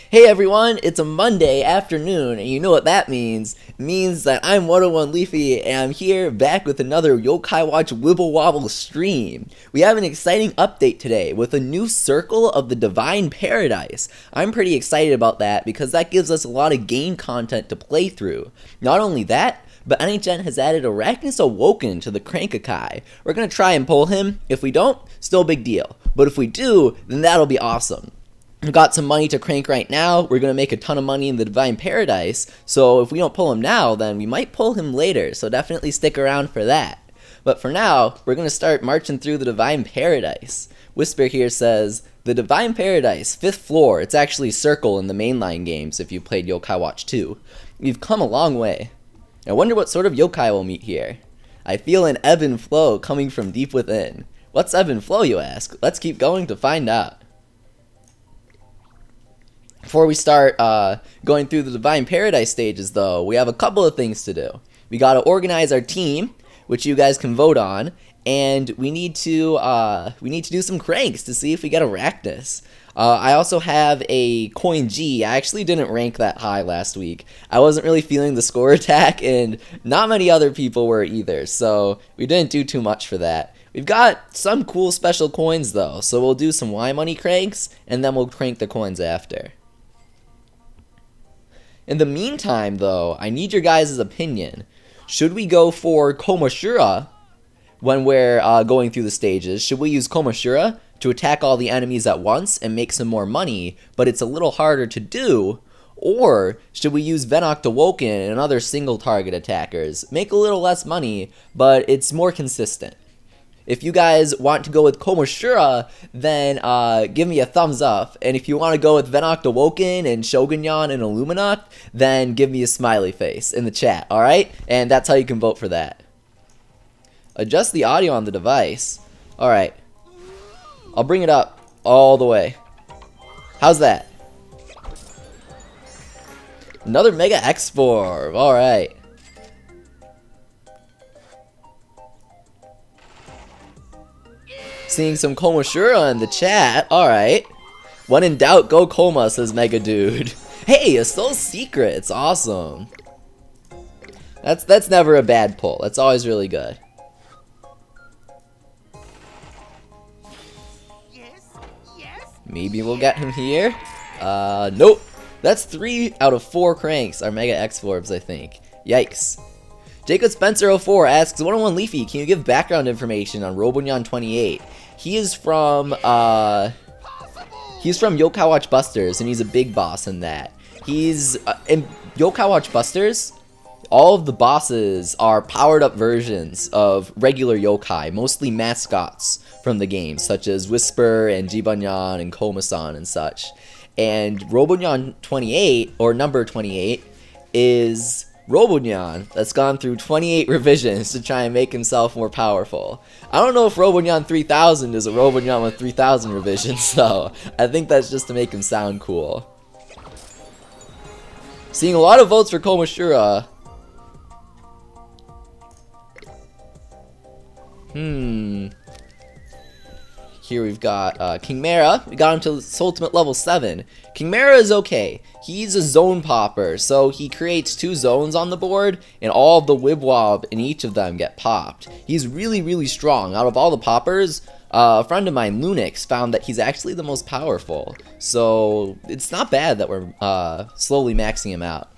Hey everyone, it's a Monday afternoon, and you know what that means. It means that I'm 101 Leafy, and I'm here back with another Yokai Watch Wibble Wobble stream. We have an exciting update today with a new circle of the Divine Paradise. I'm pretty excited about that because that gives us a lot of game content to play through. Not only that, but NHN has added Arachnus Awoken to the Crankakai. We're going to try and pull him. If we don't, still a big deal. But if we do, then that'll be awesome. We've got some money to crank right now. We're going to make a ton of money in the Divine Paradise. So if we don't pull him now, then we might pull him later. So definitely stick around for that. But for now, we're going to start marching through the Divine Paradise. Whisper here says, the Divine Paradise, 5th floor. It's actually Circle in the mainline games if you played Yokai Watch 2. We've come a long way. I wonder what sort of yokai we'll meet here. I feel an ebb and flow coming from deep within. What's ebb and flow, you ask? Let's keep going to find out. Before we start going through the Divine Paradise stages, though, we have a couple of things to do. We got to organize our team, which you guys can vote on, and we need to do some cranks to see if we get Arachnus. I also have a coin G. I actually didn't rank that high last week. I wasn't really feeling the score attack, and not many other people were either, so we didn't do too much for that. We've got some cool special coins, though, so we'll do some Y money cranks, and then we'll crank the coins after. In the meantime, though, I need your guys' opinion. Should we go for Komashura when we're going through the stages? Should we use Komashura to attack all the enemies at once and make some more money, but it's a little harder to do? Or should we use Arachnus Awoken and other single target attackers? Make a little less money, but it's more consistent. If you guys want to go with Komashura, then give me a thumbs up. And if you want to go with Arachnus Awoken and Shogunyan and Illuminat, then give me a smiley face in the chat, alright? And that's how you can vote for that. Adjust the audio on the device. Alright. I'll bring it up all the way. How's that? Another Mega X-Form. Alright. Seeing some Komashura in the chat. Alright. When in doubt, go Koma, says Mega Dude. Hey, a Soul Secret. It's awesome. That's never a bad pull. That's always really good. Maybe we'll get him here. Nope. That's 3 out of 4 cranks are Mega X-Forbs, I think. Yikes. Jacob Spencer 04 asks, 101 Leafy, can you give background information on Robonyan 28? He is from Yokai Watch Busters, and he's a big boss in that. He's in Yokai Watch Busters. All of the bosses are powered up versions of regular yokai, mostly mascots from the game, such as Whisper and Jibanyan and Komasan and such. And Robonyan 28, or number 28, is Robonyan that's gone through 28 revisions to try and make himself more powerful. I don't know if Robonyan 3000 is a Robonyan with 3000 revisions, though. I think that's just to make him sound cool. Seeing a lot of votes for Komashura. Here we've got King Mara. We got him to Ultimate level 7. King Mara is okay. He's a zone popper, so he creates 2 zones on the board, and all of the Wibwob in each of them get popped. He's really, really strong. Out of all the poppers, a friend of mine, Lunix, found that he's actually the most powerful. So it's not bad that we're slowly maxing him out.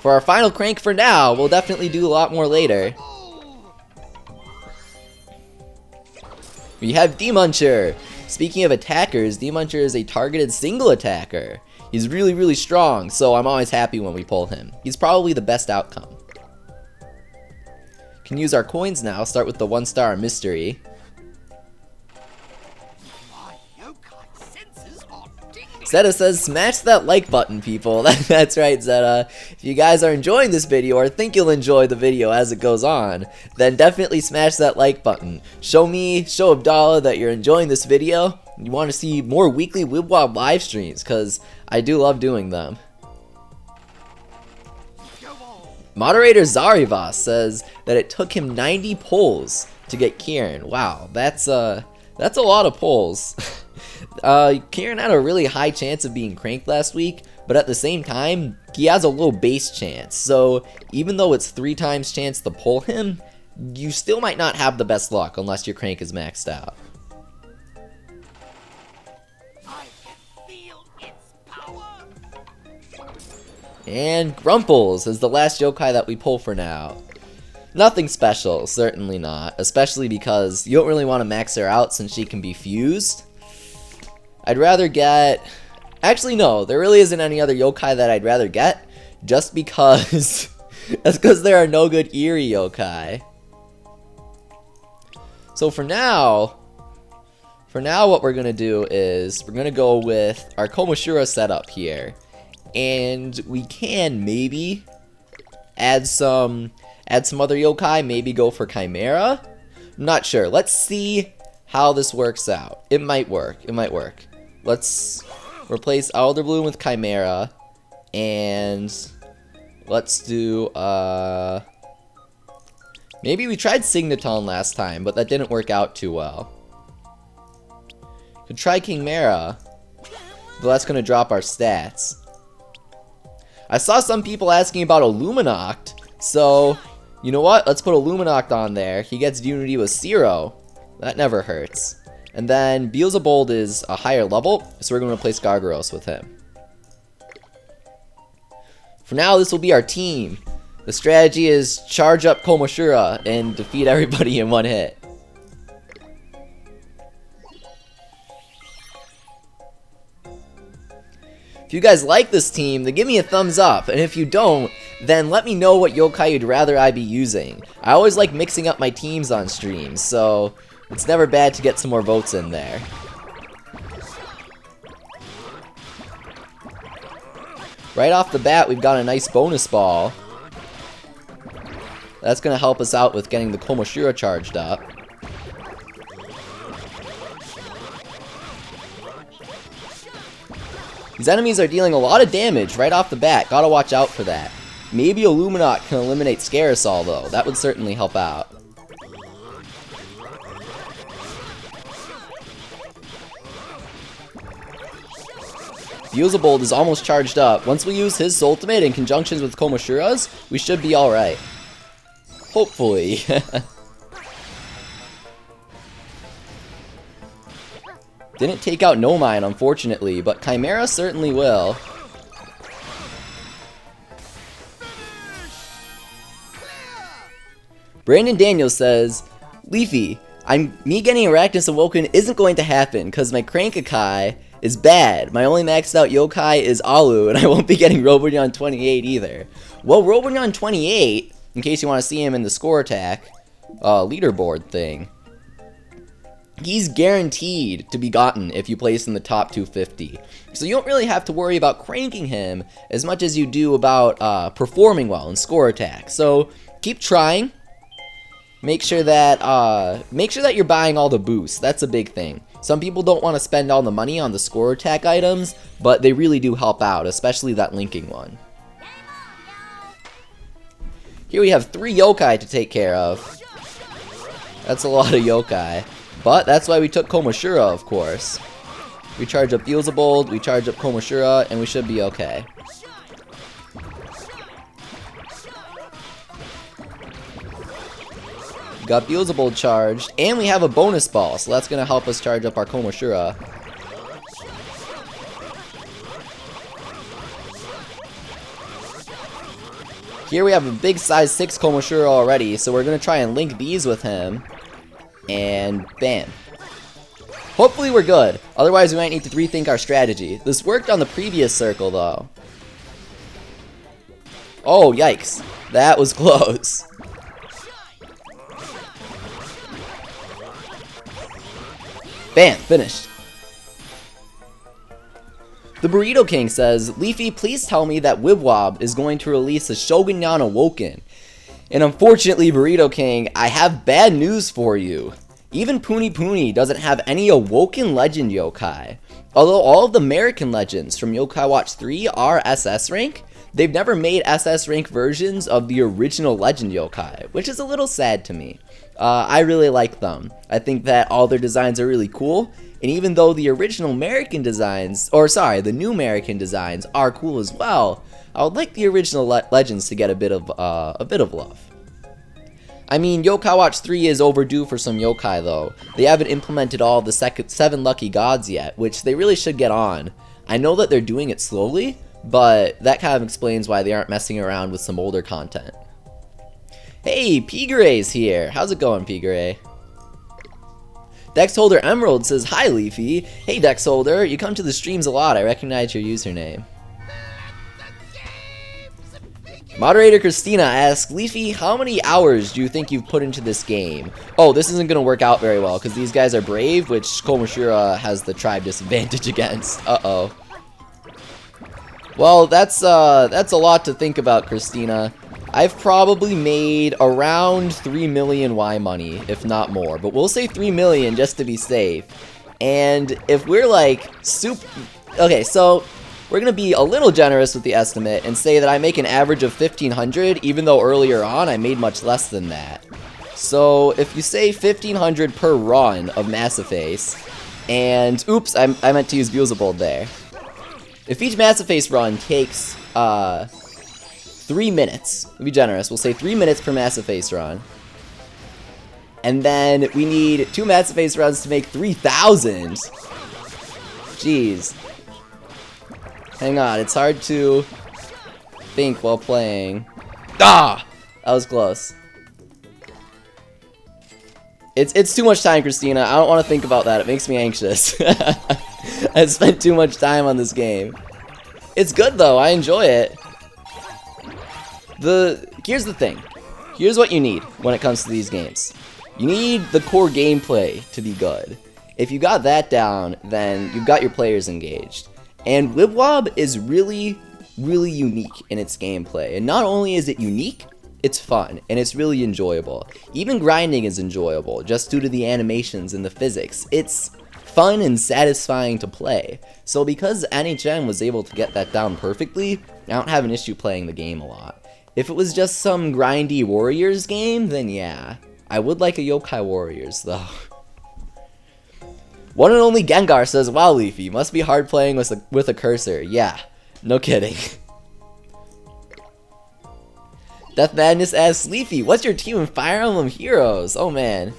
For our final crank for now, we'll definitely do a lot more later. We have D-Muncher. Speaking of attackers, D-Muncher is a targeted single attacker. He's really, really strong, so I'm always happy when we pull him. He's probably the best outcome. Can use our coins now. Start with the 1-star mystery. Zeta says, smash that like button, people. That's right, Zeta. If you guys are enjoying this video, or think you'll enjoy the video as it goes on, then definitely smash that like button. Show me, show Abdallah that you're enjoying this video. You want to see more weekly Wibwob live streams, because I do love doing them. Moderator Zarivas says that it took him 90 pulls to get Kieran. Wow, that's a lot of pulls. Kieran had a really high chance of being cranked last week, but at the same time, he has a low base chance. So even though it's 3 times chance to pull him, you still might not have the best luck unless your crank is maxed out. I can feel its power. And Grumples is the last yokai that we pull for now. Nothing special, certainly not, especially because you don't really want to max her out since she can be fused. I'd rather get... Actually, no, there really isn't any other yokai that I'd rather get, just because... That's because there are no good Eerie yokai. So for now, what we're going to do is we're going to go with our Komoshura setup here. And we can maybe add some other yokai, maybe go for Chimera. I'm not sure. Let's see how this works out. It might work. It might work. Let's replace Alderbloom with Chimera. And let's do, maybe we tried Signaton last time, but that didn't work out too well. Could try Chimera, but that's going to drop our stats. I saw some people asking about Illuminoct, so you know what? Let's put Illuminoct on there. He gets Unity with 0. That never hurts. And then Beelzebub is a higher level, so we're going to replace Gargaros with him. For now, this will be our team. The strategy is charge up Komoshura and defeat everybody in one hit. If you guys like this team, then give me a thumbs up, and if you don't, then let me know what yokai you'd rather I be using. I always like mixing up my teams on stream, so it's never bad to get some more votes in there. Right off the bat, we've got a nice bonus ball. That's going to help us out with getting the Komoshura charged up. These enemies are dealing a lot of damage right off the bat. Gotta watch out for that. Maybe Illuminoct can eliminate Scarisol though. That would certainly help out. Beelzebub is almost charged up. Once we use his ultimate in conjunction with Komoshura's, we should be alright. Hopefully. Didn't take out No Mine, unfortunately, but Chimera certainly will. Brandon Daniels says, Leafy, me getting Arachnus Awoken isn't going to happen because my Crankakai is bad. My only maxed out yokai is Alu, and I won't be getting Robonyan 28 either. Well, Robonyan 28, in case you want to see him in the score attack leaderboard thing, he's guaranteed to be gotten if you place in the top 250. So you don't really have to worry about cranking him as much as you do about performing well in score attack. So keep trying. Make sure that you're buying all the boosts. That's a big thing. Some people don't want to spend all the money on the score attack items, but they really do help out, especially that linking one. Here we have 3 yokai to take care of. That's a lot of yokai. But that's why we took Komoshura, of course. We charge up Beelzebub, we charge up Komoshura, and we should be okay. We got Beelzebub charged, and we have a bonus ball, so that's going to help us charge up our Komoshura. Here we have a big size 6 Komoshura already, so we're going to try and link these with him. And bam. Hopefully we're good. Otherwise we might need to rethink our strategy. This worked on the previous circle though. Oh, yikes. That was close. Bam, finished. The Burrito King says, Leafy, please tell me that Wibble Wobble is going to release a Shogunyan Awoken. And unfortunately, Burrito King, I have bad news for you. Even Puni Puni doesn't have any Awoken Legend yokai. Although all of the American Legends from Yokai Watch 3 are SS rank, they've never made SS rank versions of the original Legend yokai, which is a little sad to me. I really like them. I think that all their designs are really cool, and even though the original American designs, or sorry, the new American designs are cool as well, I would like the original Legends to get a bit of love. I mean, Yokai Watch 3 is overdue for some yokai though. They haven't implemented all the 7 lucky gods yet, which they really should get on. I know that they're doing it slowly, but that kind of explains why they aren't messing around with some older content. Hey, Pigre's here. How's it going, Pigre? Dexholder Emerald says, hi, Leafy. Hey, Dexholder, you come to the streams a lot. I recognize your username. Moderator Christina asks, Leafy, how many hours do you think you've put into this game? Oh, this isn't going to work out very well, because these guys are brave, which Komashura has the tribe disadvantage against. Uh-oh. Well, that's a lot to think about, Christina. I've probably made around 3 million Y money, if not more. But we'll say 3 million just to be safe. And if we're like super... Okay, so we're going to be a little generous with the estimate and say that I make an average of 1,500, even though earlier on I made much less than that. So if you say 1,500 per run of Massive-Face, and... Oops, I meant to use Beelzebub there. If each Massive-Face run takes... 3 minutes. We'll be generous. We'll say 3 minutes per Massive-Face run. And then we need 2 Massive-Face runs to make 3,000. Jeez. Hang on. It's hard to think while playing. Ah! That was close. It's too much time, Christina. I don't want to think about that. It makes me anxious. I spent too much time on this game. It's good, though. I enjoy it. Here's the thing. Here's what you need when it comes to these games. You need the core gameplay to be good. If you got that down, then you've got your players engaged. And Wibble Wobble is really, really unique in its gameplay. And not only is it unique, it's fun, and it's really enjoyable. Even grinding is enjoyable, just due to the animations and the physics. It's fun and satisfying to play. So because NHN was able to get that down perfectly, I don't have an issue playing the game a lot. If it was just some grindy Warriors game, then yeah. I would like a Yokai Warriors, though. One and only Gengar says, wow, Leafy, must be hard playing with a cursor. Yeah, no kidding. Death Madness asks, Leafy, what's your team in Fire Emblem Heroes? Oh, man.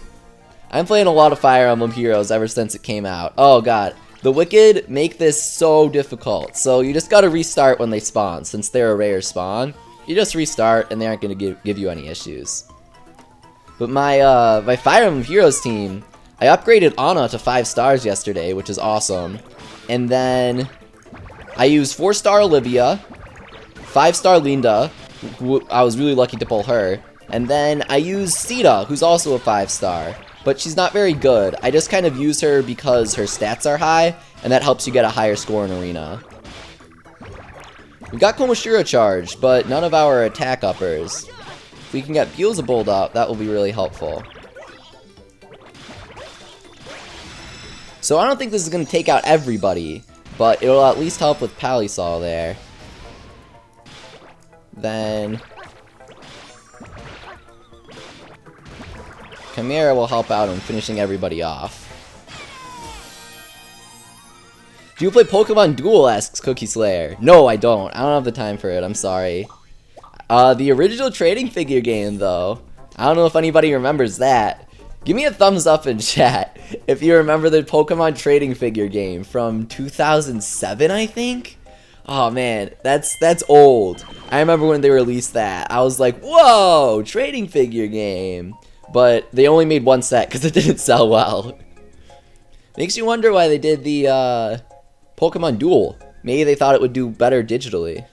I'm playing a lot of Fire Emblem Heroes ever since it came out. Oh, God. The Wicked make this so difficult. So you just gotta restart when they spawn, since they're a rare spawn. You just restart, and they aren't going to give you any issues. But my Fire Emblem Heroes team, I upgraded Anna to 5 stars yesterday, which is awesome. And then I used 4-star Olivia, 5-star Linda, who I was really lucky to pull her. And then I used Sita, who's also a 5-star. But she's not very good. I just kind of use her because her stats are high, and that helps you get a higher score in Arena. We got Komashura charged, but none of our attack uppers. If we can get Beelzebub up, that will be really helpful. So I don't think this is going to take out everybody, but it'll at least help with Palisol there. Then Chimera will help out in finishing everybody off. Do you play Pokemon Duel, asks Cookie Slayer. No, I don't. I don't have the time for it. I'm sorry. The original trading figure game, though. I don't know if anybody remembers that. Give me a thumbs up in chat if you remember the Pokemon trading figure game from 2007, I think? Oh, man. That's old. I remember when they released that. I was like, whoa, trading figure game. But they only made one set because it didn't sell well. Makes you wonder why they did the, Pokemon Duel. Maybe they thought it would do better digitally.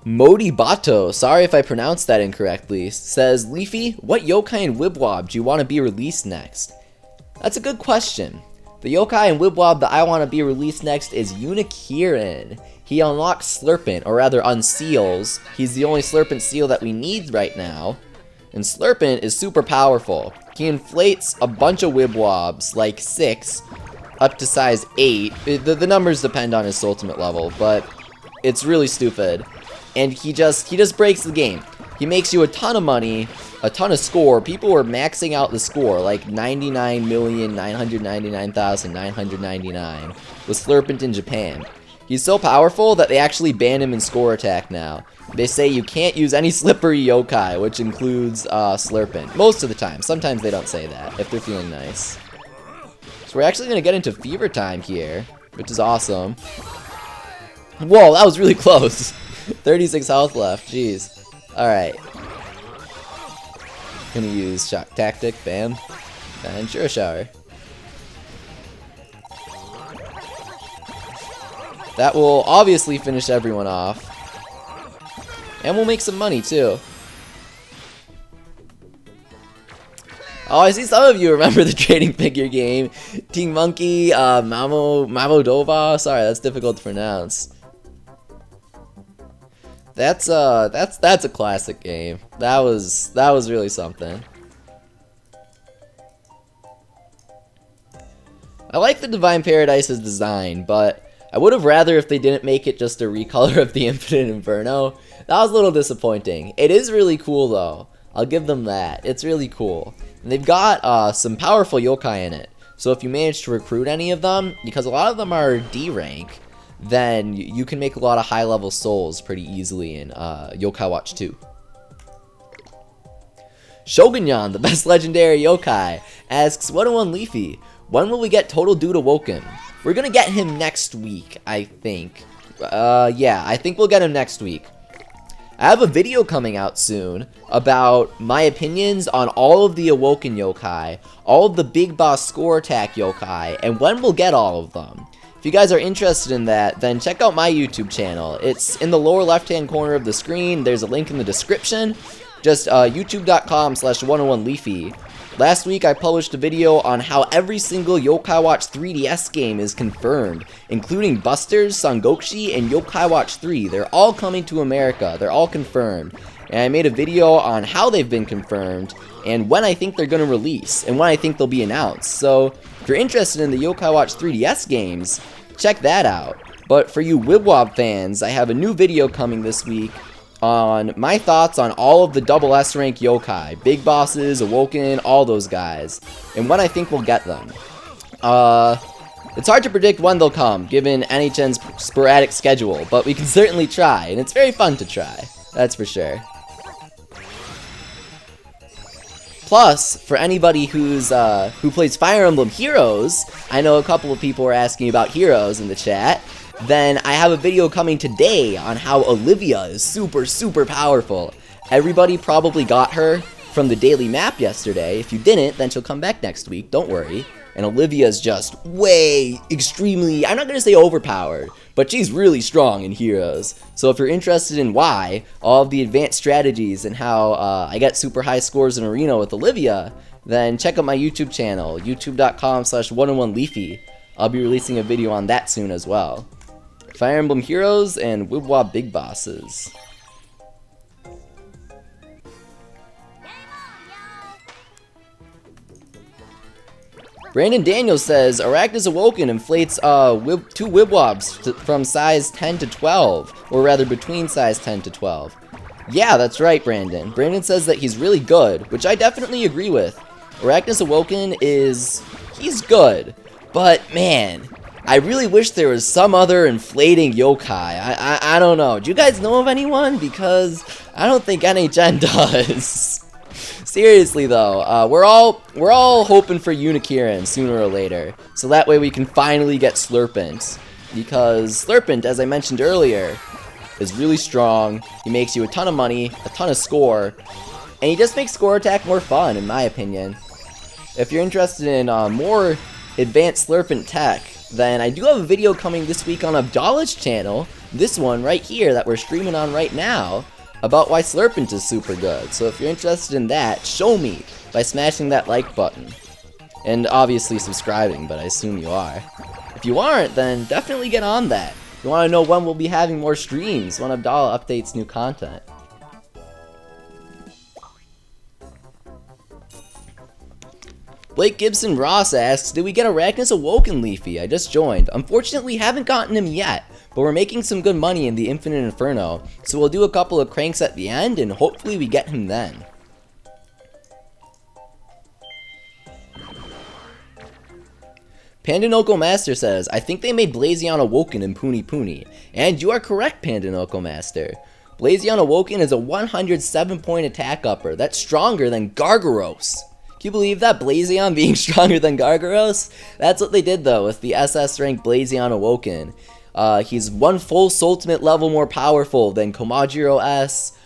Modibato, sorry if I pronounced that incorrectly, says, Leafy, what yokai and Wibble Wobble do you want to be released next? That's a good question. The yokai and Wibble Wobble that I want to be released next is Unikirin. He unlocks Slurpent, or rather unseals. He's the only Slurpent seal that we need right now. And Slurpent is super powerful. He inflates a bunch of Wibble Wobbles, like 6, up to size 8. The numbers depend on his ultimate level, but it's really stupid. and he just breaks the game. He makes you a ton of money, a ton of score. People were maxing out the score, like 99,999,999 with Slurpent in Japan. He's so powerful that they actually ban him in score attack now. They say you can't use any slippery yokai, which includes Slurpent. Most of the time. Sometimes they don't say that, if they're feeling nice. So we're actually going to get into Fever Time here, which is awesome. Whoa, that was really close. 36 health left, jeez. Alright. Gonna use Shock Tactic, bam. And Shiro Shower. That will obviously finish everyone off. And we'll make some money too. Oh, I see some of you remember the trading figure game. Team Monkey, Mamodova. Sorry, that's difficult to pronounce. That's a classic game. That was really something. I like the Divine Paradise's design, but I would have rather if they didn't make it just a recolor of the Infinite Inferno. That was a little disappointing. It is really cool though. I'll give them that. It's really cool. And they've got some powerful yokai in it. So if you manage to recruit any of them, because a lot of them are D rank, then you can make a lot of high level souls pretty easily in Yokai Watch 2. Shogunyan, the best legendary yokai, asks 101 Leafy, when will we get Total Dude Awoken? We're gonna get him next week, I think. Yeah, I think we'll get him next week. I have a video coming out soon about my opinions on all of the Awoken yokai, all of the Big Boss Score Attack yokai, and when we'll get all of them. If you guys are interested in that, then check out my YouTube channel. It's in the lower left-hand corner of the screen. There's a link in the description. Just youtube.com/101leafy. Last week I published a video on how every single Yokai Watch 3DS game is confirmed, including Busters, Sangokshi, and Yokai Watch 3. They're all coming to America. They're all confirmed. And I made a video on how they've been confirmed, and when I think they're going to release, and when I think they'll be announced. So, if you're interested in the Yokai Watch 3DS games, check that out. But for you Wibble Wobble fans, I have a new video coming this week on my thoughts on all of the double S rank yokai, Big Bosses, Awoken, all those guys, and when I think we'll get them. It's hard to predict when they'll come, given NHN's sporadic schedule, but we can certainly try, and it's very fun to try, that's for sure. Plus, for anybody who plays Fire Emblem Heroes, I know a couple of people were asking about Heroes in the chat, then I have a video coming today on how Olivia is super, super powerful. Everybody probably got her from the daily map yesterday. If you didn't, then she'll come back next week, don't worry. And Olivia's just extremely, I'm not going to say overpowered, but she's really strong in Heroes. So if you're interested in why, all of the advanced strategies and how I get super high scores in Arena with Olivia, then check out my YouTube channel, youtube.com/101leafy. I'll be releasing a video on that soon as well. Fire Emblem Heroes and Wibble Wobble Big Bosses. Brandon Daniels says, Arachnus Awoken inflates two Wibble Wobbles from size 10 to 12, or rather between size 10 to 12. Yeah, that's right, Brandon. Brandon says that he's really good, which I definitely agree with. Arachnus Awoken he's good, but man, I really wish there was some other inflating yokai. I don't know. Do you guys know of anyone? Because I don't think NHN does. Seriously though, we're all hoping for Unikirin sooner or later, so that way we can finally get Slurpent. Because Slurpent, as I mentioned earlier, is really strong. He makes you a ton of money, a ton of score, and he just makes score attack more fun, in my opinion. If you're interested in more advanced Slurpent tech, then I do have a video coming this week on Abdallah's channel, this one right here that we're streaming on right now, about why Slurpent is super good. So if you're interested in that, show me by smashing that like button. And obviously subscribing, but I assume you are. If you aren't, then definitely get on that. If you want to know when we'll be having more streams, when Abdallah updates new content. Blake Gibson Ross asks, did we get Arachnus Awoken, Leafy? I just joined. Unfortunately, haven't gotten him yet, but we're making some good money in the Infinite Inferno, so we'll do a couple of cranks at the end, and hopefully we get him then. Pandanoko Master says, I think they made Blazion Awoken in Puni Puni. And you are correct, Pandanoko Master. Blazion Awoken is a 107-point attack upper. That's stronger than Gargaros. Can you believe that? Blazion being stronger than Gargaros? That's what they did, though, with the SS rank Blazion Awoken. He's one full Ultimate level more powerful than Komajiro S,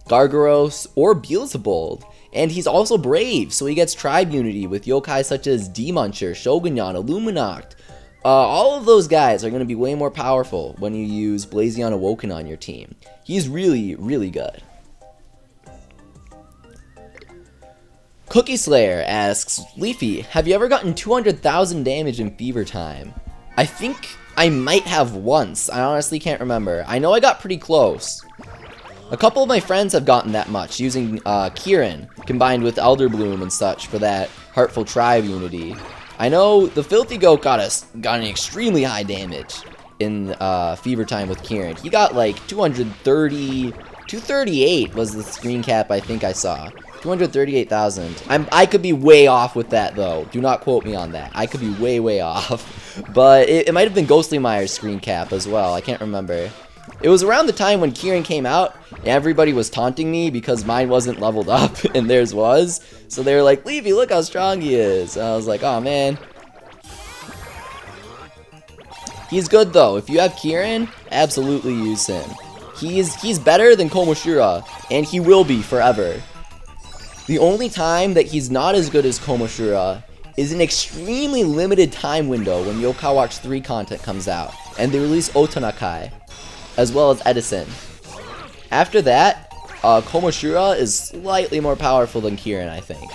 Gargaros, or Beelzebub. And he's also brave, so he gets tribe unity with yokai such as D-Muncher, Shogunyan, Illuminact. All of those guys are going to be way more powerful when you use Blazion Awoken on your team. He's really, really good. Cookie Slayer asks, Leafy, have you ever gotten 200,000 damage in Fever Time? I think I might have once. I honestly can't remember. I know I got pretty close. A couple of my friends have gotten that much using Kieran combined with Elder Bloom and such for that Heartful Tribe unity. I know the Filthy Goat got an extremely high damage in Fever Time with Kieran. He got like 238 was the screen cap I think I saw. 238,000. I could be way off with that though. Do not quote me on that. I could be way off. But it might have been Ghostly Meyer's screen cap as well. I can't remember. It was around the time when Kieran came out, and everybody was taunting me because mine wasn't leveled up, and theirs was. So they were like, Levy, look how strong he is. And I was like, oh man. He's good though. If you have Kieran, absolutely use him. He's better than Komoshura, and he will be forever. The only time that he's not as good as Komoshura is an extremely limited time window when Yokai Watch 3 content comes out, and they release Otanakai, as well as Edison. After that, Komoshura is slightly more powerful than Kieran, I think.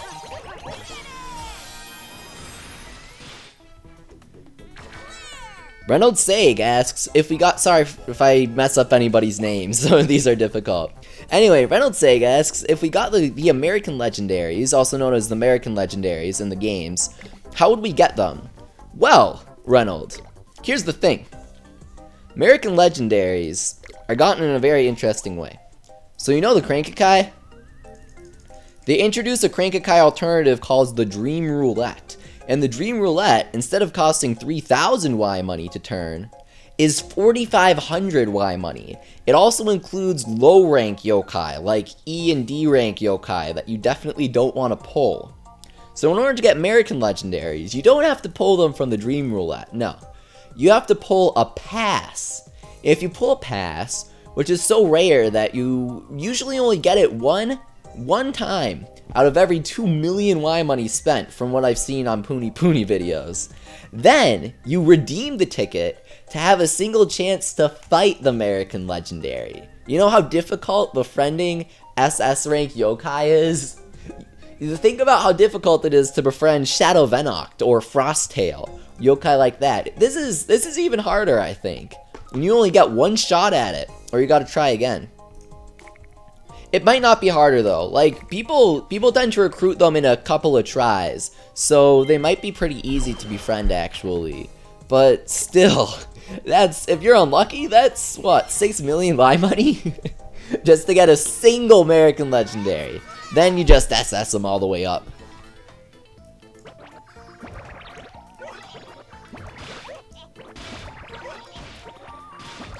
Reynolds Sag asks if we got, sorry if I mess up anybody's names, some of these are difficult. Anyway, Reynolds Sag asks if we got the American Legendaries, also known as the American Legendaries in the games, how would we get them? Well, Reynolds, here's the thing. American Legendaries are gotten in a very interesting way. So you know the Crankakai? They introduced a Crankakai alternative called the Dream Roulette. And the Dream Roulette, instead of costing 3,000 Y money to turn, is 4,500 Y money. It also includes low rank yokai, like E and D rank yokai, that you definitely don't want to pull. So in order to get American Legendaries, you don't have to pull them from the Dream Roulette, no. You have to pull a pass. If you pull a pass, which is so rare that you usually only get it one time out of every 2 million Y money spent from what I've seen on Puni Puni videos, then you redeem the ticket to have a single chance to fight the American Legendary. You know how difficult befriending SS rank yokai is? Think about how difficult it is to befriend Shadow Venoct or Frosttail, yokai like that. This is even harder, I think. And you only get one shot at it, or you gotta try again. It might not be harder though. Like, people tend to recruit them in a couple of tries, so they might be pretty easy to befriend actually. But still, if you're unlucky, that's what, 6 million Y money? Just to get a single American Legendary. Then you just SS them all the way up.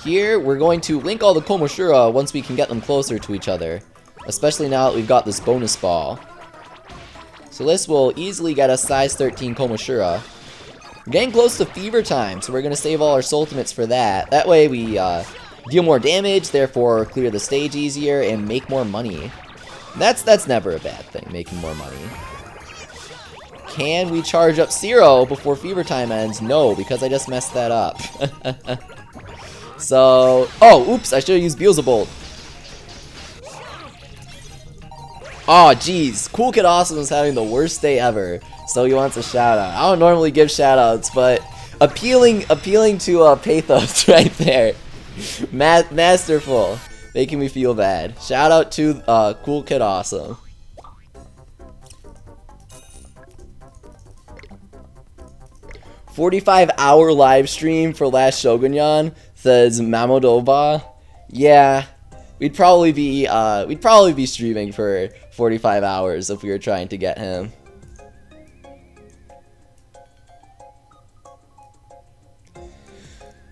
Here, we're going to link all the Komoshura once we can get them closer to each other. Especially now that we've got this bonus ball. So this will easily get us size 13 Komoshura. We're getting close to Fever Time, so we're going to save all our Ultimates for that. That way we deal more damage, therefore clear the stage easier, and make more money. That's never a bad thing, making more money. Can we charge up Zero before Fever Time ends? No, because I just messed that up. So, oh, oops, I should have used Beelzebub. Oh, jeez, Cool Kid Awesome is having the worst day ever, so he wants a shout out. I don't normally give shout outs, but appealing to pathos right there. Masterful, making me feel bad. Shout out to Cool Kid Awesome. 45-hour live stream for Last Shogunyan, says Mamodova. Yeah, we'd probably be streaming for 45 hours if we were trying to get him.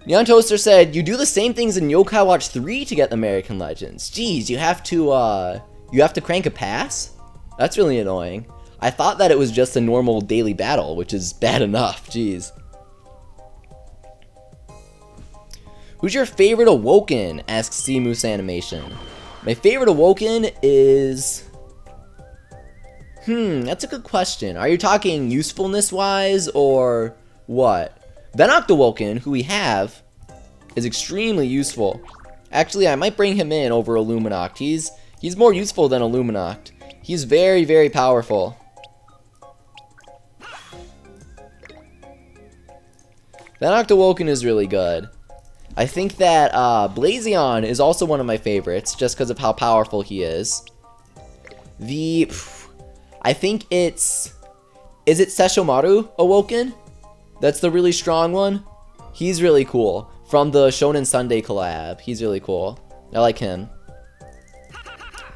Neon Toaster said, you do the same things in Yokai Watch 3 to get American Legends. Jeez, you have to crank a pass? That's really annoying. I thought that it was just a normal daily battle, which is bad enough. Jeez. Who's your favorite Awoken? Asks Seamoose Animation. My favorite Awoken is... that's a good question. Are you talking usefulness-wise, or what? Venoct Awoken, who we have, is extremely useful. Actually, I might bring him in over Illuminact. He's more useful than Illuminact. He's very, very powerful. Venoct Awoken is really good. I think that Blazion is also one of my favorites, just because of how powerful he is. I think is it Sesshomaru Awoken? That's the really strong one. He's really cool. From the Shonen Sunday collab. He's really cool. I like him.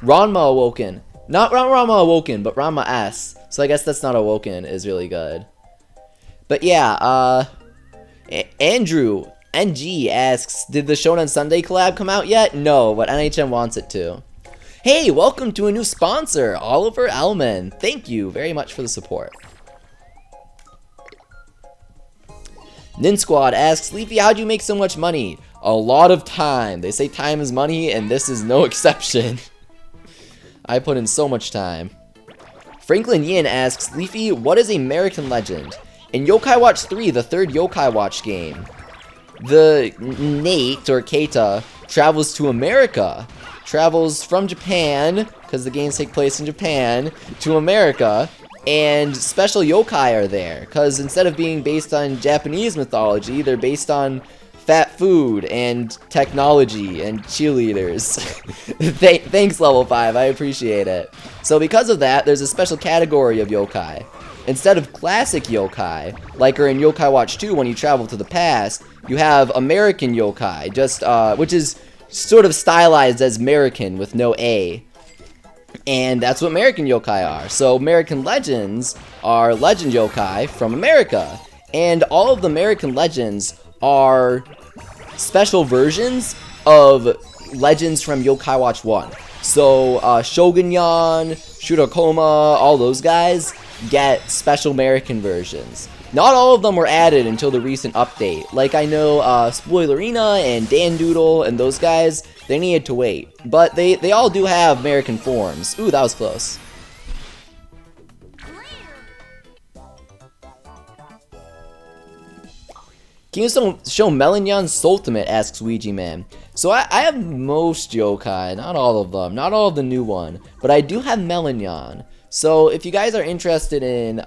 Ranma Awoken. Not Ranma Awoken, but Ranma S. So I guess that's not Awoken is really good. But yeah, Andrew NG asks, did the Shonen Sunday collab come out yet? No, but NHM wants it to. Hey, welcome to a new sponsor, Oliver Elman. Thank you very much for the support. Nin Squad asks, Leafy, how'd you make so much money? A lot of time. They say time is money, and this is no exception. I put in so much time. Franklin Yin asks, Leafy, what is American Legend? In Yokai Watch 3, the third Yokai Watch game, the Nate, or Keita, travels to America. Travels from Japan, because the games take place in Japan, to America, and special yokai are there, because instead of being based on Japanese mythology, they're based on fat food and technology and cheerleaders. Thanks, Level 5, I appreciate it. So because of that, there's a special category of yokai. Instead of classic yokai, like are in Yokai Watch 2 when you travel to the past, you have American yokai, just which is sort of stylized as American with no A. And that's what American yokai are. So American Legends are legend yokai from America. And all of the American Legends are special versions of legends from Yokai Watch 1. So Shogunyan, Shurokoma, all those guys get special American versions. Not all of them were added until the recent update. Like I know Spoilerina and Dan Doodle and those guys, they needed to wait. But they all do have American forms. Ooh, that was close. Can you show Melanion's ultimate? Asks Ouija Man. So I have most yokai, not all of them, not all of the new one, but I do have Melanion. So if you guys are interested in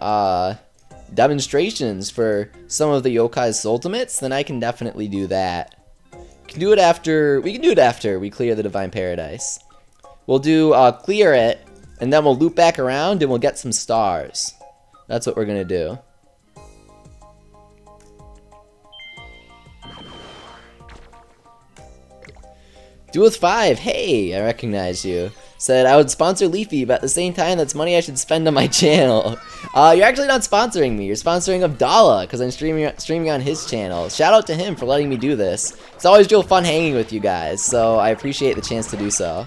demonstrations for some of the yokai's ultimates, then I can definitely do that. We can do it after we clear the Divine Paradise. We'll do clear it, and then we'll loop back around and we'll get some stars. That's what we're gonna do. Duelist5, hey, I recognize you. Said I would sponsor Leafy, but at the same time, that's money I should spend on my channel. You're actually not sponsoring me. You're sponsoring Abdallah, because I'm streaming on his channel. Shout out to him for letting me do this. It's always real fun hanging with you guys, so I appreciate the chance to do so.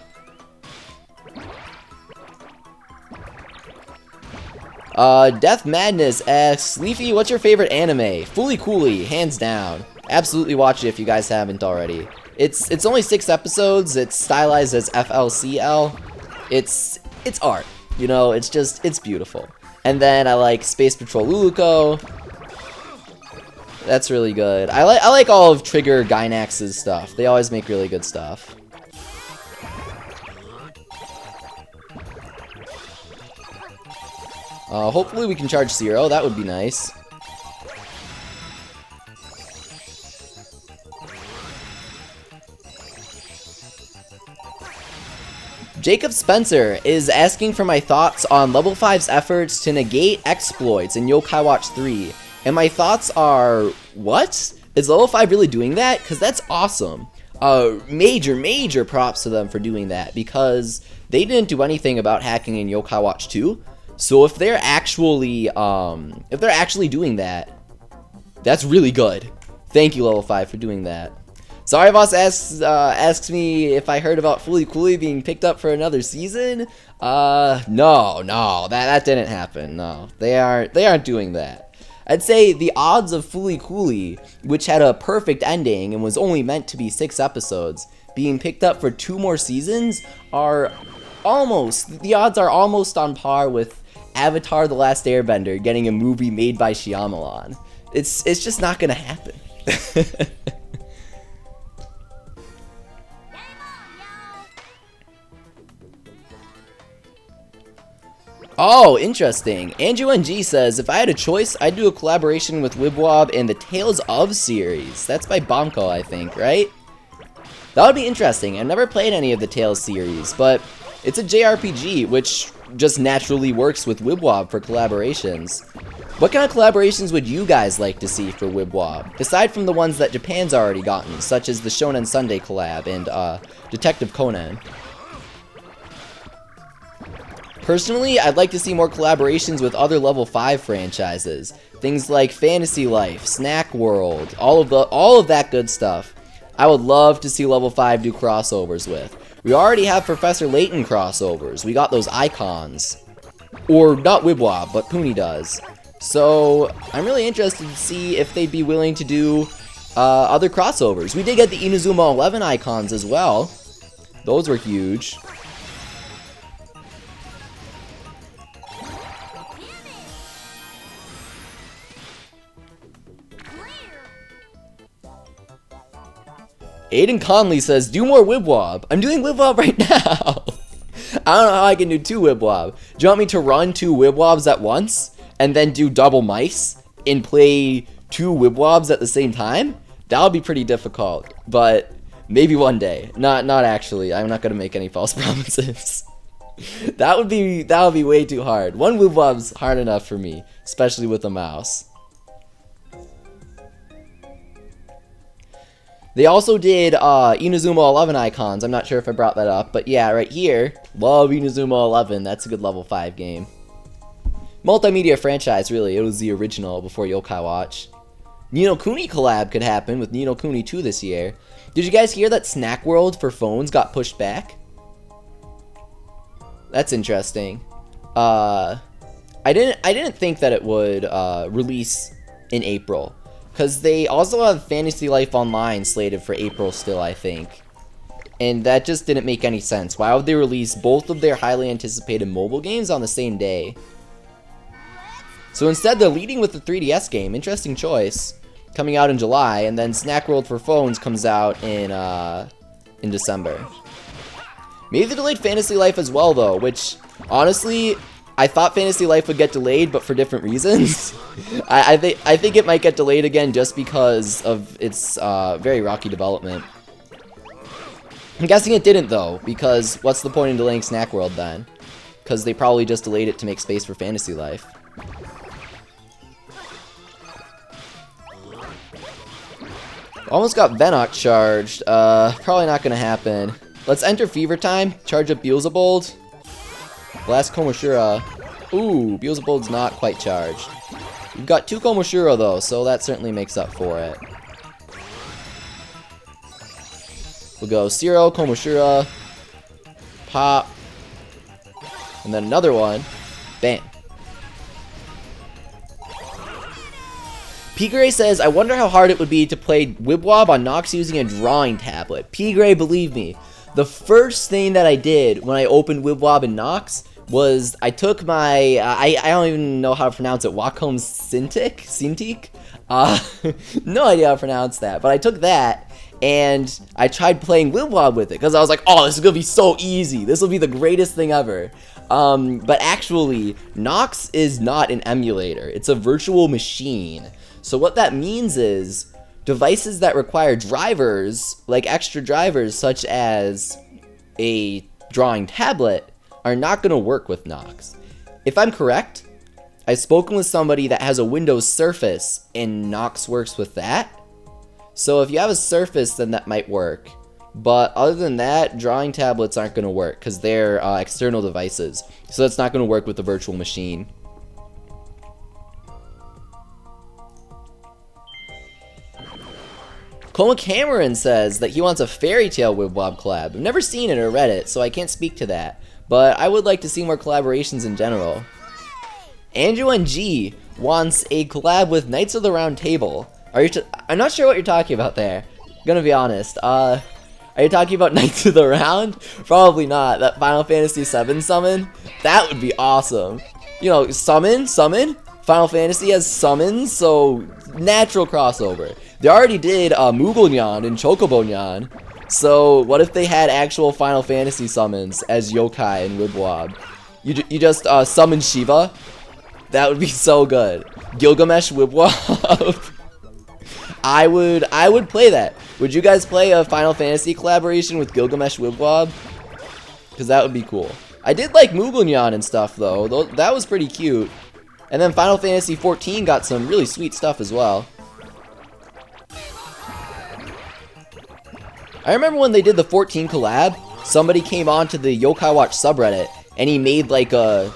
Death Madness asks, Leafy, what's your favorite anime? Fooly Cooly, hands down. Absolutely watch it if you guys haven't already. It's only 6 episodes. It's stylized as FLCL. It's art, you know. It's beautiful. And then I like Space Patrol Luluko. That's really good. I like all of Trigger Gainax's stuff. They always make really good stuff. Hopefully we can charge 0. That would be nice. Jacob Spencer is asking for my thoughts on Level 5's efforts to negate exploits in Yokai Watch 3 And my thoughts are, what? Is level 5 really doing that? Because that's awesome. Major props to them for doing that, because they didn't do anything about hacking in Yokai Watch 2. So if they're actually doing that, that's really good. Thank you, level 5, for doing that. Sorry Boss asks me if I heard about Fooly Cooly being picked up for another season. No, that didn't happen. No, they aren't doing that. I'd say the odds of Fooly Cooly, which had a perfect ending and was only meant to be 6 episodes, being picked up for 2 more seasons are the odds are almost on par with Avatar: The Last Airbender getting a movie made by Shyamalan. It's just not gonna happen. Oh, interesting. Andrew NG says, if I had a choice, I'd do a collaboration with Wibble Wobble and the Tales of series. That's by Bomko, I think, right? That would be interesting. I've never played any of the Tales series, but it's a JRPG, which just naturally works with Wibble Wobble for collaborations. What kind of collaborations would you guys like to see for Wibble Wobble, aside from the ones that Japan's already gotten, such as the Shonen Sunday collab and Detective Conan? Personally, I'd like to see more collaborations with other level 5 franchises. Things like Fantasy Life, Snack World, all of that good stuff. I would love to see level 5 do crossovers with. We already have Professor Layton crossovers. We got those icons. Or not Wibble Wobble, but Puni does. So I'm really interested to see if they'd be willing to do other crossovers. We did get the Inazuma 11 icons as well. Those were huge. Aiden Conley says, do more Wibble Wobble. I'm doing Wibble Wobble right now. I don't know how I can do 2 Wibble Wobble. Do you want me to run 2 Wibble Wobbles at once and then do double mice and play 2 Wibble Wobbles at the same time? That would be pretty difficult, but maybe one day. Not actually. I'm not gonna make any false promises. that would be way too hard. 1 Wibble Wobble's hard enough for me, especially with a mouse. They also did Inazuma 11 icons. I'm not sure if I brought that up, but yeah, right here, love Inazuma 11. That's a good level 5 game. Multimedia franchise, really. It was the original before Yokai Watch. Ni no Kuni collab could happen with Ni no Kuni 2 this year. Did you guys hear that Snack World for phones got pushed back? That's interesting. I didn't think that it would release in April. Because they also have Fantasy Life Online slated for April still, I think. And that just didn't make any sense. Why would they release both of their highly anticipated mobile games on the same day? So instead, they're leading with the 3DS game. Interesting choice. Coming out in July, and then Snack World for phones comes out in December. Maybe they delayed Fantasy Life as well, though, which, honestly, I thought Fantasy Life would get delayed, but for different reasons. I think it might get delayed again just because of its very rocky development. I'm guessing it didn't, though, because what's the point in delaying Snack World then? Because they probably just delayed it to make space for Fantasy Life. Almost got Venok charged. Probably not gonna happen. Let's enter Fever Time, charge up Beelzebub. Last Komoshura. Ooh, Beelzebub's not quite charged. We've got 2 Komoshura though, so that certainly makes up for it. We'll go Zero, Komoshura, Pop, and then another one. Bam. P-Gray says, I wonder how hard it would be to play Wibble Wobble on Nox using a drawing tablet. P-Gray, believe me, the first thing that I did when I opened Wibble Wobble in Nox was I took my, I don't even know how to pronounce it, Wacom Cintiq? No idea how to pronounce that, but I took that and I tried playing Wibble Wobble with it because I was like, oh, this is going to be so easy. This will be the greatest thing ever. But actually, Nox is not an emulator. It's a virtual machine. So what that means is devices that require drivers, like extra drivers such as a drawing tablet, are not going to work with Nox. If I'm correct, I've spoken with somebody that has a Windows Surface, and Nox works with that. So if you have a Surface, then that might work. But other than that, drawing tablets aren't going to work because they're external devices. So that's not going to work with the virtual machine. Coma Cameron says that he wants a Fairy Tail Wibble Wobble collab. I've never seen it or read it, so I can't speak to that. But I would like to see more collaborations in general. Andrew NG wants a collab with Knights of the Round Table. I'm not sure what you're talking about there. I'm gonna be honest. Are you talking about Knights of the Round? Probably not. That Final Fantasy VII summon? That would be awesome. You know, summon? Final Fantasy has summons, so natural crossover. They already did Moogle and Chocobo Nyan. So what if they had actual Final Fantasy summons as yokai and Wibble Wobble? You just summon Shiva? That would be so good. Gilgamesh Wibble Wobble. I would play that. Would you guys play a Final Fantasy collaboration with Gilgamesh Wibble Wobble? Because that would be cool. I did like Moogle Nyan and stuff though. That was pretty cute. And then Final Fantasy XIV got some really sweet stuff as well. I remember when they did the 14 collab, somebody came onto the Yokai Watch subreddit and he made like a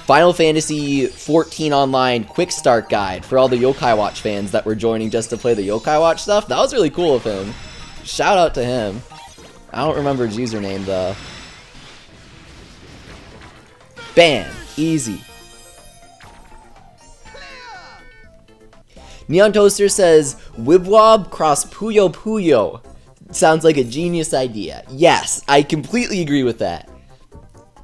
Final Fantasy XIV Online quick start guide for all the Yokai Watch fans that were joining just to play the Yokai Watch stuff. That was really cool of him. Shout out to him. I don't remember his username though. Bam! Easy. Neon Toaster says, Wibble Wobble cross Puyo Puyo. Sounds like a genius idea. Yes, I completely agree with that.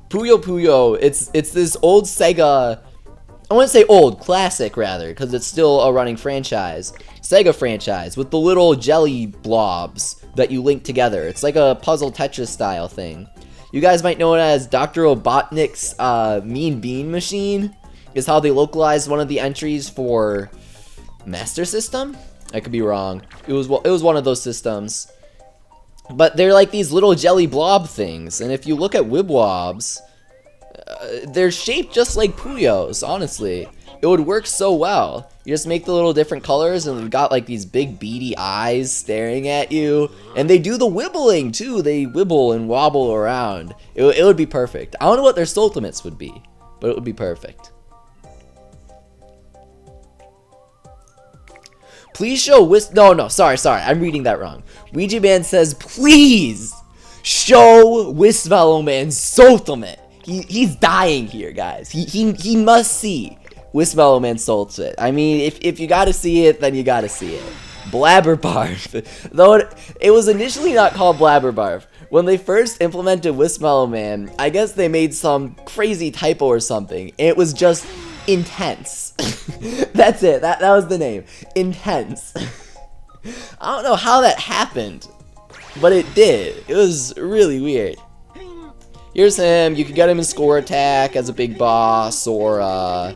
Puyo Puyo, it's this old Sega, I wouldn't say old, classic rather, because it's still a running franchise. Sega franchise with the little jelly blobs that you link together. It's like a puzzle Tetris style thing. You guys might know it as Dr. Robotnik's Mean Bean Machine, is how they localized one of the entries for Master System? I could be wrong. It was one of those systems. But they're like these little jelly blob things, and if you look at Wibble Wobbles, they're shaped just like Puyos, honestly. It would work so well. You just make the little different colors, and they've got like these big beady eyes staring at you, and they do the wibbling too. They wibble and wobble around. It would be perfect. I don't know what their Stultimates would be, but it would be perfect. Please show No, sorry, I'm reading that wrong. Ouija Man says, please show Wistfellow Man's Stultimate. He's dying here, guys. He must see Wistfellow Man's Stultimate. I mean, if you gotta see it, then you gotta see it. Blabberbarf. Though it was initially not called Blabberbarf. When they first implemented Wistfellow Man, I guess they made some crazy typo or something. And it was just Intense. That's it. That was the name. Intense. I don't know how that happened, but it did. It was really weird. Here's him. You can get him in Score Attack as a big boss, or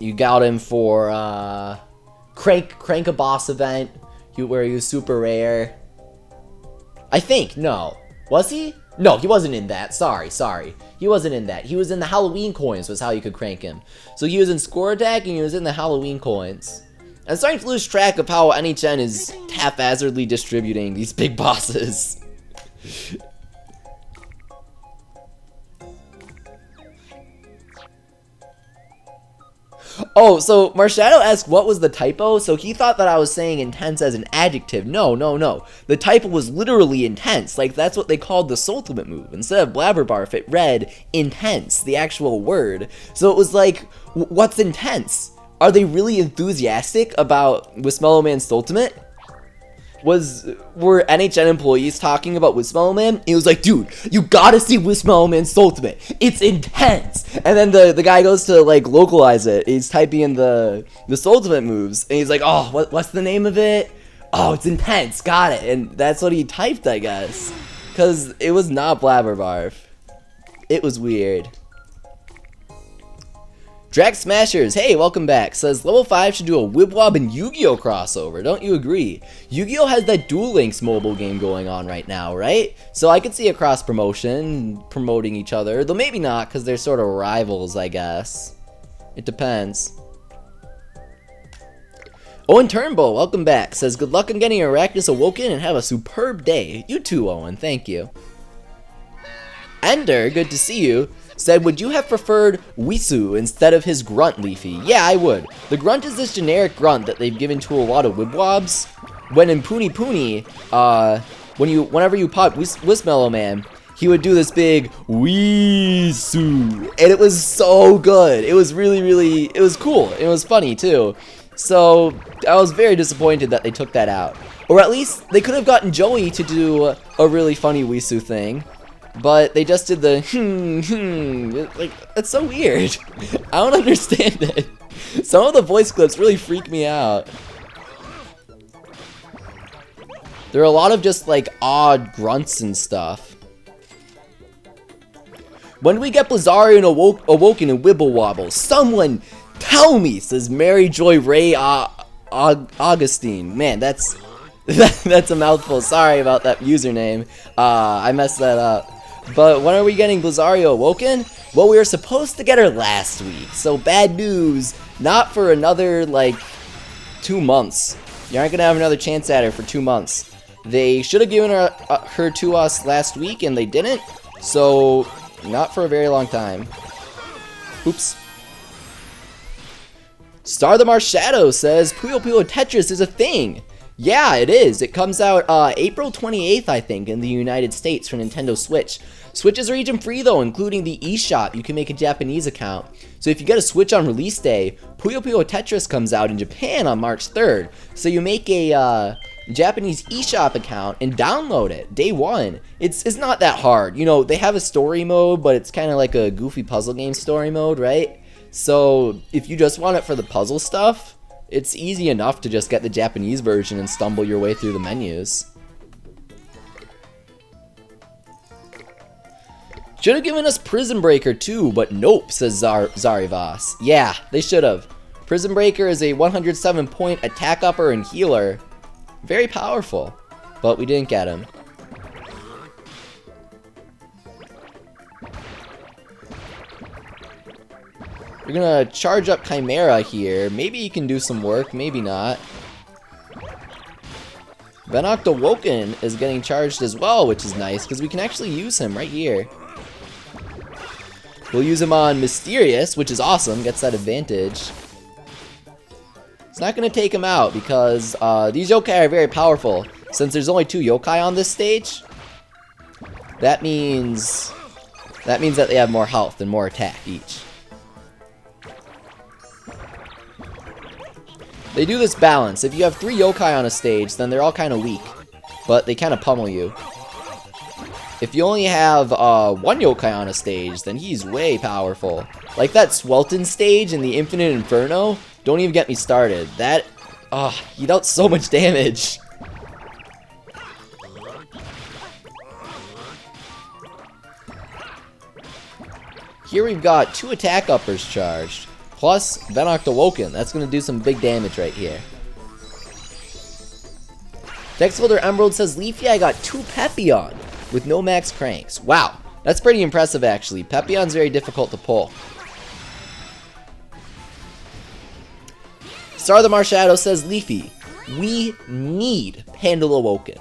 you got him for Crank a Boss event where he was super rare. I think. No. Was he? No, he wasn't in that. Sorry. He wasn't in that. He was in the Halloween coins was how you could crank him. So he was in Score Attack and he was in the Halloween coins. I'm starting to lose track of how NHN is haphazardly distributing these big bosses. Oh, so Marshadow asked what was the typo, so he thought that I was saying intense as an adjective. No. The typo was literally intense, like that's what they called the Stultimate move. Instead of Blabberbarf, it read intense, the actual word. So it was like, what's intense? Are they really enthusiastic about Wistfellow Man's Stultimate? Were NHN employees talking about Wistfellow Man? He was like, dude, you gotta see Wistfellow Man's Stultimate. It's intense. And then the guy goes to like localize it. He's typing in the Stultimate moves, and he's like, oh, what's the name of it? Oh, it's intense. Got it. And that's what he typed, I guess, because it was not Blabberbarf. It was weird. Drax Smashers, hey, welcome back. Says level 5 should do a Wibwob and Yu-Gi-Oh crossover. Don't you agree? Yu-Gi-Oh has that Duel Links mobile game going on right now, right? So I could see a cross promotion promoting each other. Though maybe not, because they're sort of rivals, I guess. It depends. Owen Turnbull, welcome back. Says good luck on getting Arachnus Awoken and have a superb day. You too, Owen. Thank you. Ender, good to see you. Said, would you have preferred Wisu instead of his grunt, Leafy? Yeah, I would. The grunt is this generic grunt that they've given to a lot of Wibwobs. When in Puni Puni, whenever you pop Wismellow Man, he would do this big Wisu, and it was so good. It was really, it was cool. It was funny too. So I was very disappointed that they took that out, or at least they could have gotten Joey to do a really funny Wisu thing. But they just did the like, that's so weird. I don't understand it. Some of the voice clips really freak me out. There are a lot of just like odd grunts and stuff. When do we get Blizzario and Awoken and Wibble Wobble? Someone tell me, says Mary Joy Ray Augustine. Man, that's a mouthful. Sorry about that username. I messed that up. But when are we getting Blizzario Awoken? Well, we were supposed to get her last week. So bad news, not for another, like, 2 months. You aren't going to have another chance at her for 2 months. They should have given her to us last week, and they didn't. So, not for a very long time. Oops. Star the Marsh Shadow says, Puyo Puyo Tetris is a thing. Yeah, it is. It comes out April 28th, I think, in the United States for Nintendo Switch. Switch is region free, though, including the eShop. You can make a Japanese account. So if you get a Switch on release day, Puyo Puyo Tetris comes out in Japan on March 3rd. So you make a Japanese eShop account and download it day one. It's not that hard. You know, they have a story mode, but it's kind of like a goofy puzzle game story mode, right? So if you just want it for the puzzle stuff, it's easy enough to just get the Japanese version and stumble your way through the menus. Should have given us Prison Breaker too, but nope, says Zarivas. Yeah, they should have. Prison Breaker is a 107-point attack upper and healer. Very powerful, but we didn't get him. We're gonna charge up Chimera here. Maybe he can do some work, maybe not. Arachnus Awoken is getting charged as well, which is nice, because we can actually use him right here. We'll use him on Mysterious, which is awesome, gets that advantage. It's not gonna take him out, because these yokai are very powerful. Since there's only 2 yokai on this stage, that means that they have more health and more attack each. They do this balance. If you have 3 yokai on a stage, then they're all kind of weak, but they kind of pummel you. If you only have 1 yokai on a stage, then he's way powerful. Like that Swelton stage in the Infinite Inferno, don't even get me started. That, he dealt so much damage. Here we've got 2 attack uppers charged. Plus, Arachnus Awoken. That's going to do some big damage right here. Dexfolder Emerald says, Leafy, I got 2 Pepion with no max cranks. Wow, that's pretty impressive actually. Pepion's very difficult to pull. Star the Marshadow says, Leafy, we need Pandal Awoken.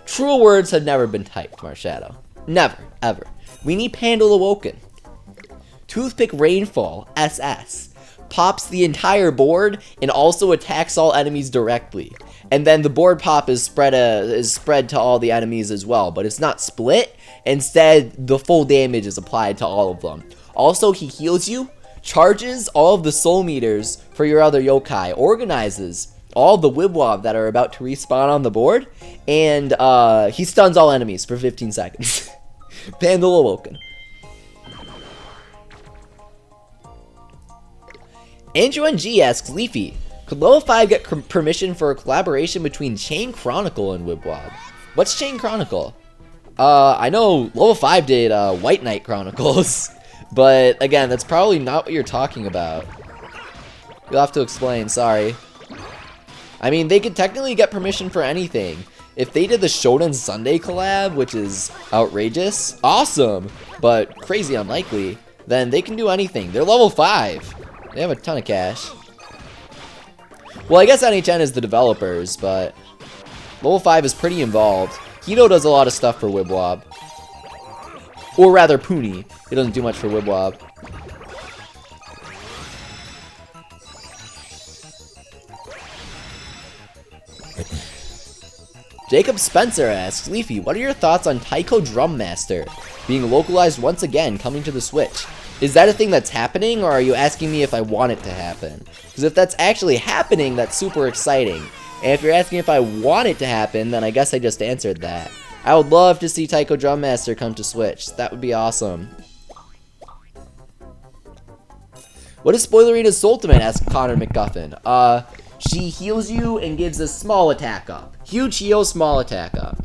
True words have never been typed, Marshadow. Never, ever. We need Pandal Awoken. Toothpick Rainfall, SS, pops the entire board and also attacks all enemies directly. And then the board pop is spread to all the enemies as well, but it's not split. Instead, the full damage is applied to all of them. Also, he heals you, charges all of the soul meters for your other yokai, organizes all the Wibwob that are about to respawn on the board, and he stuns all enemies for 15 seconds. Pandal Awoken. Andrew NG asks, Leafy, could level 5 get permission for a collaboration between Chain Chronicle and Wibwob? What's Chain Chronicle? I know level 5 did White Knight Chronicles, But again, that's probably not what you're talking about. You'll have to explain, sorry. I mean, they could technically get permission for anything. If they did the Shonen Sunday collab, which is outrageous, awesome, but crazy unlikely, then they can do anything. They're level 5. They have a ton of cash. Well, I guess NHN is the developers, but level 5 is pretty involved. Hito does a lot of stuff for Wibwob. Or rather, Puni. He doesn't do much for Wibwob. Jacob Spencer asks, Leafy, what are your thoughts on Taiko Drum Master being localized once again, coming to the Switch? Is that a thing that's happening, or are you asking me if I want it to happen? Because if that's actually happening, that's super exciting. And if you're asking if I want it to happen, then I guess I just answered that. I would love to see Taiko Drum Master come to Switch. That would be awesome. What is Spoilerina's Ultimate? Asks Connor McGuffin. She heals you and gives a small attack up. Huge heal, small attack up.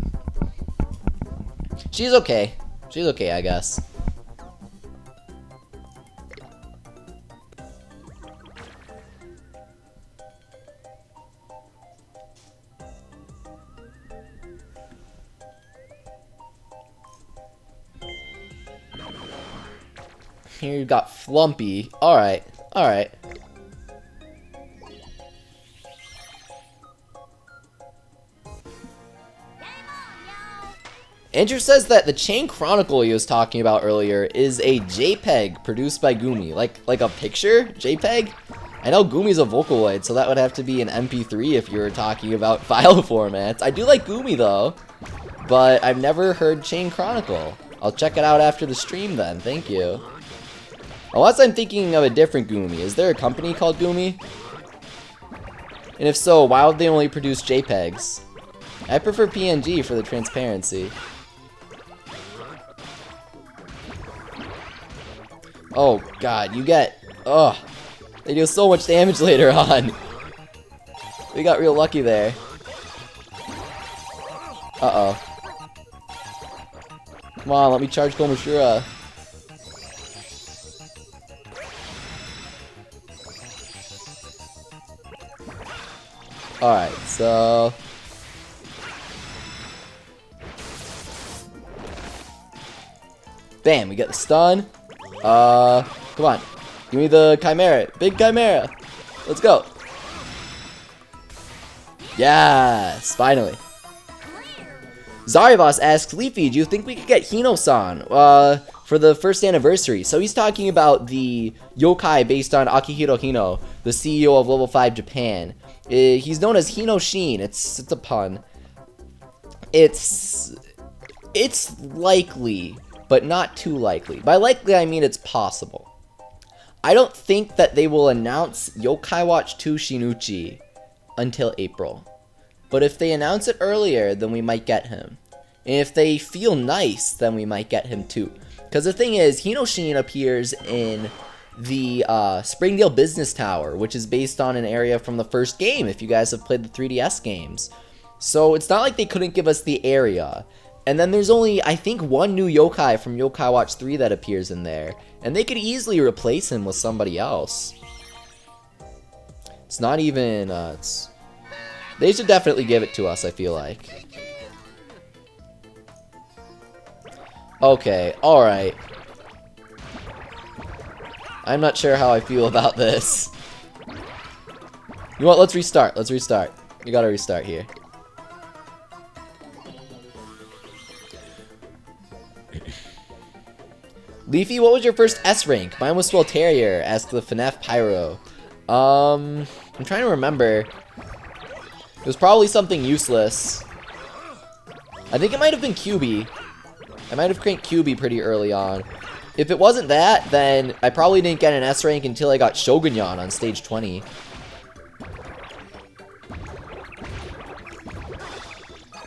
She's okay. She's okay, I guess. Here you've got Flumpy. Alright, alright. Andrew says that the Chain Chronicle he was talking about earlier is a JPEG produced by Gumi. Like a picture? JPEG? I know Gumi's a Vocaloid, so that would have to be an MP3 if you were talking about file formats. I do like Gumi though, but I've never heard Chain Chronicle. I'll check it out after the stream then, thank you. Unless I'm thinking of a different Gumi. Is there a company called Gumi? And if so, why would they only produce JPEGs? I prefer PNG for the transparency. Oh god, you get... Ugh. They do so much damage later on. We got real lucky there. Uh-oh. Come on, let me charge Komashura. Alright, so... Bam, we get the stun. Come on. Give me the Chimera. Big Chimera. Let's go. Yes, finally. Zarivas asks, Leafy, do you think we could get Hino-san for the first anniversary? So he's talking about the yokai based on Akihiro Hino, the CEO of Level 5 Japan. He's known as Hino Shin. It's a pun. It's likely, but not too likely. By likely, I mean it's possible. I don't think that they will announce Yokai Watch 2 Shinuchi until April. But if they announce it earlier, then we might get him. And if they feel nice, then we might get him too. Because the thing is, Hino Shin appears in the Springdale Business Tower, which is based on an area from the first game, if you guys have played the 3DS games. So it's not like they couldn't give us the area. And then there's only, I think, one new yokai from Yokai Watch 3 that appears in there. And they could easily replace him with somebody else. It's not even, they should definitely give it to us, I feel like. Okay, alright. I'm not sure how I feel about this. You know what, let's restart, let's restart. We gotta restart here. Leafy, what was your first S rank? Mine was Swell Terrier, asked the FNAF Pyro. I'm trying to remember. It was probably something useless. I think it might have been QB. I might have cranked QB pretty early on. If it wasn't that, then I probably didn't get an S rank until I got Shogunyan on stage 20.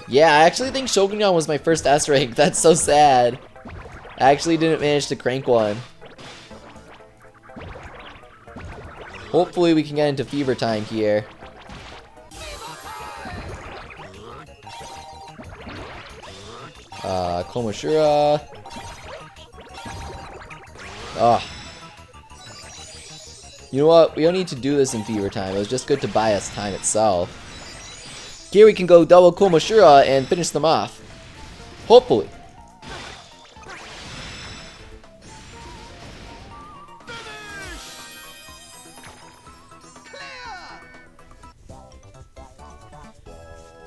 Yeah, I actually think Shogunyan was my first S rank. That's so sad. I actually didn't manage to crank one. Hopefully we can get into fever time here. Komashura. Ugh. You know what? We don't need to do this in Fever Time. It was just good to buy us time itself. Here we can go double Komoshura and finish them off. Hopefully.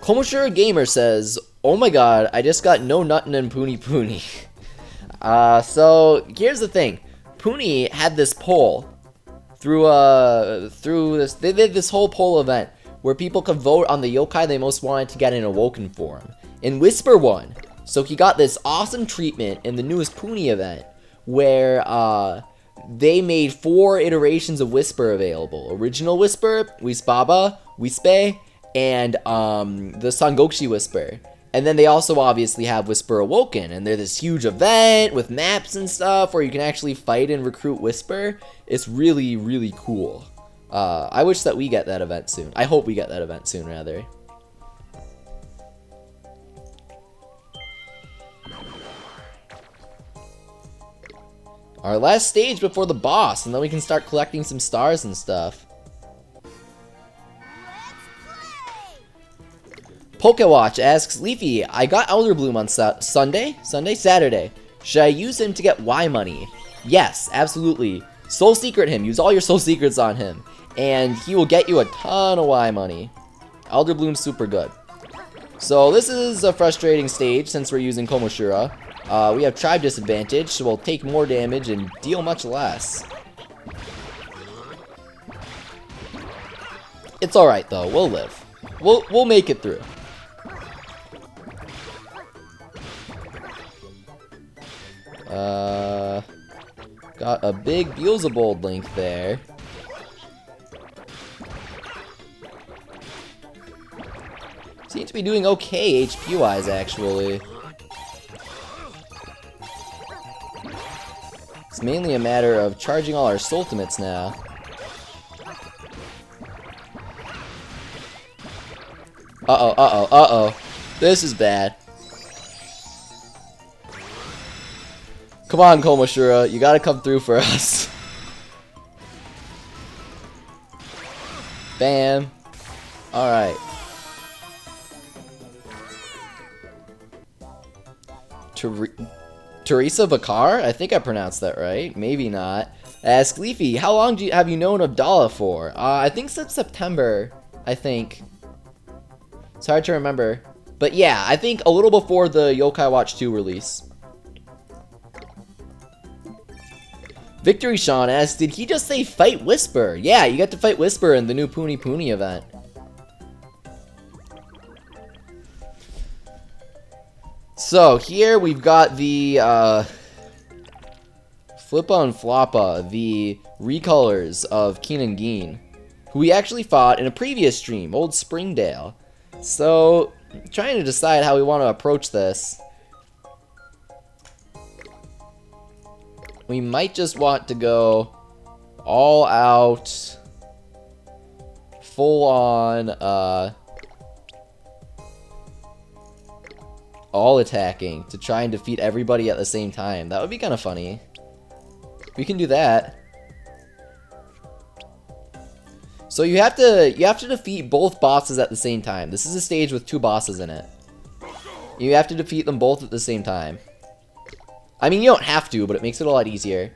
Komoshura Gamer says, "Oh my god, I just got no nuttin' and Puni Puni." So here's the thing. Puni had this poll through this. They did this whole poll event where people could vote on the yokai they most wanted to get in Awoken form, and Whisper won. So he got this awesome treatment in the newest Puni event where they made 4 iterations of Whisper available: Original Whisper, Wisbaba, Wispe, and the Sangokshi Whisper. And then they also obviously have Whisper Awoken, and they're this huge event with maps and stuff where you can actually fight and recruit Whisper. It's really, really cool. I wish that we get that event soon. I hope we get that event soon, rather. Our last stage before the boss, and then we can start collecting some stars and stuff. Pokewatch asks, Leafy, I got Elder Bloom on Saturday? Should I use him to get Y money? Yes, absolutely. Soul Secret him. Use all your Soul Secrets on him. And he will get you a ton of Y money. Elder Bloom's super good. So this is a frustrating stage since we're using Komoshura. We have Tribe Disadvantage, so we'll take more damage and deal much less. It's alright though, we'll live. We'll make it through. Got a big Beelzebub link there. Seems to be doing okay HP-wise, actually. It's mainly a matter of charging all our Ultimates now. Uh-oh. This is bad. Come on, Komoshura, you gotta come through for us. Bam. Alright. Teresa Bakar? I think I pronounced that right. Maybe not. Ask Leafy, how long have you known Abdallah for? I think since September, I think. It's hard to remember. But yeah, I think a little before the Yokai Watch 2 release. Victory Sean asks, did he just say fight Whisper? Yeah, you get to fight Whisper in the new Puni Puni event. So here we've got the Flippa and Floppa, the recolors of Keen and Geen, who we actually fought in a previous stream, Old Springdale. So, trying to decide how we want to approach this. We might just want to go all out, full on, all attacking to try and defeat everybody at the same time. That would be kind of funny. We can do that. So you have to defeat both bosses at the same time. This is a stage with 2 bosses in it. You have to defeat them both at the same time. I mean, you don't have to, but it makes it a lot easier.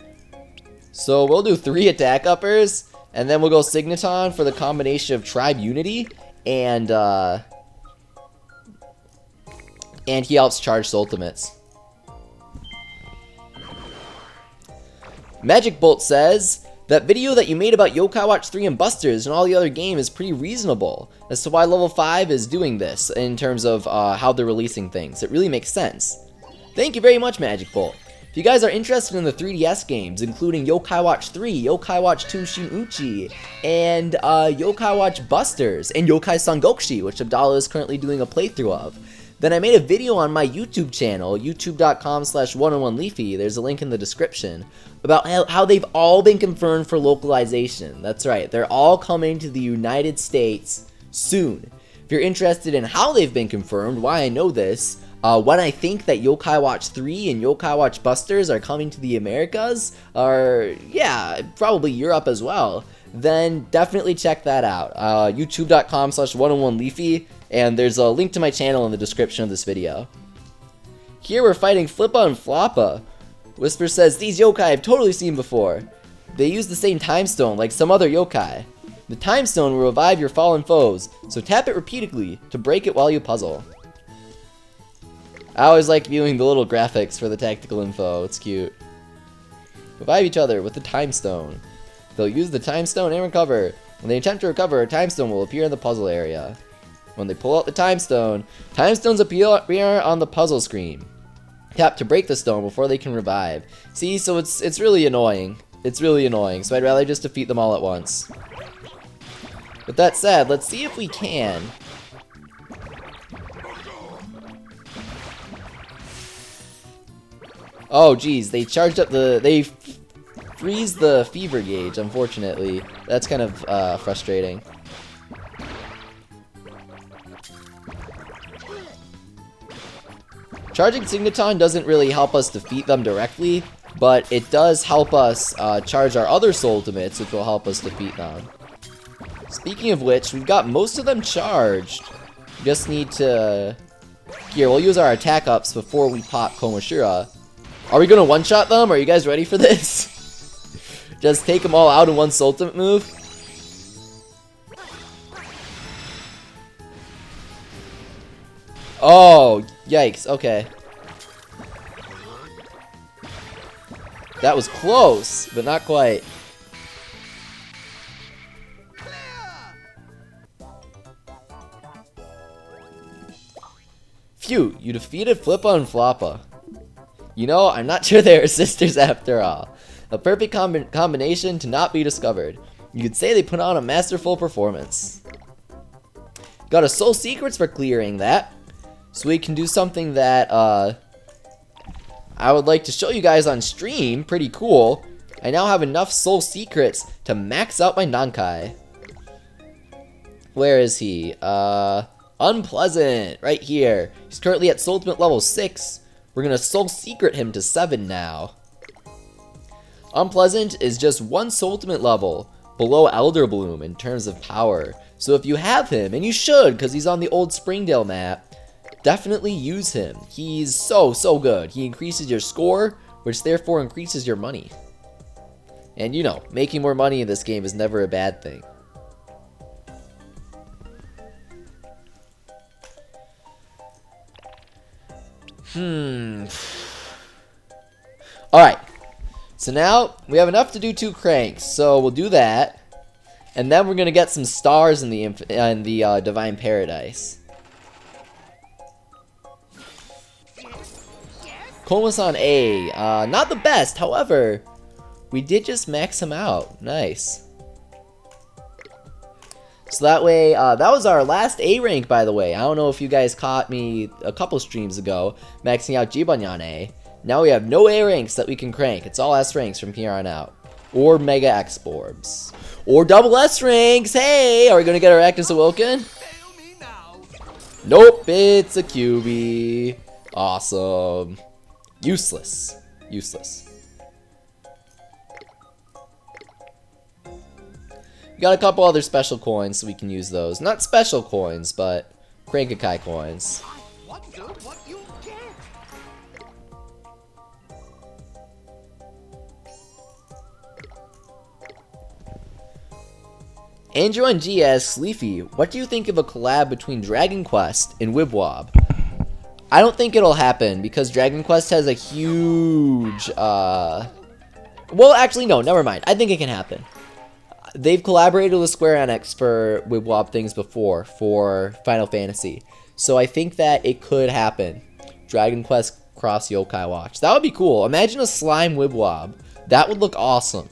So we'll do 3 attack uppers, and then we'll go Signaton for the combination of Tribe Unity, and he helps charge Ultimates. Magic Bolt says, that video that you made about Yokai Watch 3 and Busters and all the other game is pretty reasonable as to why level 5 is doing this in terms of how they're releasing things. It really makes sense. Thank you very much, Magic Bolt. If you guys are interested in the 3DS games, including Yokai Watch 3, Yokai Watch 2 Shin Uchi, and Yokai Watch Busters, and Yokai Sangokshi, which Abdallah is currently doing a playthrough of, then I made a video on my YouTube channel, youtube.com/101leafy, there's a link in the description, about how they've all been confirmed for localization. That's right, they're all coming to the United States soon. If you're interested in how they've been confirmed, why I know this, When I think that Yokai Watch 3 and Yokai Watch Busters are coming to the Americas, or yeah, probably Europe as well, then definitely check that out. youtube.com/101leafy, and there's a link to my channel in the description of this video. Here we're fighting Flippa and Floppa. Whisper says, these yokai I've totally seen before. They use the same time stone like some other yokai. The time stone will revive your fallen foes, so tap it repeatedly to break it while you puzzle. I always like viewing the little graphics for the tactical info, it's cute. Revive each other with the time stone. They'll use the time stone and recover. When they attempt to recover, a time stone will appear in the puzzle area. When they pull out the time stones appear on the puzzle screen. Tap to break the stone before they can revive. See, so it's really annoying. It's really annoying, so I'd rather just defeat them all at once. With that said, let's see if we can. Oh geez, they charged up they freeze the fever gauge, unfortunately. That's kind of frustrating. Charging Signaton doesn't really help us defeat them directly, but it does help us charge our other soul ultimates, which will help us defeat them. Speaking of which, we've got most of them charged. We just need to... Here, we'll use our attack ups before we pop Komoshira. Are we gonna one-shot them? Are you guys ready for this? Just take them all out in one soul ultimate move? Oh, yikes, okay. That was close, but not quite. Phew, you defeated Flippa and Floppa. You know, I'm not sure they are sisters after all. A perfect combination to not be discovered. You could say they put on a masterful performance. Got a soul secrets for clearing that. So we can do something that I would like to show you guys on stream. Pretty cool. I now have enough soul secrets to max out my Nankai. Where is he? Unpleasant, right here. He's currently at soul ultimate level 6. We're gonna soul secret him to 7 now. Unpleasant is just 1 soul ultimate level below Elder Bloom in terms of power. So if you have him, and you should because he's on the old Springdale map, definitely use him. He's so good. He increases your score, which therefore increases your money. And you know, making more money in this game is never a bad thing. Alright. So now, we have enough to do 2 cranks, so we'll do that. And then we're gonna get some stars in the Divine Paradise. Komasan A, not the best, however, we did just max him out. Nice. So that way, that was our last A rank, by the way. I don't know if you guys caught me a couple streams ago, maxing out Jibanyan A. Now we have no A ranks that we can crank. It's all S ranks from here on out. Or Mega X-Orbs. Or double S ranks! Hey! Are we gonna get Arachnus Awoken? Nope, it's a QB. Awesome. Useless. Useless. We got a couple other special coins, so we can use those. Not special coins, but Crankakai coins. Andrew and G asks, Leafy, what do you think of a collab between Dragon Quest and Wibble Wobble? I don't think it'll happen, because Dragon Quest has a huge, well, actually, no, never mind. I think it can happen. They've collaborated with Square Enix for Wibble Wobble things before, for Final Fantasy. So I think that it could happen. Dragon Quest cross Yokai Watch. That would be cool. Imagine a slime Wibble Wobble. That would look awesome.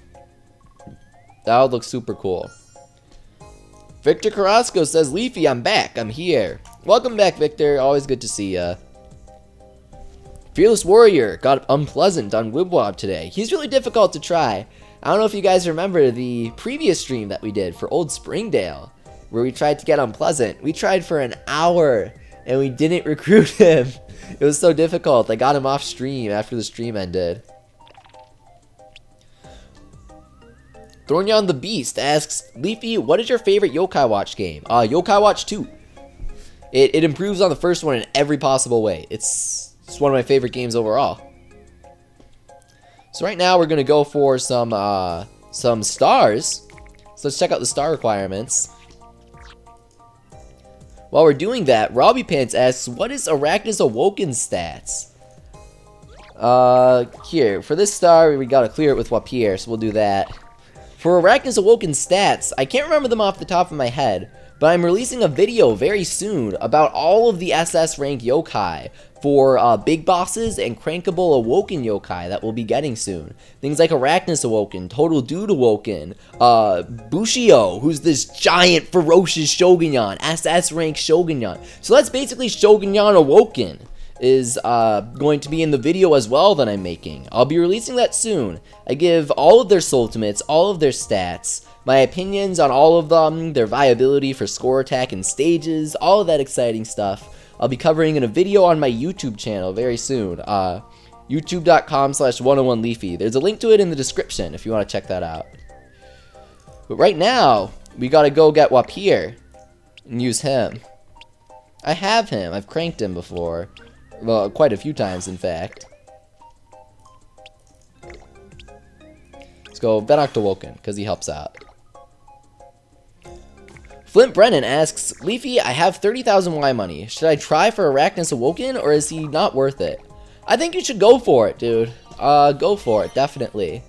That would look super cool. Victor Carrasco says, Leafy, I'm back. I'm here. Welcome back, Victor. Always good to see ya. Fearless Warrior got Unpleasant on Wibble Wobble today. He's really difficult to try. I don't know if you guys remember the previous stream that we did for Old Springdale, where we tried to get Unpleasant. We tried for an hour, and we didn't recruit him. It was so difficult. I got him off stream after the stream ended. Thornyon the Beast asks, Leafy, what is your favorite Yokai Watch game? Yokai Watch 2. It improves on the first one in every possible way. It's one of my favorite games overall. So right now we're gonna go for some stars. So let's check out the star requirements. While we're doing that, Robbie Pants asks, what is Arachnus Awoken stats? Here, for this star, we gotta clear it with Wapier, so we'll do that. For Arachnus Awoken stats, I can't remember them off the top of my head, but I'm releasing a video very soon about all of the SS rank yokai for big bosses and crankable Awoken yokai that we'll be getting soon. Things like Arachnus Awoken, Total Dude Awoken, Bushio, who's this giant ferocious Shogunyan, SS rank Shogunyan. So that's basically Shogunyan Awoken is going to be in the video as well that I'm making. I'll be releasing that soon. I give all of their ultimates, all of their stats, my opinions on all of them, their viability for score attack and stages, all of that exciting stuff. I'll be covering in a video on my YouTube channel very soon. YouTube.com/101leafy. There's a link to it in the description if you want to check that out. But right now, we gotta go get Wapier and use him. I have him. I've cranked him before. Well, quite a few times, in fact. Let's go Venoct Awoken, because he helps out. Flint Brennan asks, Leafy, I have 30,000 Y money. Should I try for Arachnus Awoken, or is he not worth it? I think you should go for it, dude. Go for it, definitely.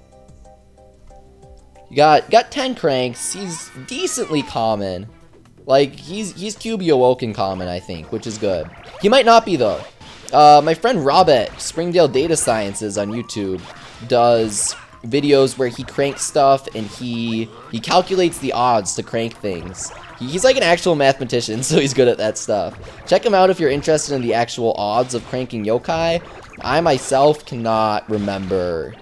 You got 10 cranks. He's decently common. Like, he's QB Awoken common, I think, which is good. He might not be, though. My friend Robert, Springdale Data Sciences on YouTube, does videos where he cranks stuff and he calculates the odds to crank things. He's like an actual mathematician, so he's good at that stuff. Check him out if you're interested in the actual odds of cranking yokai. I myself cannot remember.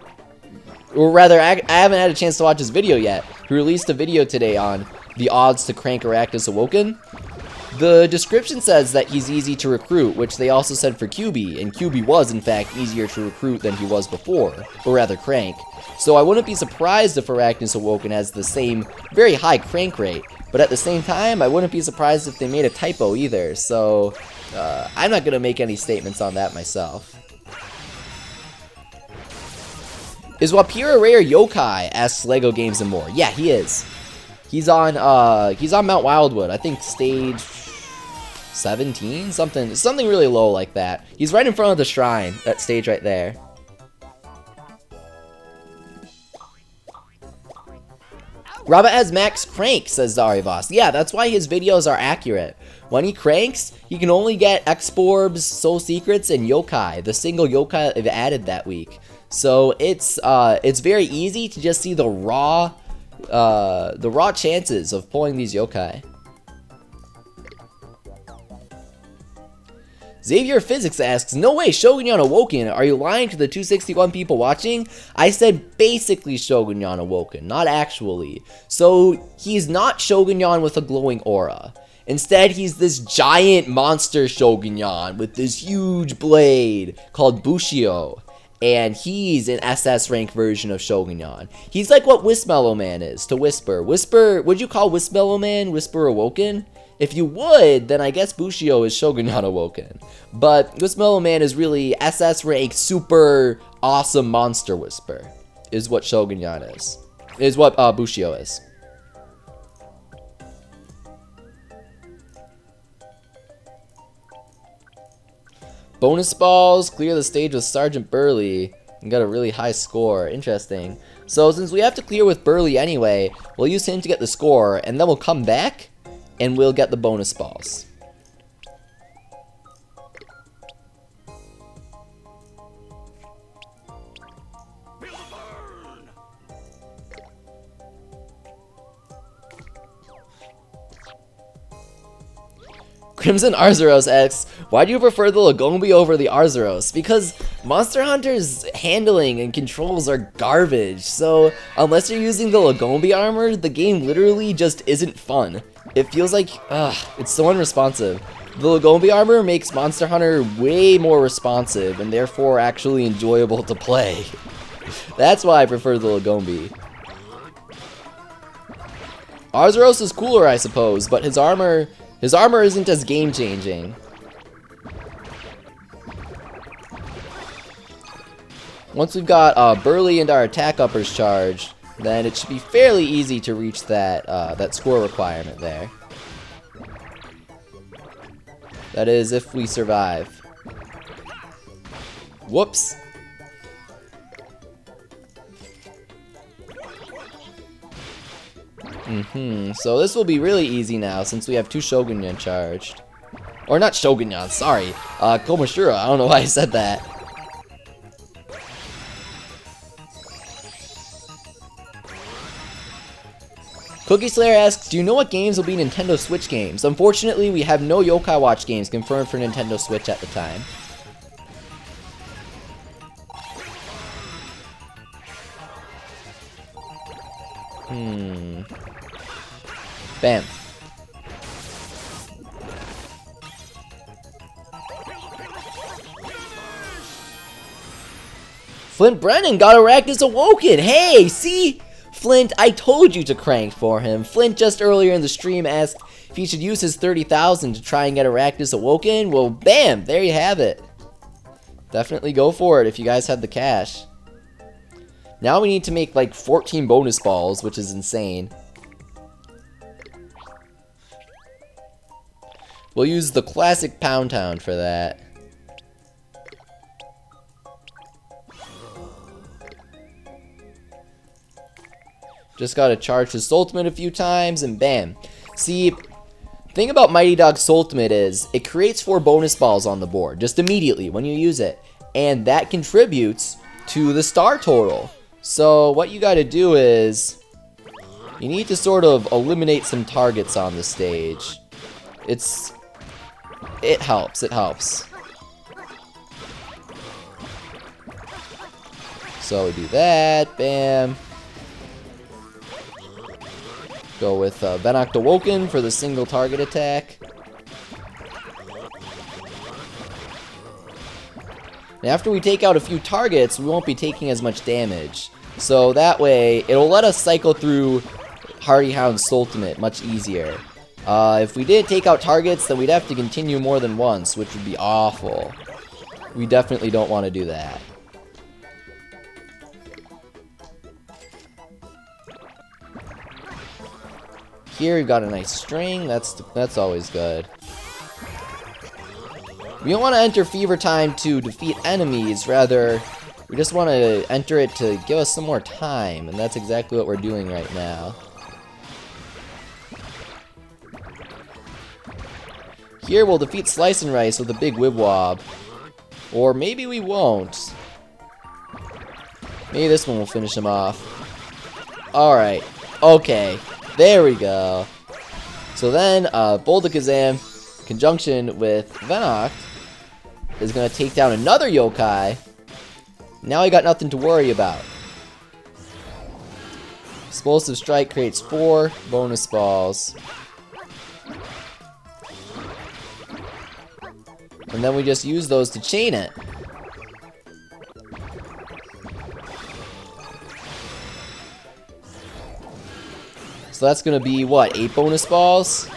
Or rather, I haven't had a chance to watch his video yet. He released a video today on the odds to crank Arachnus Awoken. The description says that he's easy to recruit, which they also said for QB, and QB was, in fact, easier to recruit than he was before, or rather crank. So I wouldn't be surprised if Arachnus Awoken has the same very high crank rate, but at the same time, I wouldn't be surprised if they made a typo either, so I'm not going to make any statements on that myself. Is Wapier a rare yokai? Asks Lego Games and More. Yeah, he is. He's on Mount Wildwood, I think stage 17, something really low like that. He's right in front of the shrine, that stage right there. Robert has max crank, says Zarivos. Yeah, that's why his videos are accurate. When he cranks, he can only get X-Borbs, Soul Secrets, and Yokai, the single Yokai they've added that week. So it's very easy to just see the raw chances of pulling these yokai. Xavier Physics asks, no way, Shogunyan Awoken, are you lying to the 261 people watching? I said basically Shogunyan Awoken, not actually. So he's not Shogunyan with a glowing aura. Instead, he's this giant monster Shogunyan with this huge blade called Bushio. And he's an SS rank version of Shogunyan. He's like what Wismellow Man is to Whisper. Would you call Wismellow Man Whisper Awoken? If you would, then I guess Bushio is Shogunyan Awoken. But Wismellow Man is really SS rank super awesome monster Whisper. Is what Shogunyan is. Is what Bushio is. Bonus balls, clear the stage with Sergeant Burley, and got a really high score. Interesting. So since we have to clear with Burley anyway, we'll use him to get the score, and then we'll come back, and we'll get the bonus balls. Crimson Arzuros asks, why do you prefer the Lagombi over the Arzuros? Because Monster Hunter's handling and controls are garbage, so unless you're using the Lagombi armor, the game literally just isn't fun. It feels like, it's so unresponsive. The Lagombi armor makes Monster Hunter way more responsive and therefore actually enjoyable to play. That's why I prefer the Lagombi. Arzuros is cooler, I suppose, but his armor isn't as game-changing. Once we've got Burly and our attack uppers charged, then it should be fairly easy to reach that that score requirement there. That is, if we survive. Whoops. So this will be really easy now since we have 2 Shogunyan charged. Or not Shogunyan, sorry. Komashura, I don't know why I said that. Cookie Slayer asks, do you know what games will be Nintendo Switch games? Unfortunately, we have no Yokai Watch games confirmed for Nintendo Switch at the time. Bam. Flint Brennan got Arachnus Awoken! Hey, see? Flint, I told you to crank for him. Flint just earlier in the stream asked if he should use his 30,000 to try and get Arachnus Awoken. Well, bam! There you have it. Definitely go for it if you guys had the cash. Now we need to make like 14 bonus balls, which is insane. We'll use the classic Pound Town for that. Just gotta charge his ultimate a few times and bam. See, thing about Mighty Dog's ultimate is it creates 4 bonus balls on the board just immediately when you use it. And that contributes to the star total. So what you gotta do is you need to sort of eliminate some targets on the stage. It helps. So we do that, bam. Go with Arachnus Awoken for the single target attack. And after we take out a few targets, we won't be taking as much damage. So that way, it'll let us cycle through Hardy Hound's ultimate much easier. If we did take out targets, then we'd have to continue more than once, which would be awful. We definitely don't want to do that. Here we've got a nice string, that's always good. We don't want to enter Fever Time to defeat enemies, rather we just want to enter it to give us some more time, and that's exactly what we're doing right now. Here we'll defeat Slice and Rice with a big Wibble Wobble. Or maybe we won't. Maybe this one will finish him off. Alright, okay. There we go. So then, Boldakazam, in conjunction with Venoct, is going to take down another yokai. Now I got nothing to worry about. Explosive Strike creates 4 bonus balls. And then we just use those to chain it. So that's gonna be, what, 8 bonus balls?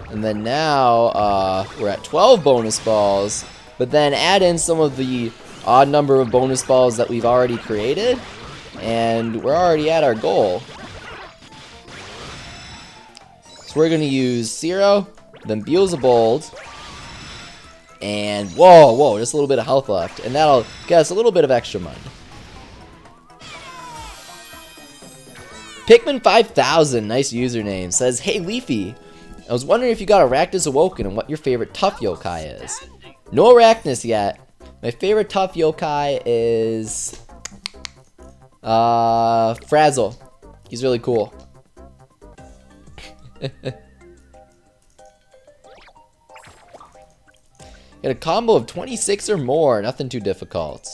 And then now, we're at 12 bonus balls, but then add in some of the odd number of bonus balls that we've already created, and we're already at our goal. So we're gonna use Zero, then Beelzebub, and whoa, just a little bit of health left, and that'll get us a little bit of extra money. Pikmin 5000, nice username, says, hey Leafy, I was wondering if you got Arachnus Awoken and what your favorite tough yokai is. No Arachnus yet. My favorite tough yokai is Frazzle. He's really cool. Get a combo of 26 or more, nothing too difficult.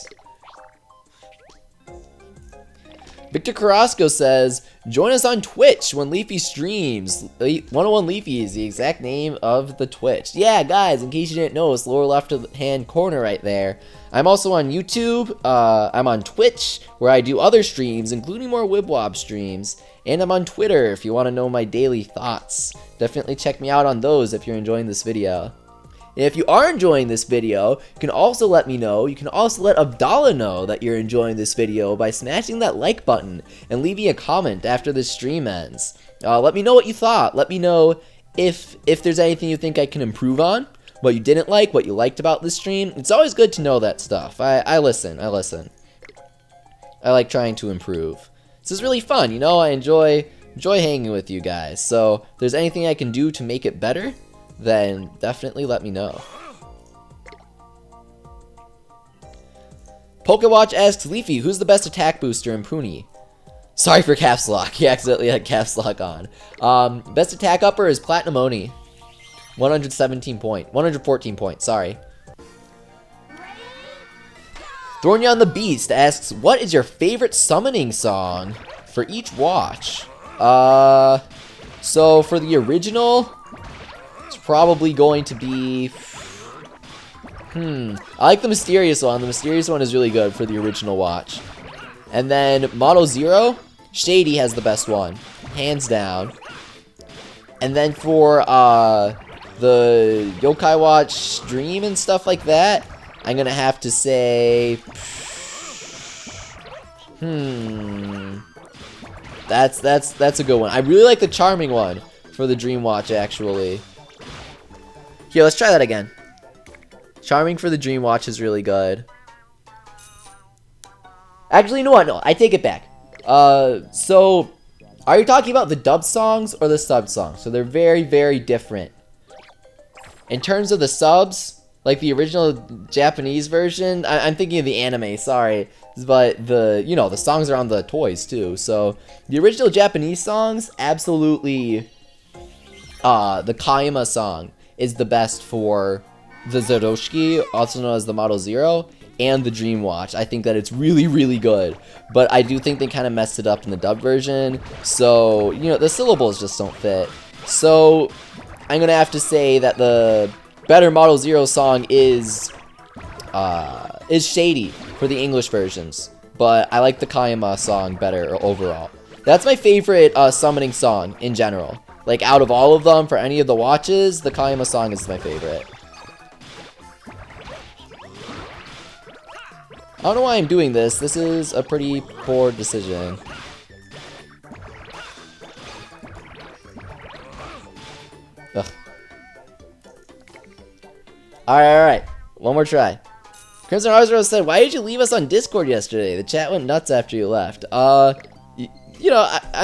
Victor Carrasco says, join us on Twitch when Leafy streams. 101 Leafy is the exact name of the Twitch. Yeah, guys, in case you didn't know, it's lower left-hand corner right there. I'm also on YouTube. I'm on Twitch, where I do other streams, including more Wibble Wobble streams. And I'm on Twitter if you want to know my daily thoughts. Definitely check me out on those if you're enjoying this video. And if you are enjoying this video, you can also let me know. You can also let Abdallah know that you're enjoying this video by smashing that like button and leaving a comment after this stream ends. Let me know what you thought. Let me know if there's anything you think I can improve on, what you didn't like, what you liked about this stream. It's always good to know that stuff. I listen. I like trying to improve. This is really fun, you know. I enjoy hanging with you guys. So if there's anything I can do to make it better, then definitely let me know. Pokewatch asks Leafy, who's the best attack booster in Puni? Sorry for caps lock. He accidentally had caps lock on. Best attack upper is Platinum Oni. 114 points, sorry. Thornyon the Beast asks, what is your favorite summoning song for each watch? So for the original, it's probably going to be... I like the Mysterious one. The Mysterious one is really good for the original watch. And then Model Zero, Shady has the best one, hands down. And then for the Yokai Watch stream and stuff like that, I'm gonna have to say, that's a good one. I really like the Charming one for the Dream Watch, actually. Here, let's try that again. Charming for the Dream Watch is really good. Actually, you know what? No, I take it back. So, are you talking about the dub songs or the sub songs? So they're very, very different. In terms of the subs, like the original Japanese version, I'm thinking of the anime, sorry. But the songs are on the toys too. So the original Japanese songs, absolutely, the Kayama song is the best for the Zeroshiki, also known as the Model Zero, and the Dream Watch. I think that it's really, really good. But I do think they kind of messed it up in the dub version. So, the syllables just don't fit. So I'm gonna have to say that the better Model Zero song is Shady for the English versions, but I like the Kayama song better overall. That's my favorite summoning song in general. Like, out of all of them, for any of the watches, the Kayama song is my favorite. I don't know why I'm doing this. This is a pretty poor decision. Ugh. Alright. One more try. Crimson Rose said, why did you leave us on Discord yesterday? The chat went nuts after you left. I'm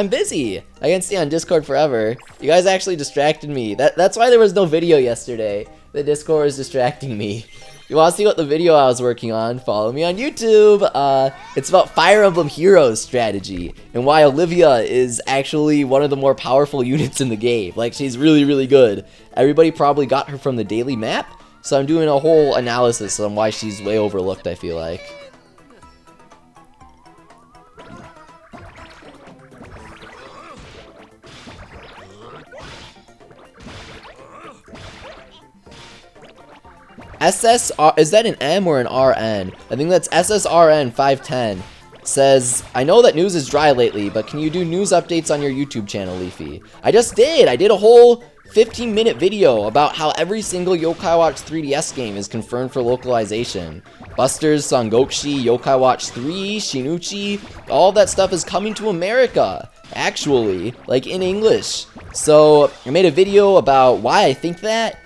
busy. I can't stay on Discord forever. You guys actually distracted me. That's why there was no video yesterday. The Discord was distracting me. You want to see what the video I was working on? Follow me on YouTube. It's about Fire Emblem Heroes strategy and why Olivia is actually one of the more powerful units in the game. Like, she's really, really good. Everybody probably got her from the daily map, so I'm doing a whole analysis on why she's way overlooked, I feel like. SSR, is that an M or an RN? I think that's SSRN 510. Says, I know that news is dry lately, but can you do news updates on your YouTube channel, Leafy? I just did! I did a whole 15-minute video about how every single Yokai Watch 3DS game is confirmed for localization. Busters, Sangokshi, Yokai Watch 3, Shinuchi, all that stuff is coming to America, actually, like in English. So, I made a video about why I think that,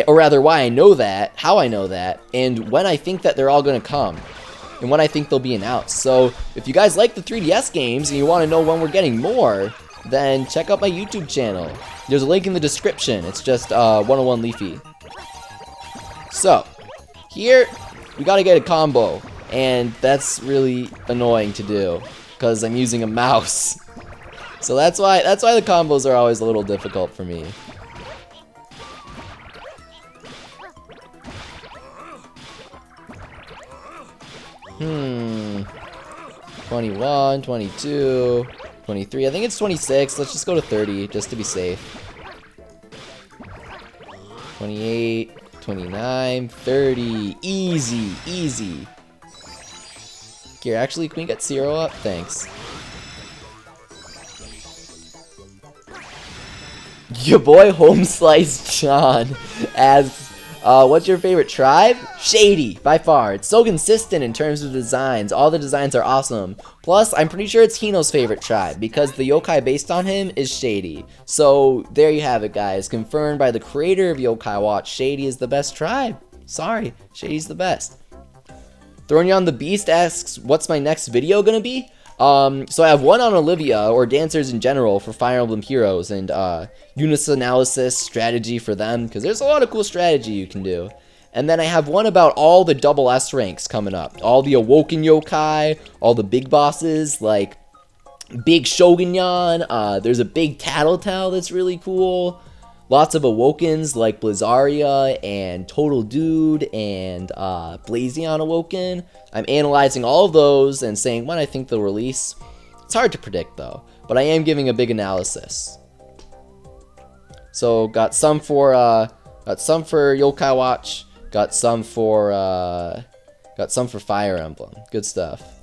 or rather why I know that, how I know that, and when I think that they're all going to come, and when I think they'll be announced. So if you guys like the 3DS games and you want to know when we're getting more, then check out my YouTube channel. There's a link in the description. It's just 101 Leafy. So here we got to get a combo, and that's really annoying to do because I'm using a mouse. So that's why the combos are always a little difficult for me. 21, 22, 23. I think it's 26. Let's just go to 30 just to be safe. 28, 29, 30. Easy, easy. Here, actually, can we get 0 up? Thanks. Your boy Home Slice John asks, what's your favorite tribe? Shady, by far. It's so consistent in terms of designs. All the designs are awesome. Plus, I'm pretty sure it's Hino's favorite tribe because the yokai based on him is Shady. So, there you have it, guys. Confirmed by the creator of Yokai Watch, Shady is the best tribe. Sorry, Shady's the best. Throwing You on the Beast asks, what's my next video gonna be? So I have one on Olivia, or dancers in general, for Fire Emblem Heroes, and units analysis, strategy for them, because there's a lot of cool strategy you can do. And then I have one about all the double S ranks coming up. All the Awoken yokai, all the big bosses, like Big Shogunyan, there's a big Tattletale that's really cool. Lots of Awokens like Blizzaria and Total Dude and Blazion Awoken. I'm analyzing all of those and saying when I think they'll release. It's hard to predict though, but I am giving a big analysis. So got some for Yokai Watch, got some for Fire Emblem. Good stuff.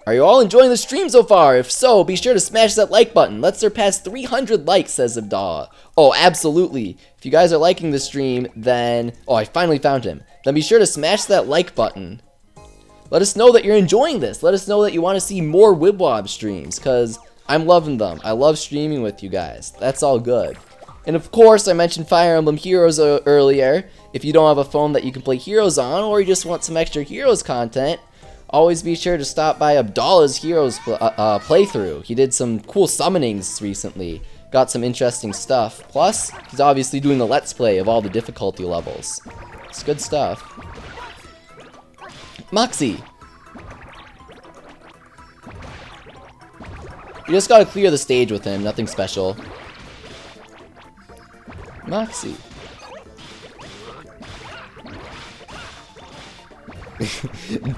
Are you all enjoying the stream so far? If so, be sure to smash that like button. Let's surpass 300 likes, says Abdallah. Oh, absolutely. If you guys are liking the stream, then... Oh, I finally found him. Then be sure to smash that like button. Let us know that you're enjoying this. Let us know that you want to see more Wibble Wobble streams, because I'm loving them. I love streaming with you guys. That's all good. And of course, I mentioned Fire Emblem Heroes earlier. If you don't have a phone that you can play Heroes on, or you just want some extra Heroes content, always be sure to stop by Abdallah's Heroes playthrough. He did some cool summonings recently. Got some interesting stuff. Plus, he's obviously doing the Let's Play of all the difficulty levels. It's good stuff. Moxie! You just gotta clear the stage with him, nothing special. Moxie.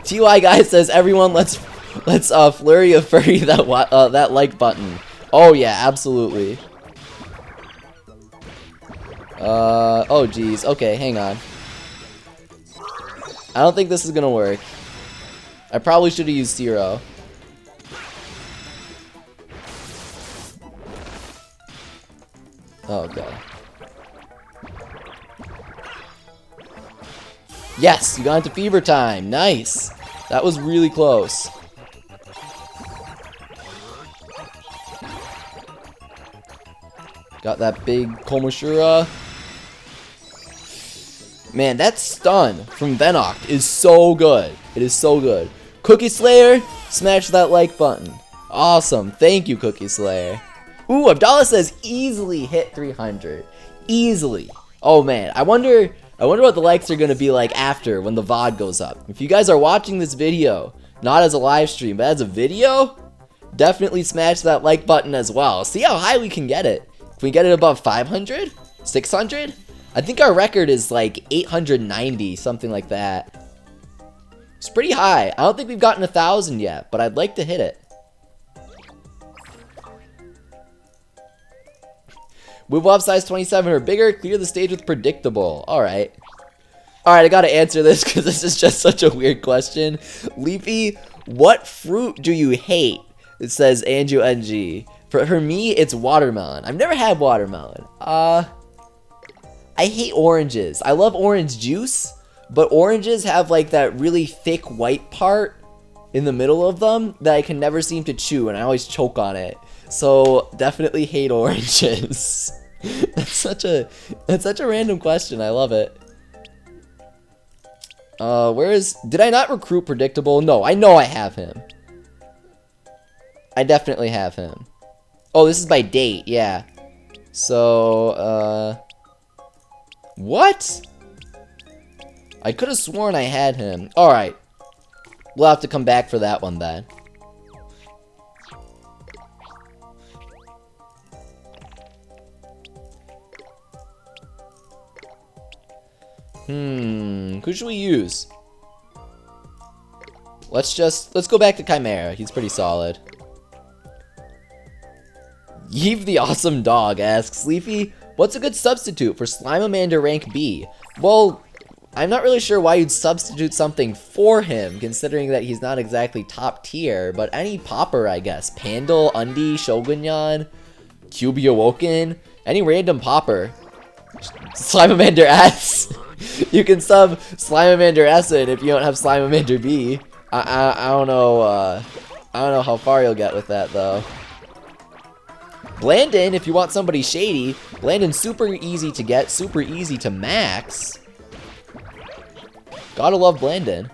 TY guy says, everyone, let's flurry of furry that like button. Oh yeah, absolutely. Oh geez. Okay, hang on. I don't think this is gonna work. I probably should have used 0. Oh god. Yes, you got into Fever Time. Nice. That was really close. Got that big Komoshura. Man, that stun from Venoct is so good. It is so good. Cookie Slayer, smash that like button. Awesome. Thank you, Cookie Slayer. Ooh, Abdallah says easily hit 300. Easily. Oh man, I wonder what the likes are going to be like after when the VOD goes up. If you guys are watching this video, not as a live stream, but as a video, definitely smash that like button as well. See how high we can get it. If we get it above 500? 600? I think our record is like 890, something like that. It's pretty high. I don't think we've gotten 1,000 yet, but I'd like to hit it. Move up size 27 or bigger, clear the stage with predictable. Alright. Alright, I gotta answer this because this is just such a weird question. Leafy, what fruit do you hate? It says Anju NG. For me, it's watermelon. I've never had watermelon. I hate oranges. I love orange juice, but oranges have like that really thick white part in the middle of them that I can never seem to chew, and I always choke on it. So definitely hate oranges. That's such a random question. I love it. Did I not recruit predictable? No, I know I have him. I definitely have him. Oh, this is by date, yeah. So, what? I could have sworn I had him. Alright. We'll have to come back for that one then. Who should we use? Let's go back to Chimera. He's pretty solid. Yves the Awesome Dog asks, Leafy, what's a good substitute for Slimeamander rank B? Well, I'm not really sure why you'd substitute something for him, considering that he's not exactly top tier, but any popper, I guess. Pandal, Undi, Shogunyan, QB Awoken, any random popper. Slimeamander S. You can sub Slimeamander S in if you don't have Slimeamander B. I don't know, I don't know how far you'll get with that, though. Blandon, if you want somebody shady. Blandon's super easy to get, super easy to max. Gotta love Blandon.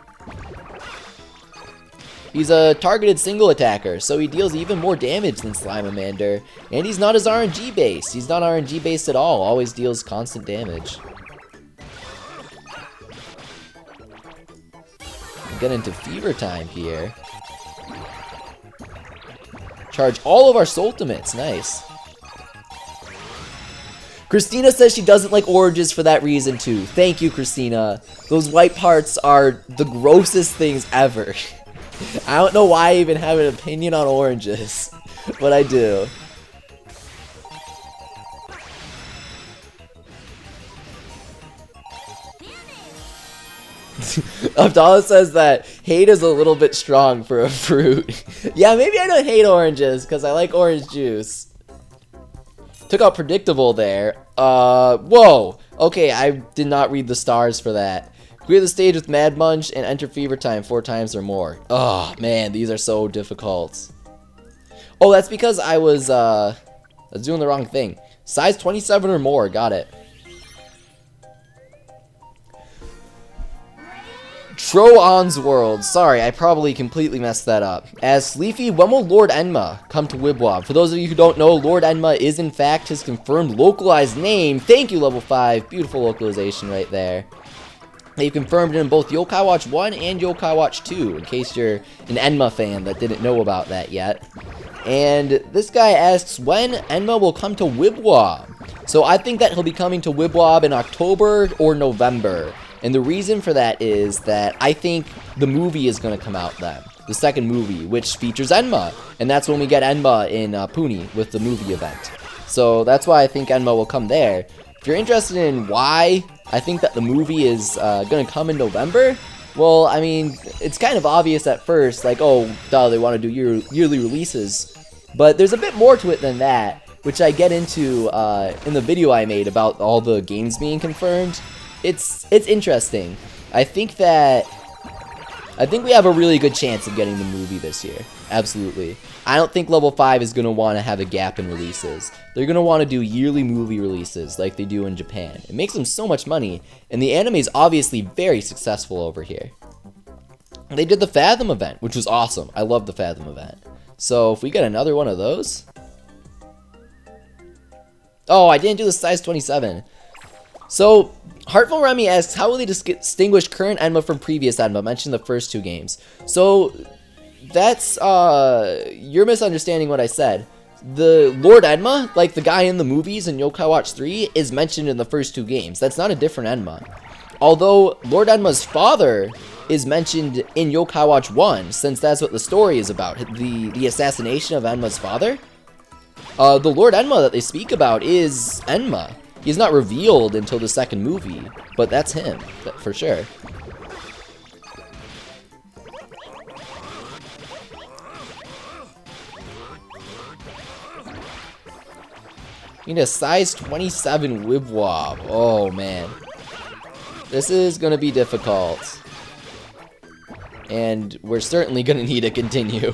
He's a targeted single attacker, so he deals even more damage than Slimeamander. And he's not as RNG based. He's not RNG based at all, always deals constant damage. Get into fever time here. Charge all of our ultimates. Nice. Christina says she doesn't like oranges for that reason too. Thank you, Christina. Those white parts are the grossest things ever. I don't know why I even have an opinion on oranges, but I do. Abdallah says that hate is a little bit strong for a fruit. Yeah, maybe I don't hate oranges because I like orange juice. Took out predictable there. Whoa. Okay, I did not read the stars for that. Clear the stage with Mad Munch and enter fever time 4 times or more. Oh, man, these are so difficult. Oh, that's because I was doing the wrong thing. Size 27 or more, got it. Troon's World. Sorry, I probably completely messed that up. As Leafy, when will Lord Enma come to Wibble Wobble? For those of you who don't know, Lord Enma is in fact his confirmed localized name. Thank you, level 5. Beautiful localization right there. They've confirmed it in both Yokai Watch 1 and Yokai Watch 2, in case you're an Enma fan that didn't know about that yet. And this guy asks when Enma will come to Wibble Wobble. So I think that he'll be coming to Wibble Wobble in October or November. And the reason for that is that I think the movie is going to come out then. The second movie, which features Enma. And that's when we get Enma in Puni with the movie event. So that's why I think Enma will come there. If you're interested in why I think that the movie is going to come in November, well, I mean, it's kind of obvious at first, like, oh, duh, they want to do yearly releases. But there's a bit more to it than that, which I get into in the video I made about all the games being confirmed. It's interesting. I think we have a really good chance of getting the movie this year. Absolutely. I don't think level 5 is going to want to have a gap in releases. They're going to want to do yearly movie releases like they do in Japan. It makes them so much money, and the anime is obviously very successful over here. They did the Fathom event, which was awesome. I love the Fathom event. So if we get another one of those... Oh, I didn't do the size 27. So, Heartful Remy asks, how will they distinguish current Enma from previous Enma? Mention the first 2 games. So, that's, you're misunderstanding what I said. The Lord Enma, like the guy in the movies in Yokai Watch 3, is mentioned in the first 2 games. That's not a different Enma. Although, Lord Enma's father is mentioned in Yokai Watch 1, since that's what the story is about, the assassination of Enma's father. The Lord Enma that they speak about is Enma. He's not revealed until the second movie, but that's him, for sure. We need a size 27 Wibble Wobble. Oh, man. This is going to be difficult. And we're certainly going to need to continue.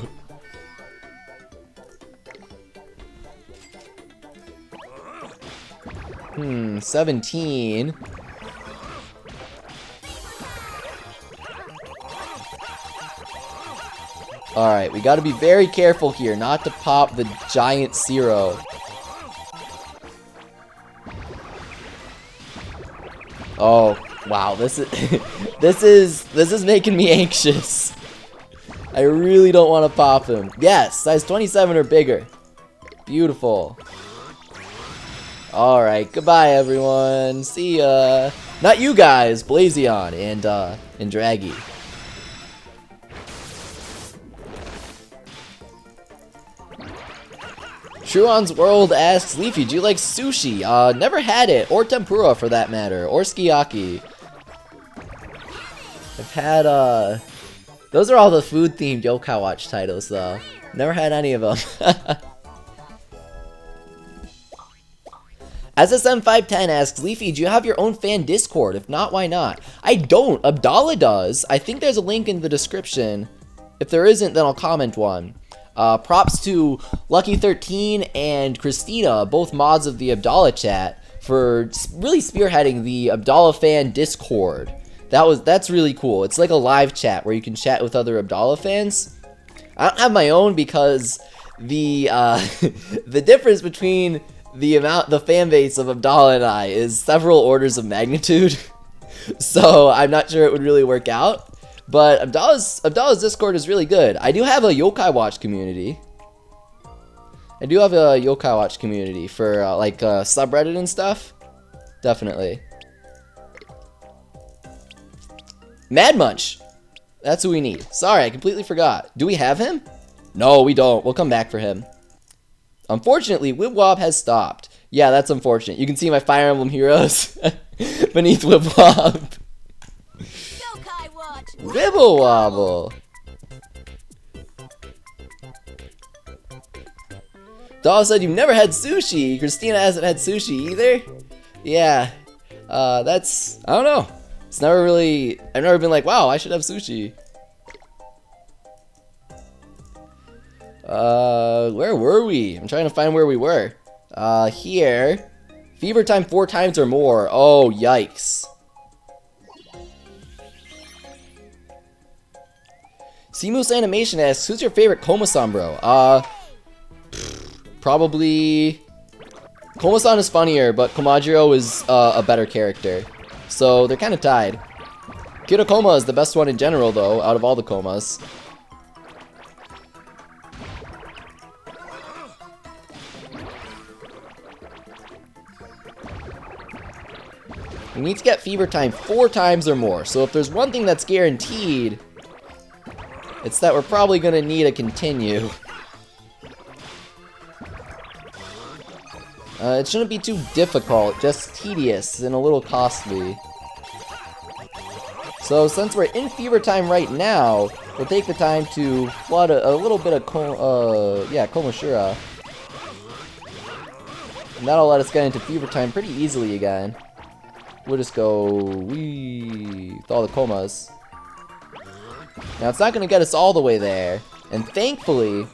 17. Alright, we gotta be very careful here not to pop the giant zero. Oh, wow, this is this is making me anxious. I really don't want to pop him. Yes, size 27 or bigger. Beautiful. Alright, goodbye everyone. See ya. Not you guys, Blazion and Draggy. Truon's World asks, Leafy, do you like sushi? Never had it, or tempura for that matter, or sukiyaki. I've had, those are all the food-themed Yokai Watch titles, though. Never had any of them. SSM510 asks, Leafy, do you have your own fan Discord? If not, why not? I don't. Abdallah does. I think there's a link in the description. If there isn't, then I'll comment one. Props to Lucky13 and Christina, both mods of the Abdallah chat, for really spearheading the Abdallah fan Discord. That's really cool. It's like a live chat where you can chat with other Abdallah fans. I don't have my own because the the difference between the fan base of Abdallah and I is several orders of magnitude. So I'm not sure it would really work out. But Abdallah's Discord is really good. I do have a Yokai Watch community. I do have a Yokai Watch community for like subreddit and stuff. Definitely. Mad Munch. That's who we need. Sorry, I completely forgot. Do we have him? No, we don't. We'll come back for him. Unfortunately, Wibble Wobble has stopped. Yeah, that's unfortunate. You can see my Fire Emblem Heroes beneath Wibble Wobble. Wibble Wobble. Doll said you've never had sushi. Christina hasn't had sushi either. Yeah, that's, I don't know. It's never really, I've never been like, wow, I should have sushi. Where were we? I'm trying to find where we were. Here. Fever time 4 times or more. Oh, yikes. Simu's Animation asks, who's your favorite Koma-san, bro? Probably... Koma-san is funnier, but Komajiro is a better character. So, they're kind of tied. Kira Koma is the best one in general, though, out of all the Komas. We need to get Fever Time 4 times or more. So if there's one thing that's guaranteed, it's that we're probably going to need a continue. It shouldn't be too difficult, just tedious and a little costly. So since we're in Fever Time right now, we'll take the time to flood a little bit of Komashura. And that'll let us get into Fever Time pretty easily again. We'll just go with all the Komas. Now it's not going to get us all the way there. And thankfully,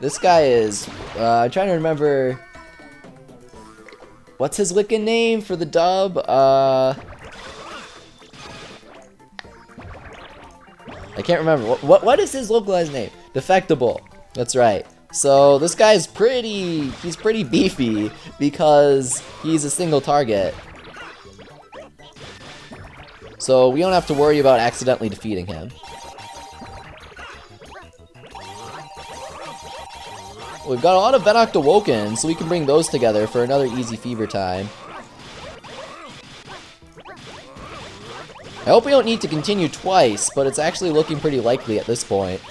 this guy is, I'm trying to remember, what's his Wiccan name for the dub? I can't remember. What is his localized name? Defectable. That's right. So this guy's he's pretty beefy because he's a single target. So we don't have to worry about accidentally defeating him. We've got a lot of Arachnus Awoken, so we can bring those together for another easy Fever Time. I hope we don't need to continue twice, but it's actually looking pretty likely at this point.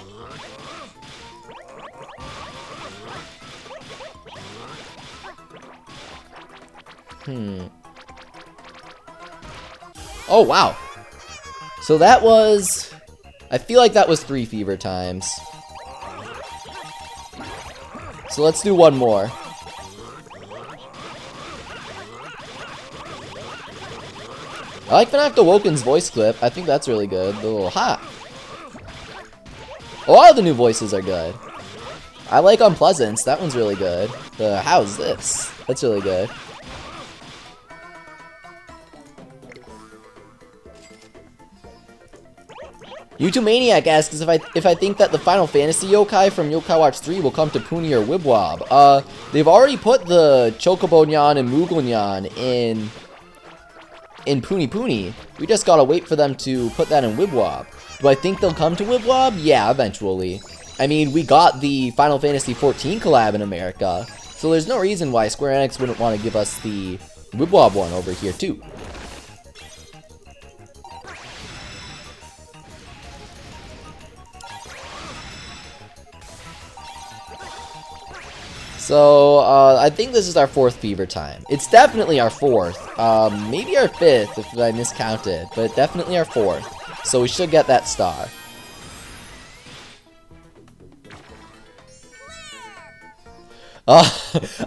Oh, wow. So that was... I feel like that was 3 Fever Times. So let's do one more. I like Arachnus Awoken's voice clip. I think that's really good. The little ha. A lot of the new voices are good. I like Unpleasance. That one's really good. The how's this? That's really good. YouTube Maniac asks if I think that the Final Fantasy yokai from Yokai Watch 3 will come to Puni or Wibble Wobble. They've already put the Chocobo Nyan and Moogle Nyan in Puni Puni. We just gotta wait for them to put that in Wibble Wobble. Do I think they'll come to Wibble Wobble? Yeah, eventually. I mean, we got the Final Fantasy XIV collab in America, so there's no reason why Square Enix wouldn't want to give us the Wibble Wobble one over here too. So, I think this is our 4th fever time. It's definitely our 4th. Maybe our 5th if I miscounted, but definitely our 4th. So we should get that star.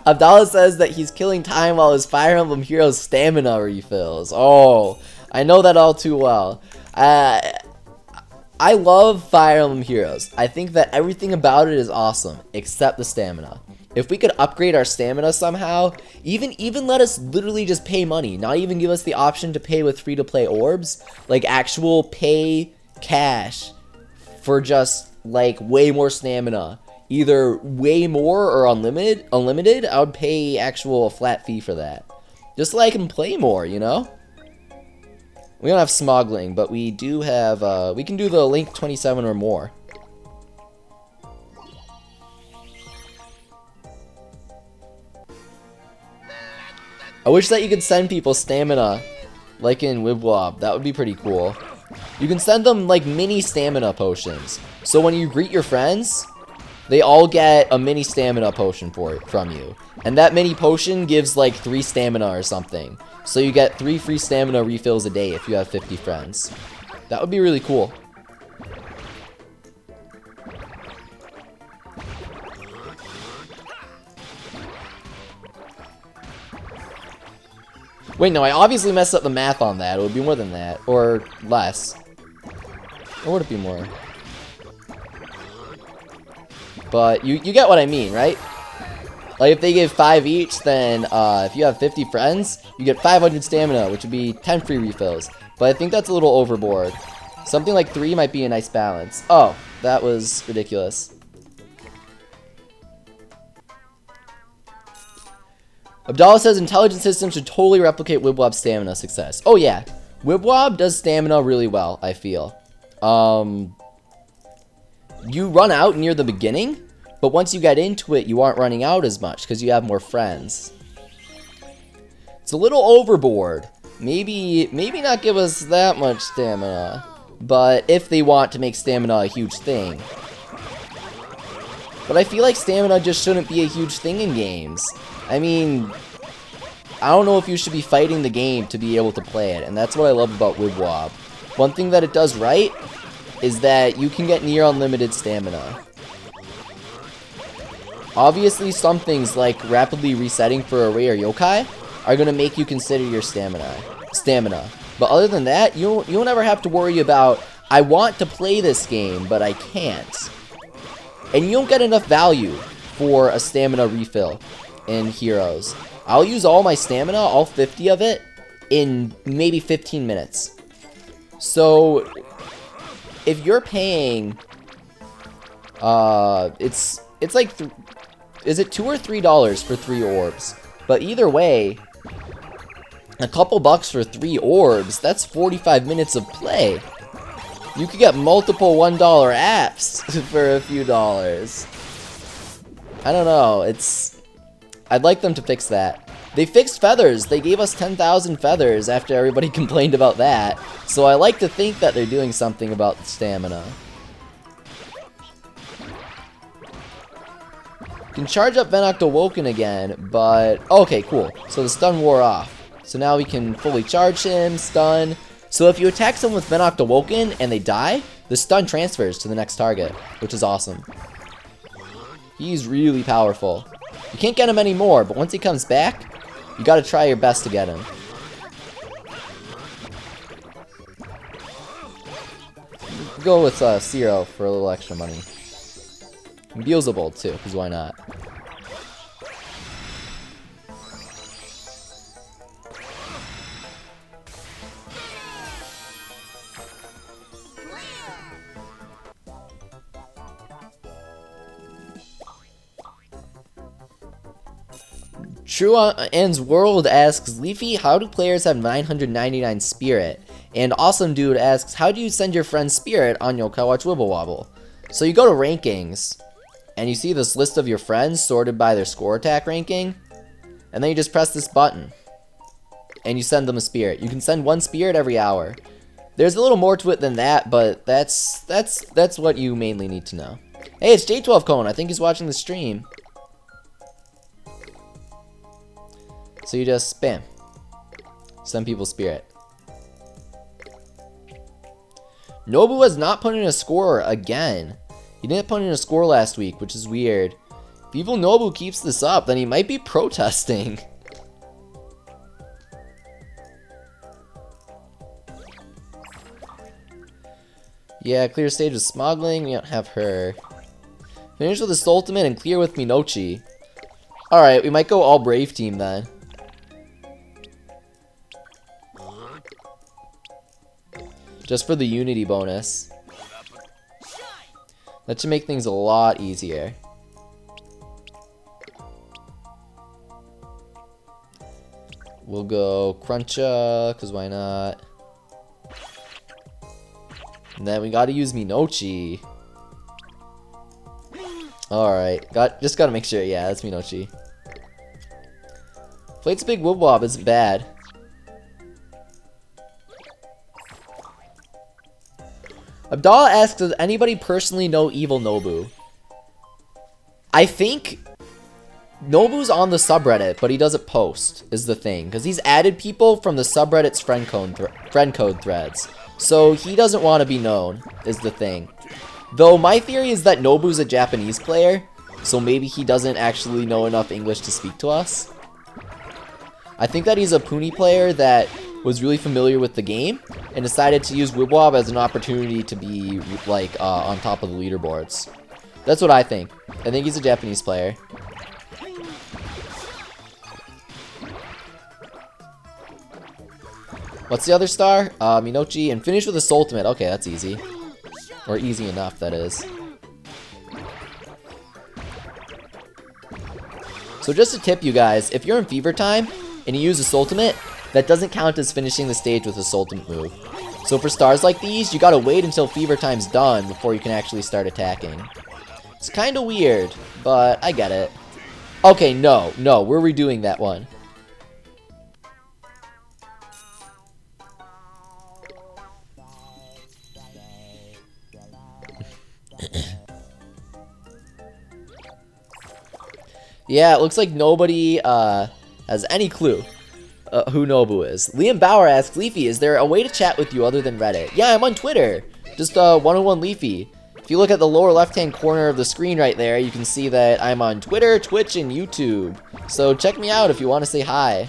Abdallah says that he's killing time while his Fire Emblem Heroes stamina refills. Oh, I know that all too well. I love Fire Emblem Heroes. I think that everything about it is awesome, except the stamina. If we could upgrade our stamina somehow, even let us literally just pay money, not even give us the option to pay with free-to-play orbs, like actual pay cash for just like way more stamina. Either way more or unlimited, I would pay actual flat fee for that. Just so I can play more, you know? We don't have smuggling, but we do have, we can do the Link 27 or more. I wish that you could send people stamina, like in Wibble Wobble. That would be pretty cool. You can send them, like, mini stamina potions. So when you greet your friends, they all get a mini stamina potion from you. And that mini potion gives, like, 3 stamina or something. So you get 3 free stamina refills a day if you have 50 friends. That would be really cool. Wait, no, I obviously messed up the math on that. It would be more than that. Or less. Or would it be more? But you get what I mean, right? Like, if they give 5 each, then if you have 50 friends, you get 500 stamina, which would be 10 free refills. But I think that's a little overboard. Something like 3 might be a nice balance. Oh, that was ridiculous. Abdallah says intelligent systems should totally replicate Wibble Wobble's stamina success. Oh yeah, Wibble Wobble does stamina really well, I feel. You run out near the beginning, but once you get into it, you aren't running out as much because you have more friends. It's a little overboard. Maybe not give us that much stamina, but if they want to make stamina a huge thing. But I feel like stamina just shouldn't be a huge thing in games. I mean, I don't know if you should be fighting the game to be able to play it, and that's what I love about Wibble Wobble. One thing that it does right is that you can get near unlimited stamina. Obviously, some things like rapidly resetting for a rare yokai are going to make you consider your stamina. But other than that, you don't ever have to worry about, I want to play this game, but I can't. And you don't get enough value for a stamina refill in Heroes. I'll use all my stamina, all 50 of it, in maybe 15 minutes. So, if you're paying, it's like, is it $2 or $3 for 3 orbs? But either way, a couple bucks for 3 orbs, that's 45 minutes of play. You could get multiple $1 apps for a few dollars. I don't know, I'd like them to fix that. They fixed feathers. They gave us 10,000 feathers after everybody complained about that. So I like to think that they're doing something about the stamina. You can charge up Arachnus Awoken again, but... Okay, cool. So the stun wore off. So now we can fully charge him, stun. So if you attack someone with Arachnus Awoken and they die, the stun transfers to the next target, which is awesome. He's really powerful. You can't get him anymore, but once he comes back, you gotta try your best to get him. Go with Zero for a little extra money. And Beelzebub too, because why not? True Ends World asks, Leafy, how do players have 999 spirit? And Awesome Dude asks, how do you send your friend's spirit on Yokai Watch Wibble Wobble? So you go to rankings, and you see this list of your friends sorted by their score attack ranking, and then you just press this button, and you send them a spirit. You can send 1 spirit every hour. There's a little more to it than that, but that's what you mainly need to know. Hey, it's J12 Cone. I think he's watching the stream. So you just spam. Some people's spirit. Nobu has not put in a score again. He didn't put in a score last week, which is weird. If Evil Nobu keeps this up, then he might be protesting. Yeah, clear stage with Smogling. We don't have her. Finish with this ultimate and clear with Minochi. Alright, we might go all brave team then. Just for the unity bonus. That should make things a lot easier. We'll go Cruncha, because why not? And then we gotta use Minochi. Alright, just gotta make sure, yeah, that's Minochi. Flate's big Wibble Wobble isn't bad. Abdallah asks, does anybody personally know Evil Nobu? I think Nobu's on the subreddit, but he doesn't post, is the thing. Because he's added people from the subreddit's friend code threads. So he doesn't want to be known, is the thing. Though my theory is that Nobu's a Japanese player, so maybe he doesn't actually know enough English to speak to us. I think that he's a Puni player that was really familiar with the game and decided to use Wibble Wobble as an opportunity to be like on top of the leaderboards. That's what I think. I think he's a Japanese player. What's the other star? Minochi, and finish with a ultimate. Okay, that's easy. Or easy enough, that is. So just a tip, you guys, if you're in Fever Time and you use a ultimate, that doesn't count as finishing the stage with a ultimate move. So for stars like these, you gotta wait until Fever Time's done before you can actually start attacking. It's kinda weird, but I get it. Okay, no, we're redoing that one. Yeah, it looks like nobody has any clue who Nobu is. Liam Bauer asks, Leafy, is there a way to chat with you other than Reddit? Yeah, I'm on Twitter. Just 101 Leafy. If you look at the lower left-hand corner of the screen right there, you can see that I'm on Twitter, Twitch, and YouTube. So check me out if you want to say hi.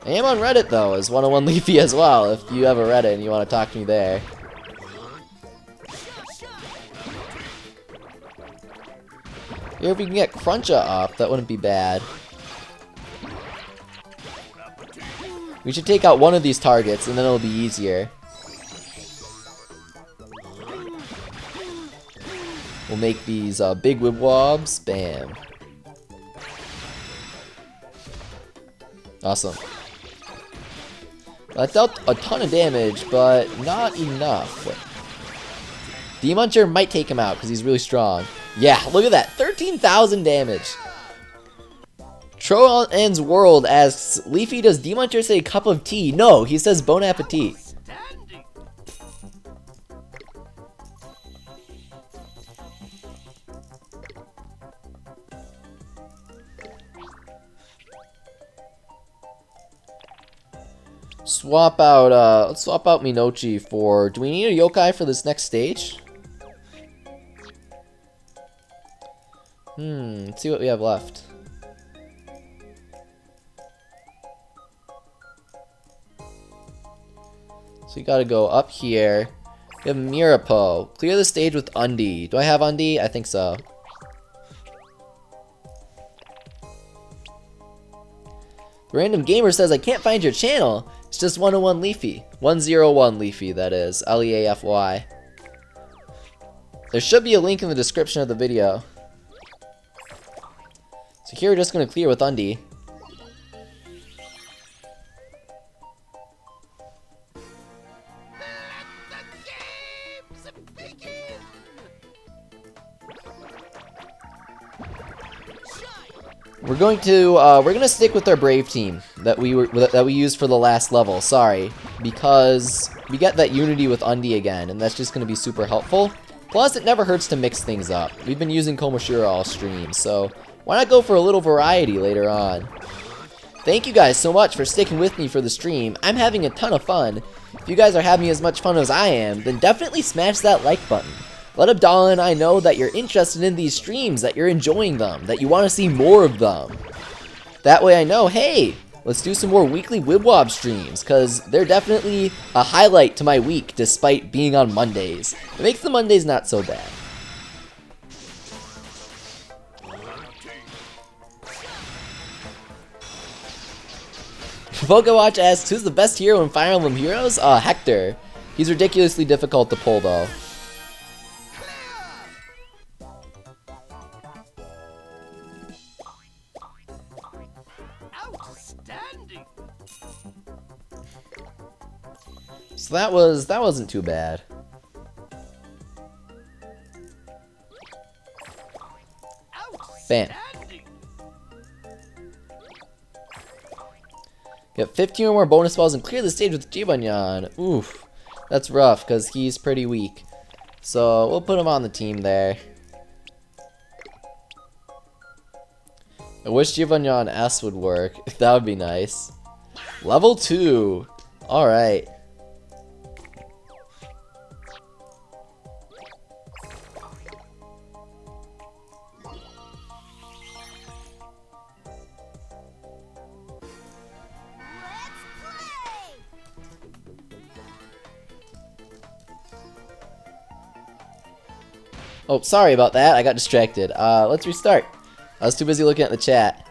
I am on Reddit, though, as 101 Leafy as well, if you have a Reddit and you want to talk to me there. Here, if we can get Cruncha up, that wouldn't be bad. We should take out one of these targets, and then it'll be easier. We'll make these big Wibble Wobbles. Bam. Awesome. That dealt a ton of damage, but not enough. Demuncher might take him out, because he's really strong. Yeah, look at that. 13,000 damage. Troll's World asks, Leafy, does Demuncher say cup of tea? No, he says bon appetit. Swap out, let's swap out Minochi for, do we need a yokai for this next stage? Let's see what we have left. So you gotta go up here. We have Mirapo. Clear the stage with Undi. Do I have Undi? I think so. The Random Gamer says, I can't find your channel. It's just 101 Leafy. 101 Leafy, that is. Leafy. There should be a link in the description of the video. So here we're just going to clear with Undi. We're going to stick with our brave team that we used for the last level. Sorry, because we get that unity with Undi again, and that's just going to be super helpful. Plus, it never hurts to mix things up. We've been using Komoshira all stream, so why not go for a little variety later on? Thank you guys so much for sticking with me for the stream. I'm having a ton of fun. If you guys are having as much fun as I am, then definitely smash that like button. Let Abdallah and I know that you're interested in these streams, that you're enjoying them, that you want to see more of them. That way I know, hey, let's do some more weekly Wibwob streams, because they're definitely a highlight to my week despite being on Mondays. It makes the Mondays not so bad. Watch asks, who's the best hero in Fire Emblem Heroes? Hector. He's ridiculously difficult to pull though. Outstanding. So that wasn't too bad. Bam. Get 15 or more bonus balls and clear the stage with Jibanyan. Oof. That's rough, because he's pretty weak. So, we'll put him on the team there. I wish Jibanyan S would work. That would be nice. Level 2. Alright. Oh, sorry about that. I got distracted. Let's restart. I was too busy looking at the chat.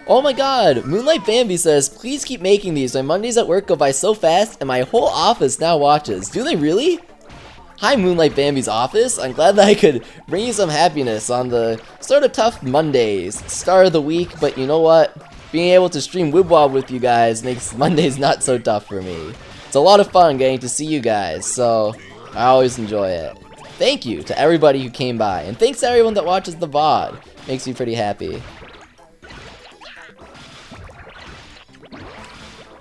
Oh my god! Moonlight Bambi says, please keep making these. My Mondays at work go by so fast, and my whole office now watches. Do they really? Hi, Moonlight Bambi's office. I'm glad that I could bring you some happiness on the sort of tough Mondays. Start of the week, but you know what? Being able to stream Wibwob with you guys makes Mondays not so tough for me. It's a lot of fun getting to see you guys, so I always enjoy it. Thank you to everybody who came by, and thanks to everyone that watches the VOD. Makes me pretty happy.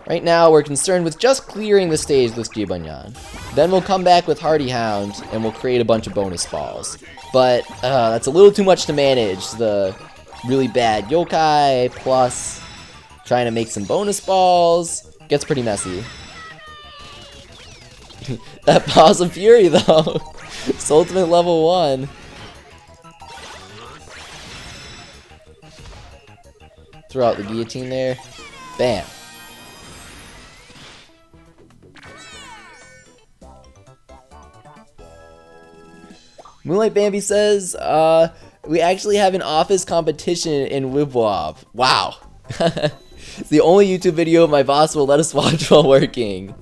Right now, we're concerned with just clearing the stage with Jibanyan. Then we'll come back with Hardy Hound, and we'll create a bunch of bonus balls. But, that's a little too much to manage. The really bad yokai, plus trying to make some bonus balls. Gets pretty messy. That Pause of Fury, though. It's ultimate level 1. Throw out the guillotine there. Bam. Moonlight Bambi says, we actually have an office competition in Wibwob. Wow. It's the only YouTube video my boss will let us watch while working.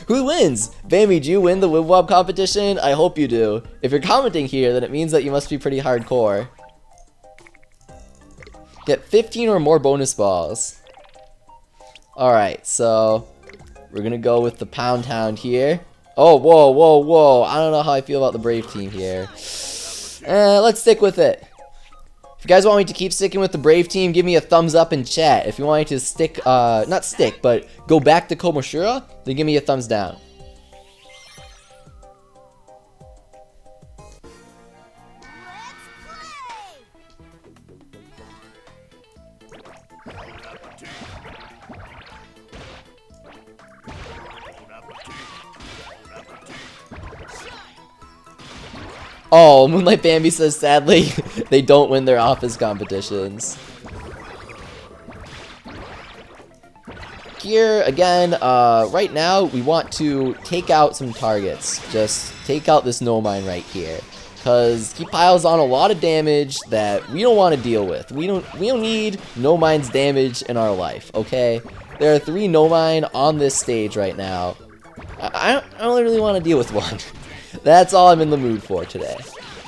Who wins? Bambi, do you win the Wibwob competition? I hope you do. If you're commenting here, then it means that you must be pretty hardcore. Get 15 or more bonus balls. Alright, so we're gonna go with the Pound Hound here. Oh, whoa, whoa, whoa. I don't know how I feel about the Brave team here. Let's stick with it. If you guys want me to keep sticking with the Brave team, give me a thumbs up in chat. If you want me to stick, not stick, but go back to Komoshura, then give me a thumbs down. Oh, Moonlight Bambi says sadly they don't win their office competitions. Here, again, right now we want to take out some targets. Just take out this no mine right here. Because he piles on a lot of damage that we don't want to deal with. We don't need no mine's damage in our life, okay? There are 3 no mine on this stage right now. I don't really want to deal with one. That's all I'm in the mood for today.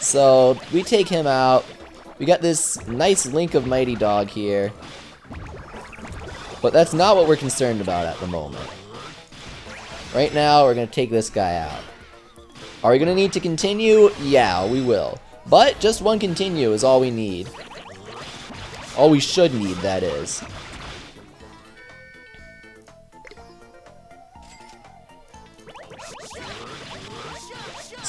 So, we take him out. We got this nice Link of Mighty Dog here. But that's not what we're concerned about at the moment. Right now, we're going to take this guy out. Are we going to need to continue? Yeah, we will. But just one continue is all we need. All we should need, that is.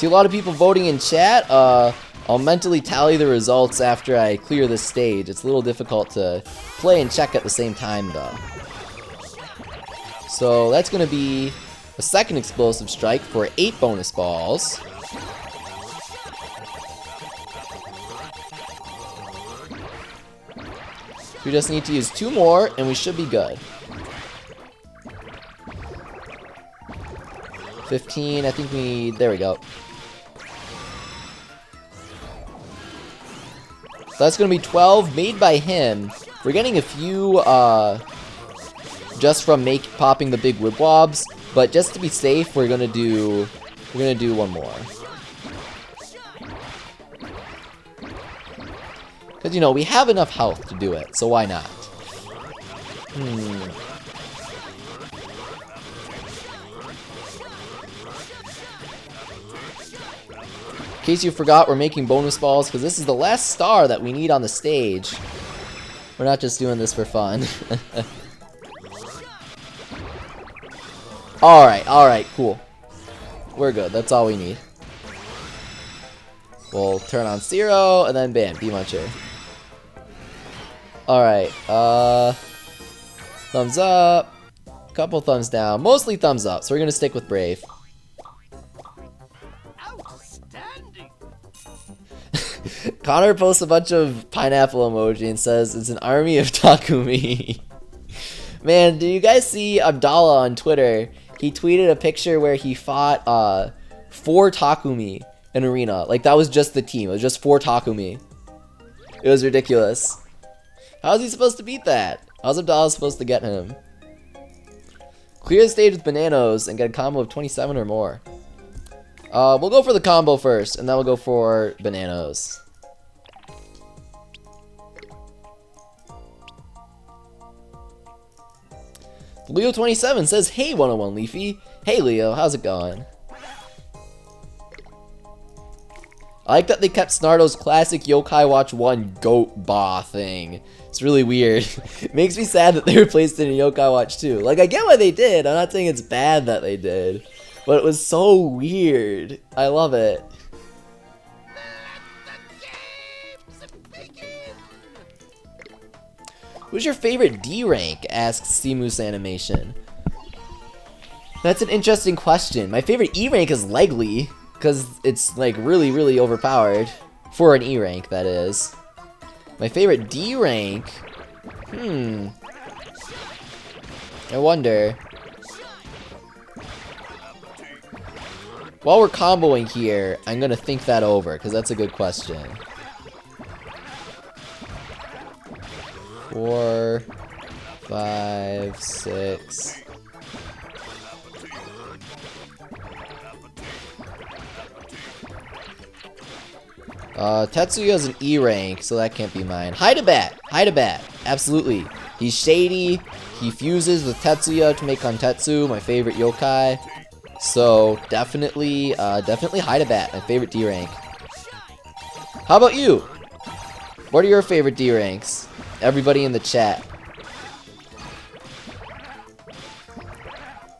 See a lot of people voting in chat. I'll mentally tally the results after I clear this stage. It's a little difficult to play and check at the same time, though. So that's going to be a second explosive strike for 8 bonus balls. We just need to use 2 more, and we should be good. 15, I think we need... There we go. So that's going to be 12 made by him. We're getting a few just from popping the big Wibble Wobbles, but just to be safe, we're going to do 1 more. Because, you know, we have enough health to do it, so why not? In case you forgot, we're making bonus balls because this is the last star that we need on the stage. We're not just doing this for fun. Alright, cool. We're good, that's all we need. We'll turn on 0, and then bam, D-Muncher. Alright, thumbs up, couple thumbs down, mostly thumbs up, so we're gonna stick with Brave. Outstanding. Connor posts a bunch of pineapple emoji and says it's an army of Takumi. Man, do you guys see Abdallah on Twitter? He tweeted a picture where he fought 4 Takumi in arena. Like, that was just the team. It was just 4 Takumi. It was ridiculous. How is he supposed to beat that? How's Abdallah supposed to get him? Clear the stage with Bananos and get a combo of 27 or more. We'll go for the combo first, and then we'll go for Bananos. Leo27 says, "Hey 101 Leafy." Hey Leo, how's it going? I like that they kept Snardo's classic Yokai Watch 1 Goat Ba thing. It's really weird. It makes me sad that they replaced it in Yokai Watch 2. Like, I get why they did. I'm not saying it's bad that they did. But it was so weird. I love it. Who's your favorite D rank? Asks Simus Animation. That's an interesting question. My favorite E rank is Legly, because it's like really, really overpowered. For an E rank, that is. My favorite D rank? I wonder. While we're comboing here, I'm gonna think that over, because that's a good question. 4, 5, 6. Tetsuya's an E rank, so that can't be mine. Hydabat! Hydabat! Absolutely. He's shady. He fuses with Tetsuya to make Kontetsu, my favorite yokai. So, definitely Hydabat, my favorite D rank. How about you? What are your favorite D ranks? Everybody in the chat.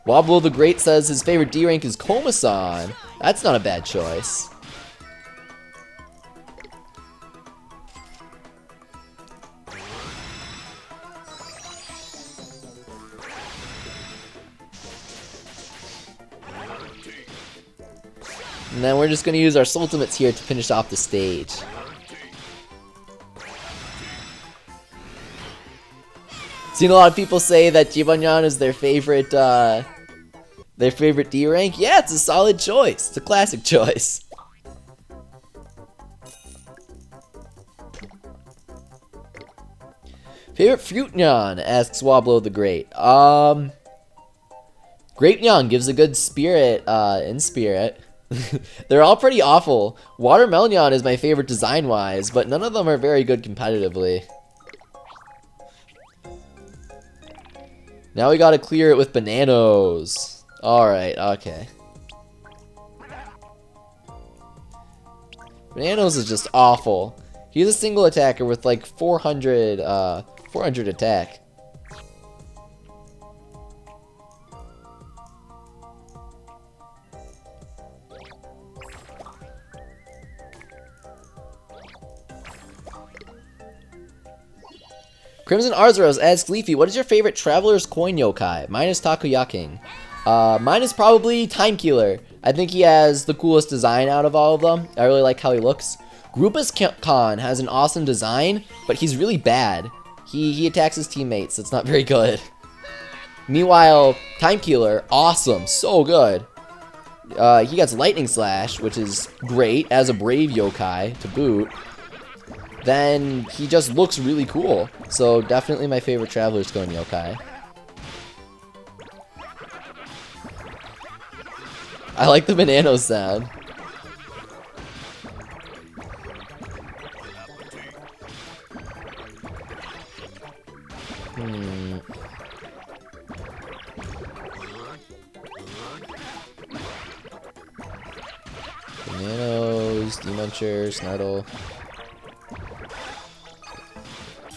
Wobble the Great says his favorite D rank is Komasan. That's not a bad choice. And then we're just going to use our Ultimates here to finish off the stage. Seen a lot of people say that Jibanyan is their favorite D rank. Yeah, it's a solid choice. It's a classic choice. Favorite Fruit Nyan? Asks Wobble the Great. Grape Nyan gives a good spirit in spirit. They're all pretty awful. Watermelon Nyan is my favorite design-wise, but none of them are very good competitively. Now we gotta clear it with Bananos. Alright, okay. Bananos is just awful. He's a single attacker with like 400 attack. Crimson Arzuros asks Leafy, what is your favorite Traveler's Coin yokai? Mine is Takoyaking. Mine is probably Time Keeler. I think he has the coolest design out of all of them. I really like how he looks. Grupus Khan has an awesome design, but he's really bad. He attacks his teammates. It's not very good. Meanwhile, Time Keeler, awesome, so good. He gets Lightning Slash, which is great as a brave yokai to boot. Then he just looks really cool. So definitely my favorite Traveler's Coin yokai. I like the banana sound. Bananos, Demuncher, Snartle.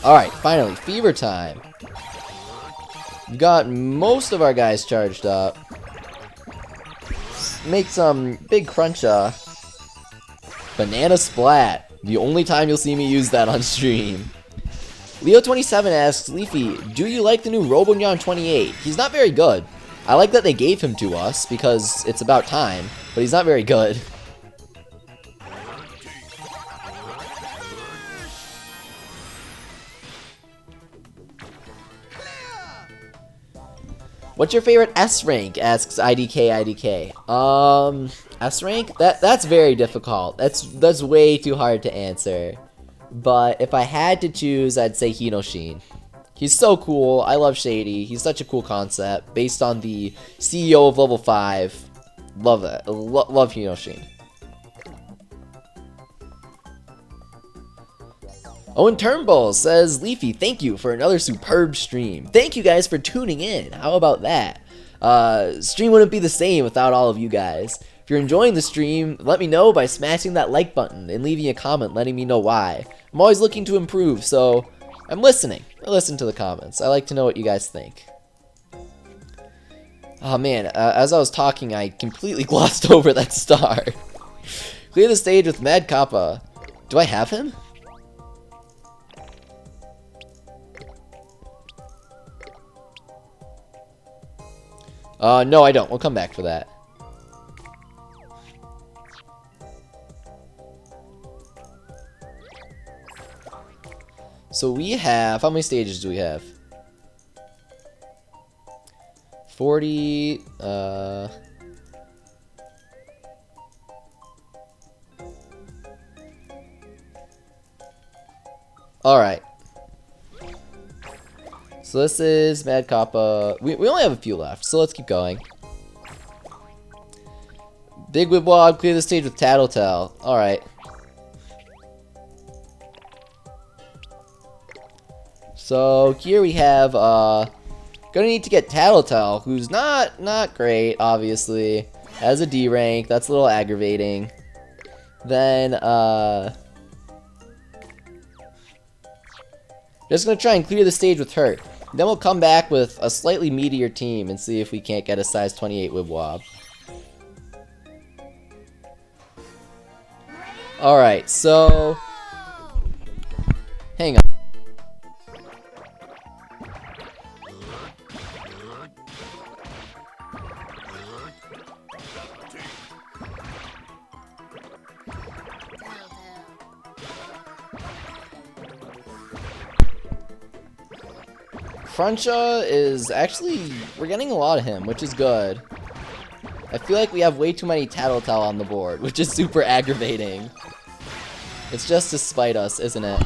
Alright, finally, Fever time. We've got most of our guys charged up. Make some big cruncha. Banana Splat. The only time you'll see me use that on stream. Leo27 asks, Leafy, do you like the new Robonyan 28? He's not very good. I like that they gave him to us because it's about time, but he's not very good. What's your favorite S rank? Asks IDK. S rank? That's very difficult. That's way too hard to answer. But if I had to choose, I'd say Hinoshin. He's so cool. I love Shady. He's such a cool concept based on the CEO of level 5. Love that. Love Hinoshin. Owen Turnbull says, Leafy, thank you for another superb stream. Thank you guys for tuning in. How about that? Stream wouldn't be the same without all of you guys. If you're enjoying the stream, let me know by smashing that like button and leaving a comment letting me know why. I'm always looking to improve, so I'm listening. I listen to the comments. I like to know what you guys think. Oh man, as I was talking, I completely glossed over that star. Clear the stage with Mad Kappa. Do I have him? No, I don't. We'll come back for that. So we have... How many stages do we have? 40... Alright. So this is Mad Kappa. We only have a few left, so let's keep going. Big Wibble, clear the stage with Tattletale. Alright. So here we have, gonna need to get Tattletale, who's not great, obviously. Has a D rank, that's a little aggravating. Then, just gonna try and clear the stage with her. Then we'll come back with a slightly meatier team and see if we can't get a size 28 Wibwob. Alright, so... Hang on. Cruncha is actually, we're getting a lot of him, which is good. I feel like we have way too many Tattletale on the board, which is super aggravating. It's just to spite us, isn't it?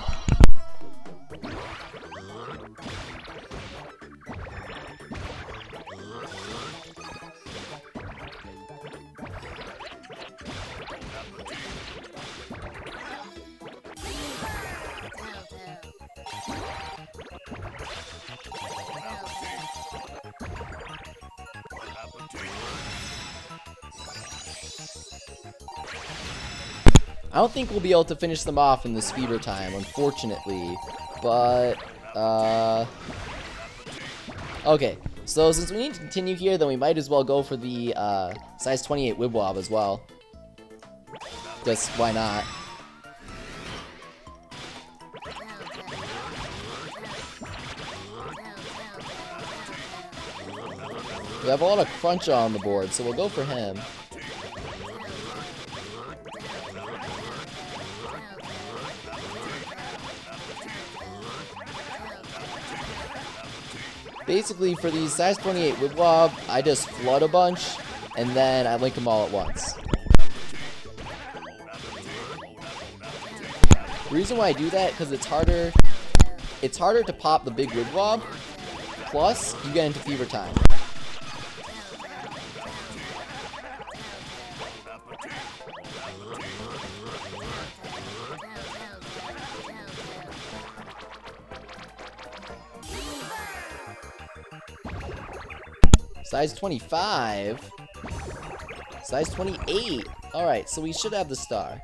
I don't think we'll be able to finish them off in this fever time, unfortunately. But, okay, so since we need to continue here, then we might as well go for the, size 28 Wibwob as well. Just, why not? We have a lot of Cruncha on the board, so we'll go for him. Basically, for these size 28 Wibble Wobble, I just flood a bunch, and then I link them all at once. The reason why I do that, because it's harder to pop the big Wibble Wobble, plus you get into fever time. Size 25. Size 28. Alright, so we should have the star.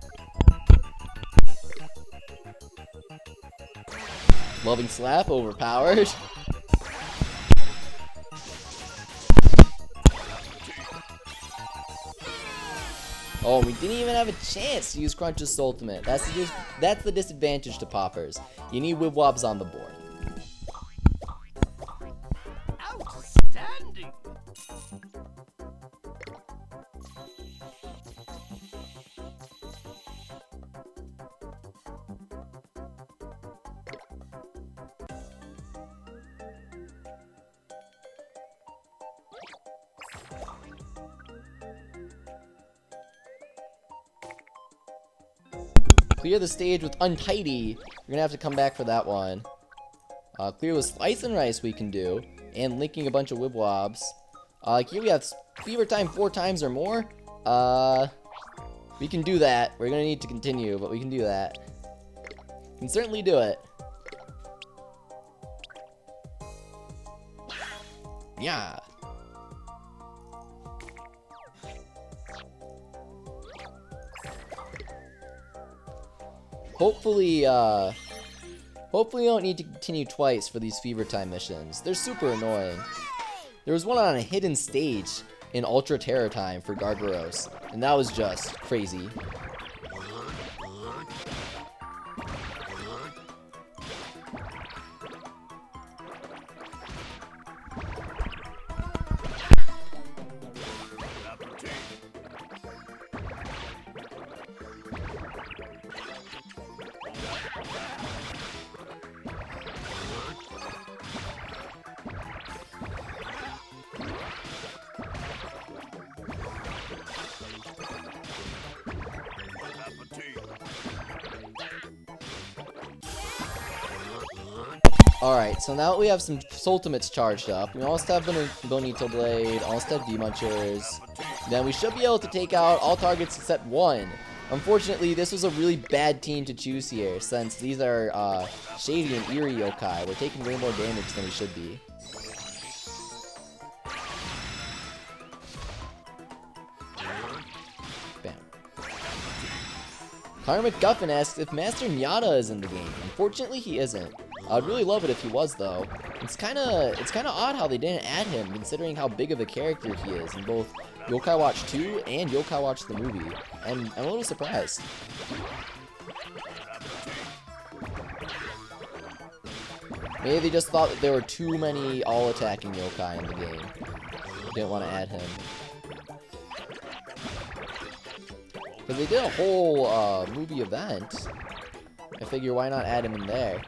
Loving Slap, overpowered. Oh, we didn't even have a chance to use Crunch's ultimate. That's the disadvantage to poppers. You need Wibble Wobbles on the board. Outstanding! Clear the stage with Untidy. We're gonna have to come back for that one. Clear with Slice and Rice we can do, and linking a bunch of Wibble Wobbles. Here we have Fever Time 4 times or more. We can do that. We're gonna need to continue, but we can do that. We can certainly do it. Yeah. Hopefully we don't need to continue twice for these Fever Time missions. They're super annoying. There was one on a hidden stage in Ultra Terror Time for Gargaros, and that was just crazy. Alright, so now that we have some ultimates charged up, we almost have Bonito Blade, almost have D-Munchers, then we should be able to take out all targets except one. Unfortunately, this was a really bad team to choose here, since these are Shady and Eerie yokai. We're taking way more damage than we should be. Bam. Connor McGuffin asks if Master Nyata is in the game. Unfortunately, he isn't. I'd really love it if he was, though. It's kind of odd how they didn't add him, considering how big of a character he is in both Yokai Watch 2 and Yokai Watch the movie. And I'm a little surprised. Maybe they just thought that there were too many all-attacking yokai in the game. Didn't want to add him. Because they did a whole movie event. I figure why not add him in there.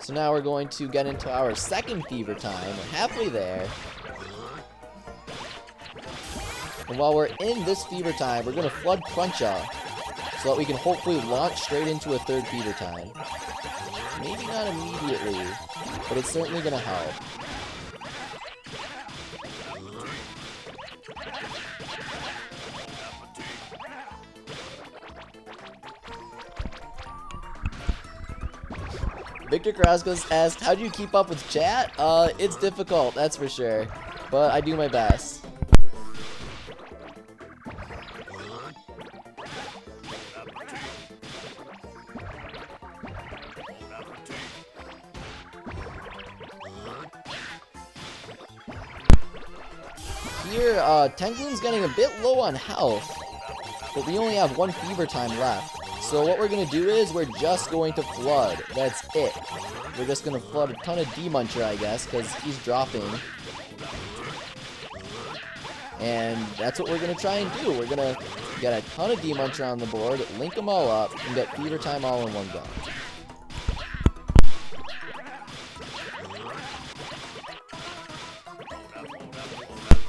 So now we're going to get into our second Fever Time. We're halfway there. And while we're in this Fever Time, we're going to flood Cruncha so that we can hopefully launch straight into a third Fever Time. Maybe not immediately, but it's certainly going to help. Victor Carrasco's asked, how do you keep up with chat? It's difficult, that's for sure. But I do my best. Here, Tengloon's getting a bit low on health, but we only have one Fever Time left. So what we're going to do is we're just going to flood. That's it. We're just going to flood a ton of D-Muncher, I guess, because he's dropping. And that's what we're going to try and do. We're going to get a ton of D-Muncher on the board, link them all up, and get Fever Time all in one go.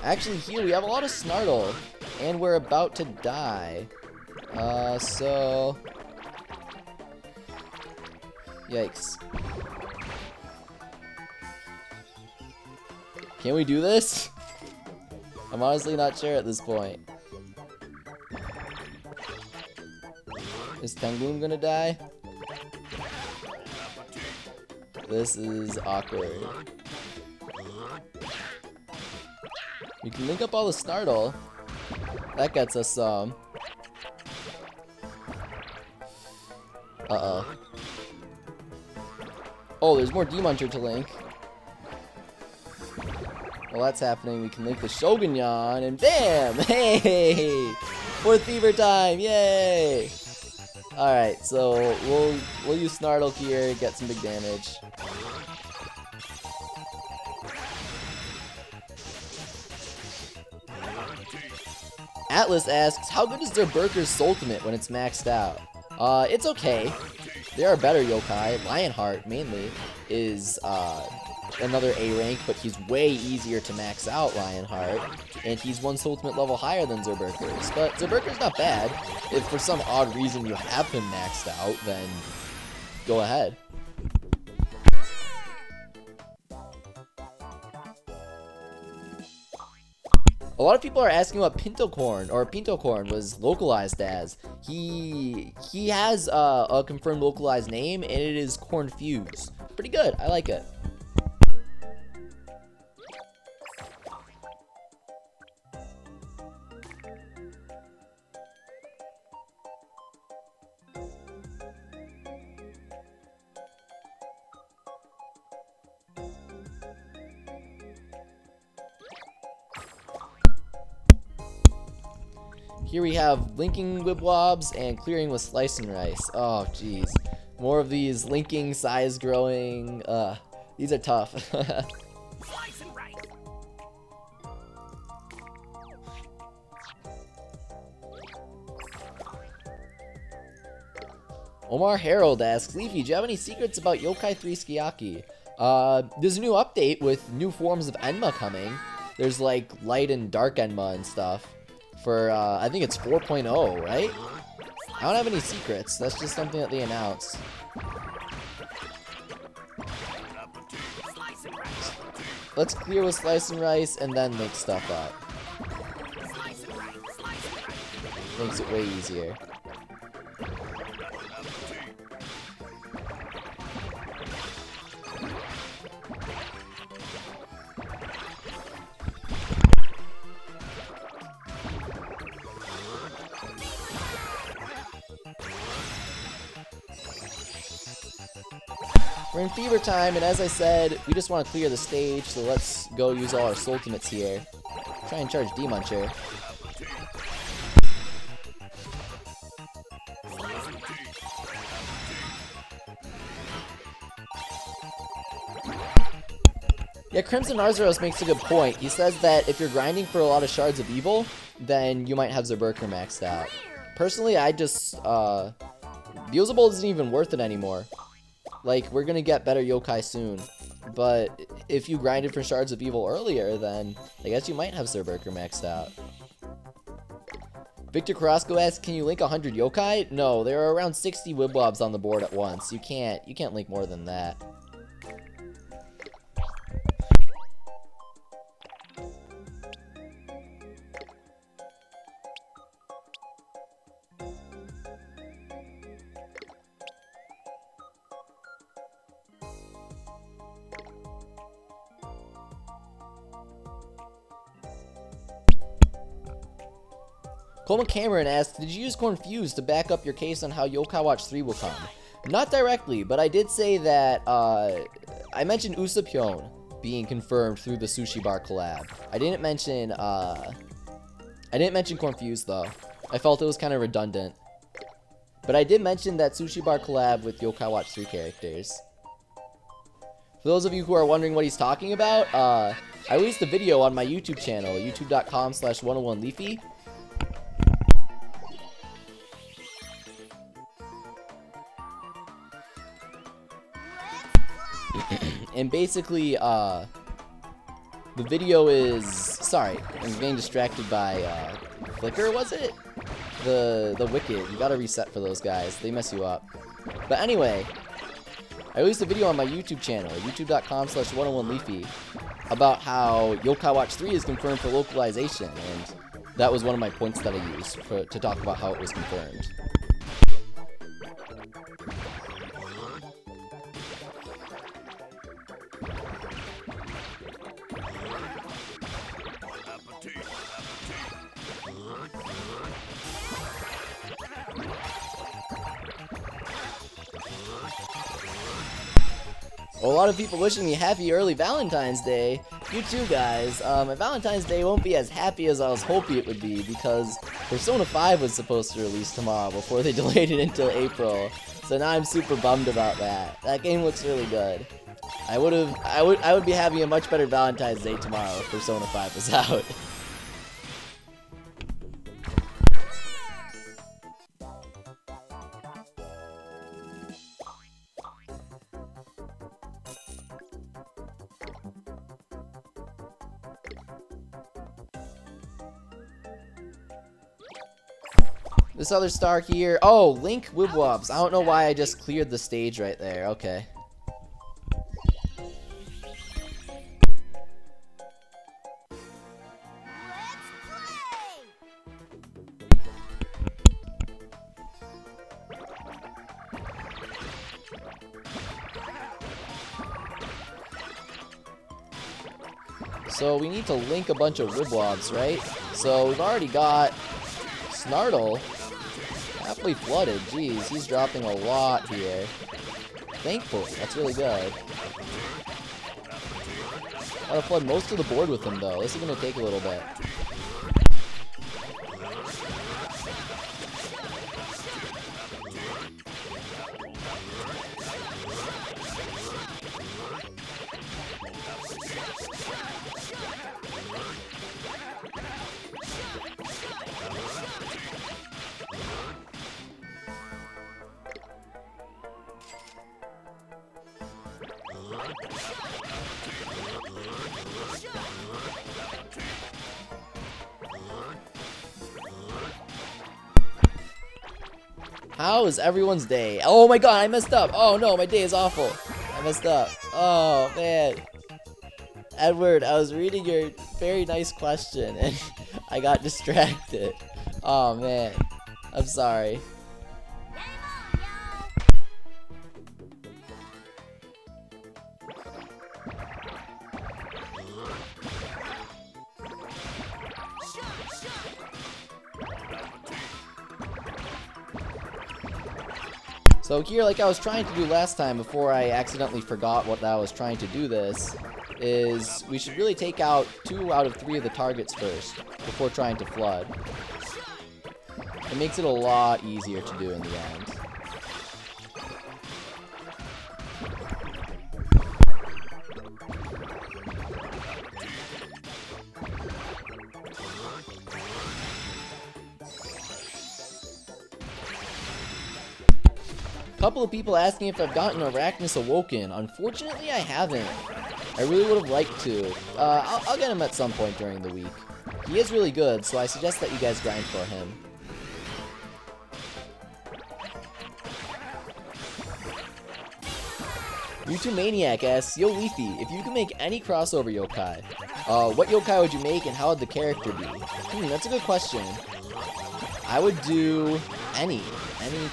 Actually, here we have a lot of Snartle, and we're about to die. So... Yikes. Can we do this? I'm honestly not sure at this point. Is Tengoon gonna die? This is awkward. We can link up all the Snartle. That gets us some. Uh-oh. Oh, there's more D-Muncher to link. While that's happening, we can link the Shogunyan, and bam! Hey! Fourth Fever Time! Yay! Alright, so we'll use Snartle here, get some big damage. Atlas asks, how good is their Berserker's ultimate when it's maxed out? It's okay. There are better yokai. Lionheart, mainly, is another A rank, but he's way easier to max out, Lionheart. And he's one ultimate level higher than Zerberker's. But Zerberker's not bad. If for some odd reason you have him maxed out, then go ahead. A lot of people are asking what Pintocorn was localized as. He has a confirmed localized name, and it is Cornfuse. Pretty good. I like it. Here we have linking Wibwobs and clearing with Slice and Rice. Oh, jeez. More of these linking, size growing. These are tough. Slice and rice. Omar Harold asks, Leafy, do you have any secrets about Yokai 3 Skiaki? There's a new update with new forms of Enma coming. There's like light and dark Enma and stuff. For, I think it's 4.0, right? I don't have any secrets. That's just something that they announced. Let's clear with Slice and Rice and then make stuff up. Makes it way easier. We're in Fever Time, and as I said, we just want to clear the stage, so let's go use all our Ultimates here. Try and charge D-Muncher. Yeah, Crimson Arzuros makes a good point. He says that if you're grinding for a lot of Shards of Evil, then you might have Zerberker maxed out. Personally, I just, Beelzebub isn't even worth it anymore. Like, we're gonna get better yokai soon. But if you grinded for Shards of Evil earlier, then I guess you might have Zerberker maxed out. Victor Carrasco asks, can you link 100 yokai? No, there are around 60 Wibwobs on the board at once. You can't link more than that. Coleman Cameron asks, did you use Cornfuse to back up your case on how Yokai Watch 3 will come? Not directly, but I did say that, I mentioned Usapyon being confirmed through the Sushi Bar collab. I didn't mention Cornfuse, though. I felt it was kind of redundant. But I did mention that Sushi Bar collab with Yokai Watch 3 characters. For those of you who are wondering what he's talking about, I released a video on my YouTube channel, youtube.com/101leafy. And basically, the video is... Sorry, I'm getting distracted by, Flicker, was it? The Wicked. You gotta reset for those guys. They mess you up. But anyway, I released a video on my YouTube channel, youtube.com/101leafy, about how Yokai Watch 3 is confirmed for localization, and that was one of my points that I used to talk about how it was confirmed. A lot of people wishing me happy early Valentine's Day. You too, guys. My Valentine's Day won't be as happy as I was hoping it would be because Persona 5 was supposed to release tomorrow before they delayed it until April. So now I'm super bummed about that. That game looks really good. I would be having a much better Valentine's Day tomorrow if Persona 5 was out. This other star here. Oh, Link Wibble Wobbles. I don't know why I just cleared the stage right there. Okay. So we need to link a bunch of Wibble Wobbles, right? So we've already got Snartle. Happily flooded. Jeez, he's dropping a lot here. Thankfully, that's really good. Gotta flood most of the board with him though. This is gonna take a little bit. How is everyone's day? Oh my god, I messed up. Oh no, my day is awful. I messed up. Oh man. Edward, I was reading your very nice question and I got distracted. Oh man. I'm sorry. So here, like I was trying to do last time before I accidentally forgot what I was trying to do this, is we should really take out 2 out of 3 of the targets first, before trying to flood. It makes it a lot easier to do in the end. Couple of people asking if I've gotten Arachnus Awoken. Unfortunately, I haven't. I really would have liked to. I'll get him at some point during the week. He is really good, so I suggest that you guys grind for him. YouTube Maniac asks, Yo Leafy, if you could make any crossover yokai, what yokai would you make and how would the character be? That's a good question. I would do any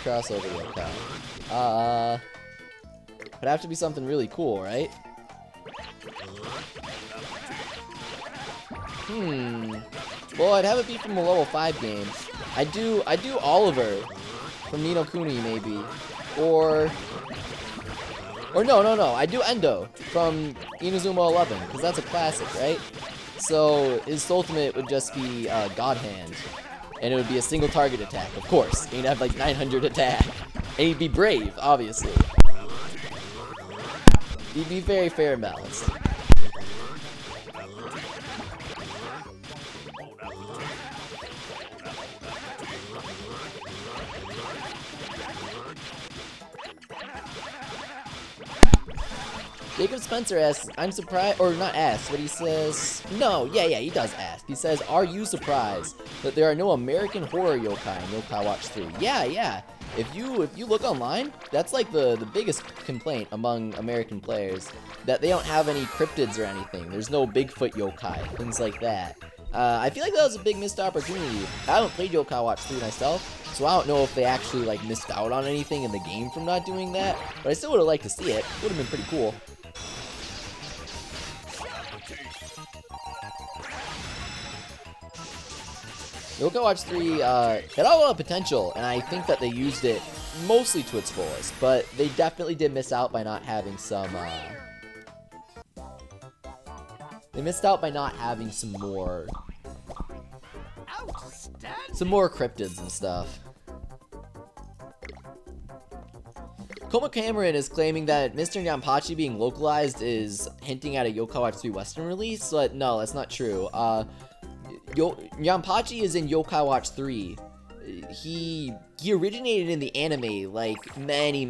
crossover yokai. It'd have to be something really cool, right? Well, I'd have it be from a level 5 game. I do Oliver from Ni no Kuni maybe, or no, I do Endo from Inazuma 11 because that's a classic, right? So his ultimate would just be God Hand. And it would be a single target attack, of course. And he'd have like 900 attack. And he'd be brave, obviously. He'd be very fair and balanced. Jacob Spencer asks, I'm surprised, or not asks, but he says, no, yeah, he does ask. He says, are you surprised that there are no American horror yokai in Yokai Watch 3? Yeah. If you look online, that's like the biggest complaint among American players, that they don't have any cryptids or anything. There's no Bigfoot yokai, things like that. I feel like that was a big missed opportunity. I haven't played Yokai Watch 3 myself, so I don't know if they actually like missed out on anything in the game from not doing that, but I still would have liked to see it. Would have been pretty cool. Yokai Watch 3 had a lot of potential, and I think that they used it mostly to its fullest, but they definitely did miss out by not having some, they missed out by not having some more cryptids and stuff. Koma Cameron is claiming that Mr. Nyanpachi being localized is hinting at a Yokai Watch 3 Western release, but no, that's not true. Nyanpachi is in Yokai Watch 3. He originated in the anime like many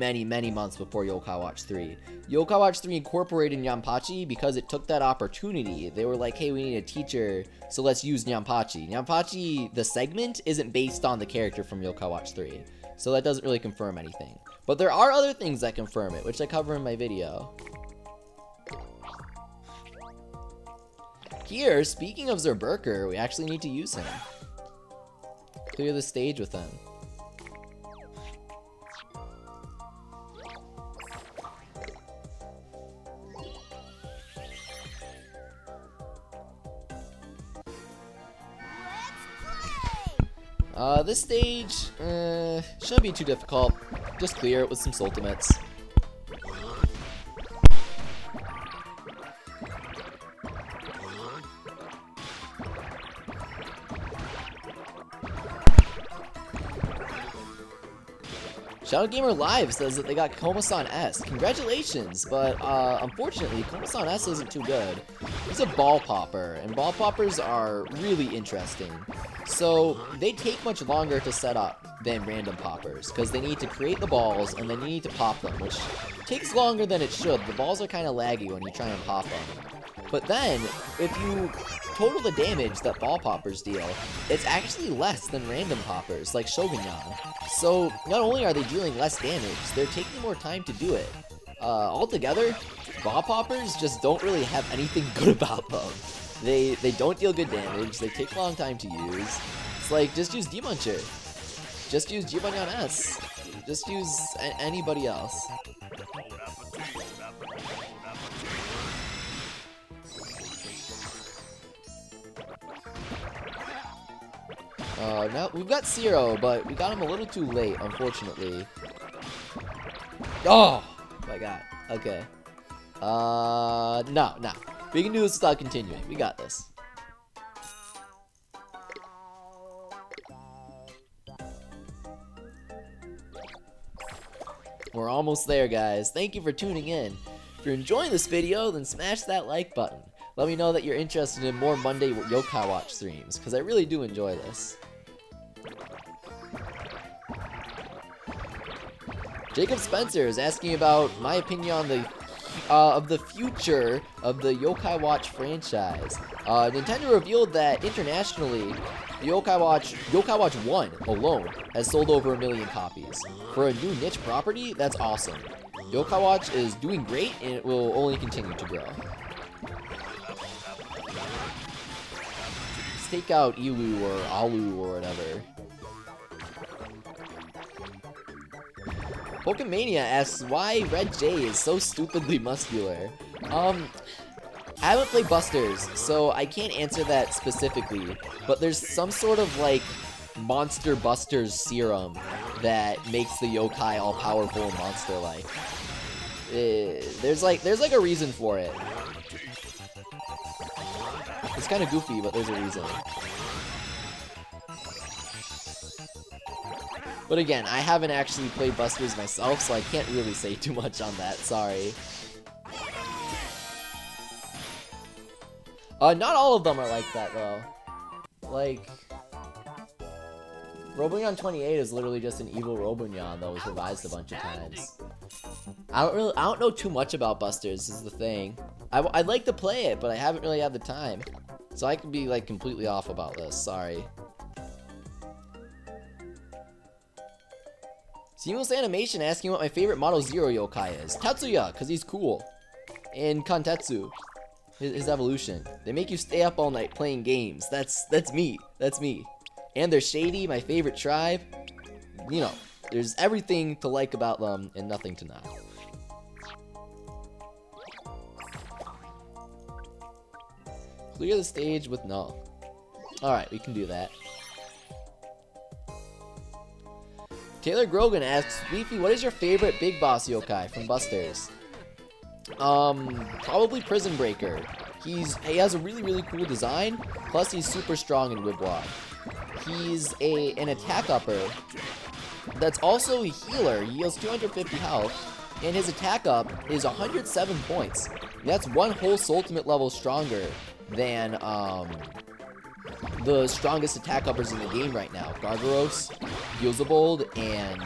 months before Yokai Watch 3. Yokai Watch 3 incorporated Nyanpachi because it took that opportunity. They were like, hey, we need a teacher, so let's use Nyanpachi. Nyanpachi, the segment, isn't based on the character from Yokai Watch 3, so that doesn't really confirm anything. But there are other things that confirm it, which I cover in my video. Here, speaking of Zerberker, we actually need to use him. Clear the stage with him. This stage, shouldn't be too difficult. Just clear it with some Ultimates. Shadow Gamer Live says that they got Koma-san S. Congratulations, but unfortunately, Koma-san S isn't too good. He's a ball popper, and ball poppers are really interesting. So they take much longer to set up than random poppers, because they need to create the balls and then you need to pop them, which takes longer than it should. The balls are kind of laggy when you try and pop them. But then, if you total the damage that ball poppers deal, it's actually less than random poppers, like Shogunyan. So, not only are they dealing less damage, they're taking more time to do it. Altogether, ball poppers just don't really have anything good about them. They don't deal good damage, they take a long time to use. It's like, just use Demuncher. Just use Jibanyan S. Just use anybody else. Now we've got Zero, but we got him a little too late, unfortunately. Oh my god. Okay. No. We can do this without continuing. We got this. We're almost there, guys. Thank you for tuning in. If you're enjoying this video, then smash that like button. Let me know that you're interested in more Monday Yokai Watch streams, because I really do enjoy this. Jacob Spencer is asking about my opinion on the future of the Yokai Watch franchise. Nintendo revealed that internationally, the Yokai Watch 1 alone has sold over 1 million copies. For a new niche property, that's awesome. Yokai Watch is doing great, and it will only continue to grow. Let's take out Ilu or Alu or whatever. Pokemania asks why Red J is so stupidly muscular. I haven't played Busters, so I can't answer that specifically, but there's some sort of like Monster Busters serum that makes the yokai all powerful and monster-like. There's like a reason for it. It's kind of goofy, but there's a reason. But again, I haven't actually played Busters myself, so I can't really say too much on that, sorry. Not all of them are like that, though. Like, Robunyan 28 is literally just an evil Robunyan that was revised a bunch of times. I don't know too much about Busters, is the thing. I'd like to play it, but I haven't really had the time. So I could be, like, completely off about this, sorry. Seamless Animation asking what my favorite Model Zero yokai is. Tetsuya, because he's cool. And Kantetsu, his evolution. They make you stay up all night playing games. That's me. That's me. And they're shady, my favorite tribe. You know, there's everything to like about them and nothing to not. Clear the stage with no. Alright, we can do that. Taylor Grogan asks, Leafy, what is your favorite big boss yokai from Busters? Probably Prison Breaker. He has a really cool design, plus he's super strong in Wibble Wobble. He's an attack upper that's also a healer. He heals 250 health, and his attack up is 107 points. And that's one whole ultimate level stronger than the strongest attack uppers in the game right now. Gargaros, Beelzebub, and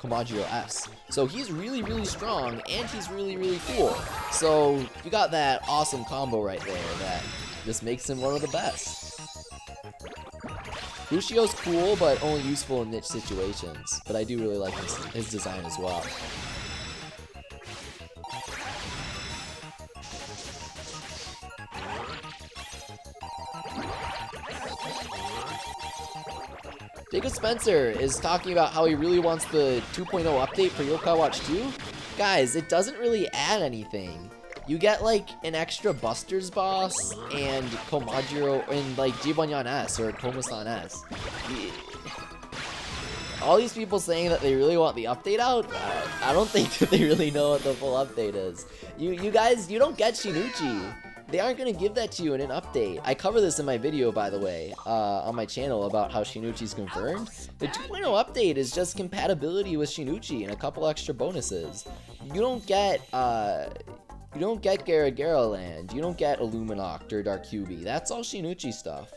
Komajiro S. So he's really strong, and he's really cool. So you got that awesome combo right there that just makes him one of the best. Luccio's cool, but only useful in niche situations. But I do really like his design as well. Jacob Spencer is talking about how he really wants the 2.0 update for Yokai Watch 2. Guys, it doesn't really add anything. You get like an extra Busters boss and Komajiro and like Jibanyan S or Komasan S. All these people saying that they really want the update out, I don't think that they really know what the full update is. You guys, you don't get Shinuchi. They aren't going to give that to you in an update. I cover this in my video, by the way, on my channel about how Shinuchi's confirmed. The 2.0 update is just compatibility with Shinuchi and a couple extra bonuses. You don't get Garagara Land. You don't get Illuminoct or Dark Cubie. That's all Shinuchi stuff.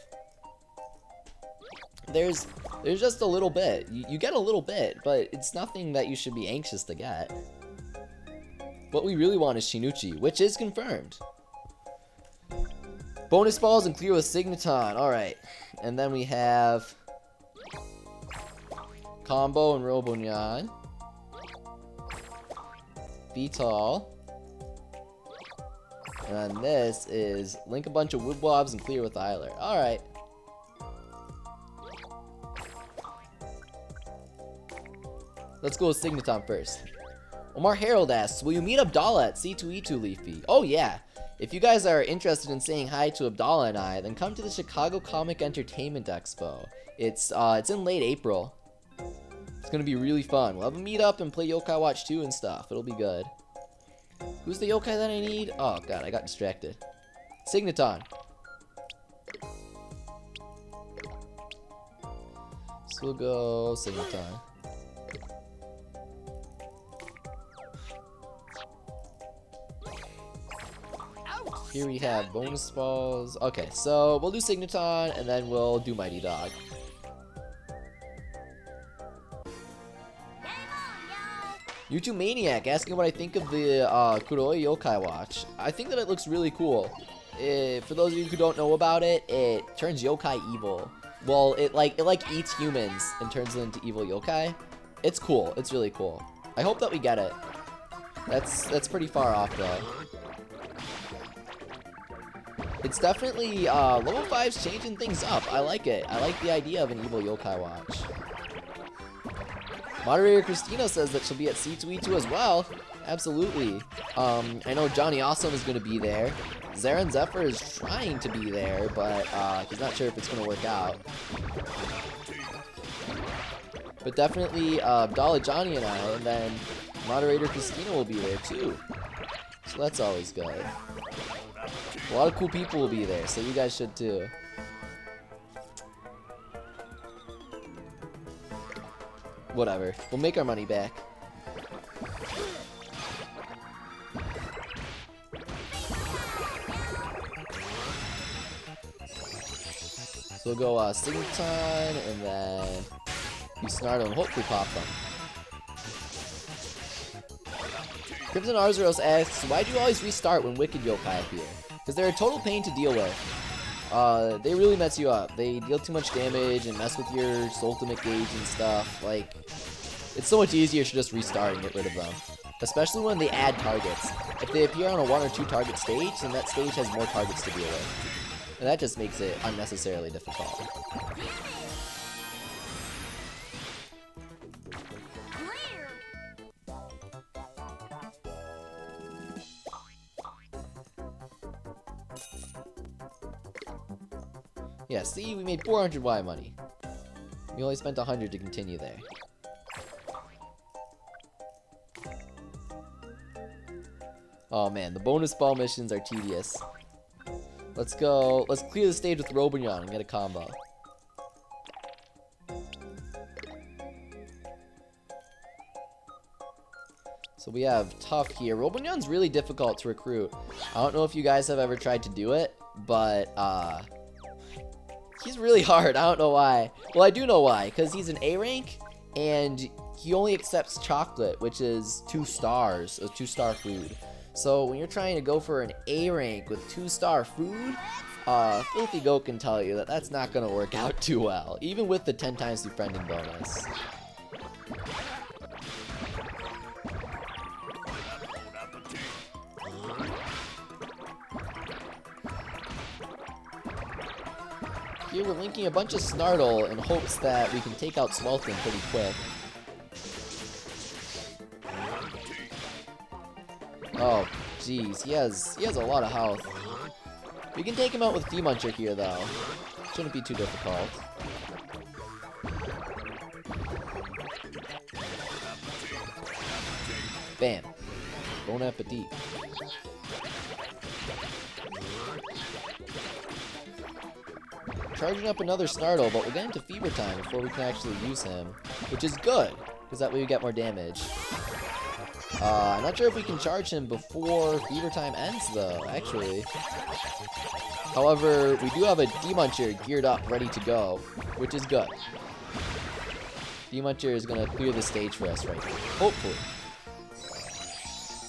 There's just a little bit. You get a little bit, but it's nothing that you should be anxious to get. What we really want is Shinuchi, which is confirmed. Bonus balls and clear with Signaton. Alright. And then we have Combo and Robunyan. Vital. And then this is link a bunch of Wibble Wobbles and clear with Eiler. Alright. Let's go with Signaton first. Omar Harold asks, will you meet Abdallah at C2E2 Leafy? Oh yeah. If you guys are interested in saying hi to Abdallah and I, then come to the Chicago Comic Entertainment Expo. It's in late April. It's gonna be really fun. We'll have a meetup and play Yokai Watch 2 and stuff. It'll be good. Who's the yokai that I need? Oh god, I got distracted. Signaton. So we'll go Signaton. Here we have bonus balls. Okay, so we'll do Signaton and then we'll do Mighty Dog. YouTube Maniac asking what I think of the Kuroi Yokai Watch. I think that it looks really cool. For those of you who don't know about it, it turns yokai evil. Well, it eats humans and turns them into evil yokai. It's cool. It's really cool. I hope that we get it. That's pretty far off though. It's definitely level 5's changing things up. I like it. I like the idea of an evil yokai watch. Moderator Christina says that she'll be at C2E2 as well. Absolutely. I know Johnny Awesome is going to be there. Zaran Zephyr is trying to be there, but he's not sure if it's going to work out. But definitely Abdallah, Johnny, and I, and then Moderator Christina will be there too. So that's always good. A lot of cool people will be there, so you guys should too. whatever. We'll make our money back. So we'll go Signaton, and then use Snartle and hopefully pop them. Crimson Arzuros asks, why do you always restart when Wicked Yokai appear? Because they're a total pain to deal with. They really mess you up. They deal too much damage and mess with your ultimate gauge and stuff. Like, it's so much easier to just restart and get rid of them. Especially when they add targets. If they appear on a 1 or 2 target stage, then that stage has more targets to deal with. And that just makes it unnecessarily difficult. Yeah, see, we made 400 Y money. We only spent 100 to continue there. Oh man, the bonus ball missions are tedious. Let's go. Let's clear the stage with Robonyan and get a combo. So we have Tough here. Robonyan's really difficult to recruit. I don't know if you guys have ever tried to do it, but he's really hard. I don't know why. Well, I do know why, because he's an A rank and he only accepts chocolate, which is 2 stars, a 2-star food. So when you're trying to go for an A rank with 2-star food, Filthy Goat can tell you that that's not going to work out too well, even with the 10 times befriending bonus. Here we're linking a bunch of Snartle in hopes that we can take out Swelton pretty quick. Oh, jeez, he has a lot of health. We can take him out with D-Muncher here, though. Shouldn't be too difficult. Bam. Bon appetit. Charging up another Snartle, but we're getting to Fever Time before we can actually use him, which is good, because that way we get more damage. I'm not sure if we can charge him before Fever Time ends, though, actually. However, we do have a D-Muncher geared up, ready to go, which is good. D-Muncher is going to clear the stage for us right here, hopefully.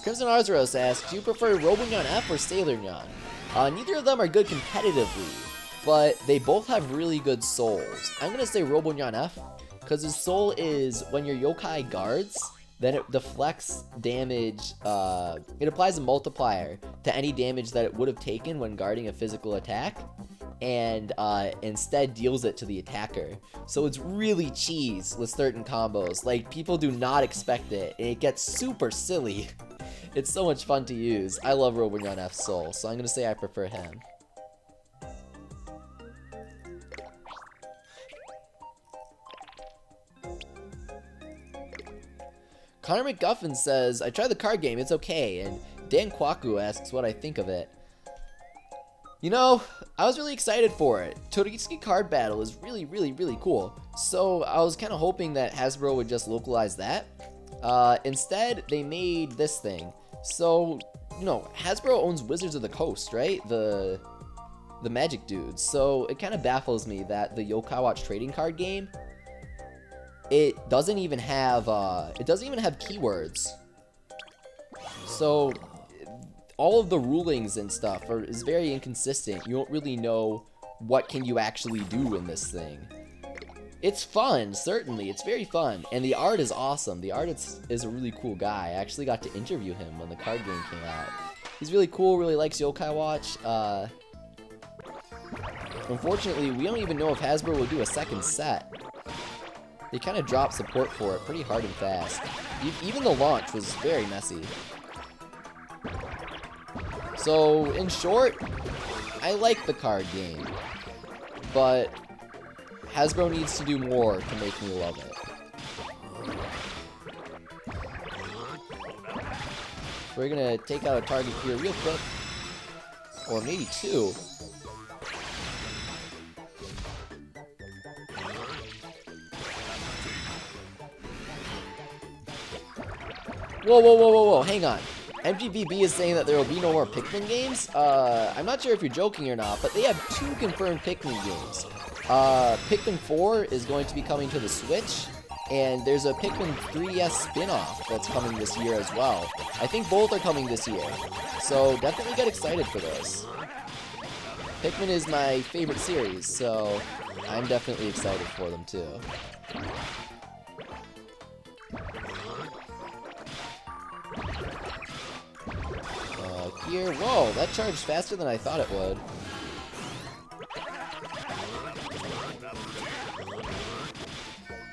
Crimson Arzuros asks, do you prefer Robonyan F or Sailor Nyan? Neither of them are good competitively, but they both have really good souls. I'm going to say Robonyan F, because his soul is when your yokai guards, then it deflects damage, it applies a multiplier to any damage that it would have taken when guarding a physical attack, and instead deals it to the attacker. So it's really cheese with certain combos. Like, people do not expect it, and it gets super silly. It's so much fun to use. I love Robonyan F's soul, so I'm going to say I prefer him. Connor McGuffin says, I tried the card game, it's okay, and Dan Kwaku asks what I think of it. You know, I was really excited for it. Toritsuki card battle is really, really, really cool. So I was kind of hoping that Hasbro would just localize that. Instead, they made this thing. So, you know, Hasbro owns Wizards of the Coast, right? The Magic dudes. So it kind of baffles me that the Yokai Watch trading card game, it doesn't even have keywords. So all of the rulings and stuff is very inconsistent. You don't really know what can you actually do in this thing. It's fun, certainly. It's very fun. And the art is awesome. The artist is a really cool guy. I actually got to interview him when the card game came out. He's really cool, really likes Yokai Watch. Unfortunately, we don't even know if Hasbro will do a second set. They kind of dropped support for it pretty hard and fast. Even the launch was very messy. So, in short, I like the card game, but Hasbro needs to do more to make me love it. We're gonna take out a target here real quick, or maybe two. Whoa, whoa, whoa, whoa, whoa, hang on. MGVB is saying that there will be no more Pikmin games. I'm not sure if you're joking or not, but they have 2 confirmed Pikmin games. Pikmin 4 is going to be coming to the Switch, and there's a Pikmin 3DS spin-off that's coming this year as well. I think both are coming this year, so definitely get excited for this. Pikmin is my favorite series, so I'm definitely excited for them too. Here, whoa, that charged faster than I thought it would.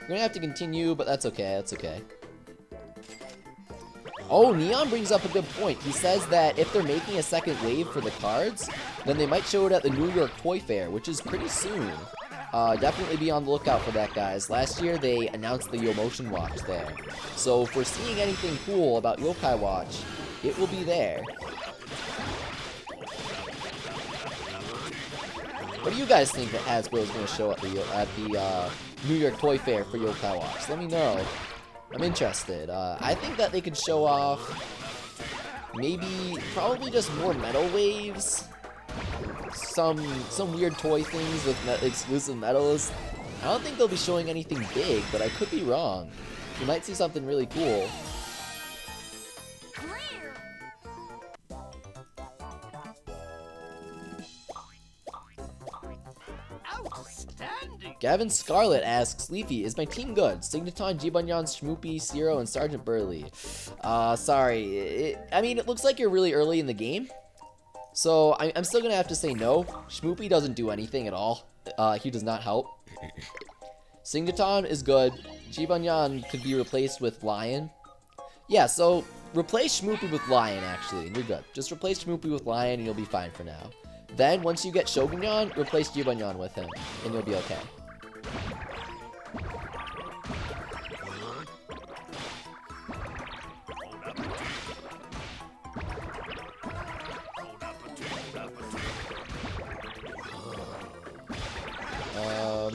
We're gonna have to continue, but that's okay, that's okay. Oh, Neon brings up a good point. He says that if they're making a second wave for the cards, then they might show it at the New York Toy Fair, which is pretty soon. Definitely be on the lookout for that, guys. Last year, they announced the Yomotion Watch there. So if we're seeing anything cool about Yokai Watch, it will be there. What do you guys think that Hasbro is going to show at the New York Toy Fair for Yokai Watch? Let me know. I'm interested. I think that they could show off probably just more metal waves, some weird toy things with exclusive metals. I don't think they'll be showing anything big, but I could be wrong. You might see something really cool. Outstanding! Gavin Scarlett asks, Leafy, is my team good? Signaton, Jibanyan, Schmoopy, Ciro, and Sergeant Burley. Sorry. I mean, it looks like you're really early in the game. So, I'm still gonna have to say no. Schmoopy doesn't do anything at all. He does not help. Signaton is good. Jibanyan could be replaced with Lion. Yeah, so replace Schmoopy with Lion, actually, and you're good. Just replace Schmoopy with Lion and you'll be fine for now. Then, once you get Shogunyan, replace Jibanyan with him, and you'll be okay.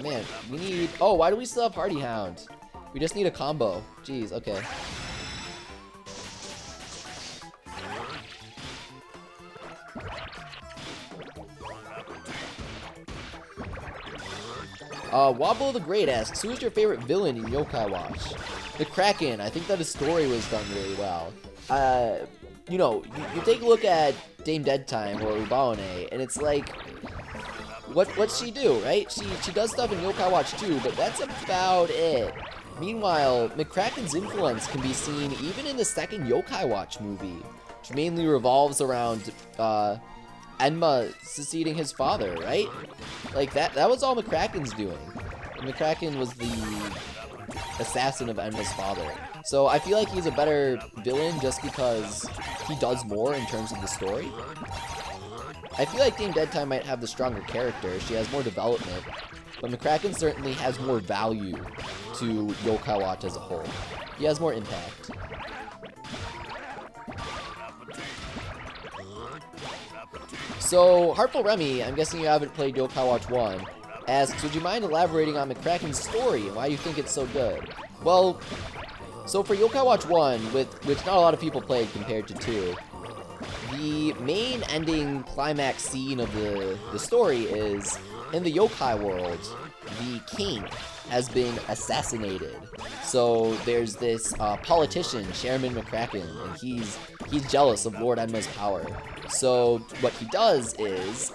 Man, we need... Oh, why do we still have Hardy Hound? We just need a combo. Jeez, okay. Wobble the Great asks, who is your favorite villain in Yokai Watch? The Kraken. I think that his story was done really well. You know, you take a look at Dame Dead Time or Ubaone, and it's like, what's she do, right? She does stuff in Yokai Watch too, but that's about it. Meanwhile, McCracken's influence can be seen even in the second Yokai Watch movie, which mainly revolves around Enma succeeding his father, right? Like, that was all McCracken's doing. McCracken was the assassin of Enma's father. So I feel like he's a better villain just because he does more in terms of the story. I feel like Dame Dead Time might have the stronger character. She has more development. But McCracken certainly has more value to Yokai Watch as a whole. He has more impact. So, Heartful Remy, I'm guessing you haven't played Yokai Watch 1, asks, would you mind elaborating on McCracken's story and why you think it's so good? Well, so for Yokai Watch 1, which not a lot of people played compared to 2, the main ending climax scene of the story is, in the yokai world, the king has been assassinated. So there's this politician, Chairman McCracken, and he's jealous of Lord Enma's power. So what he does is,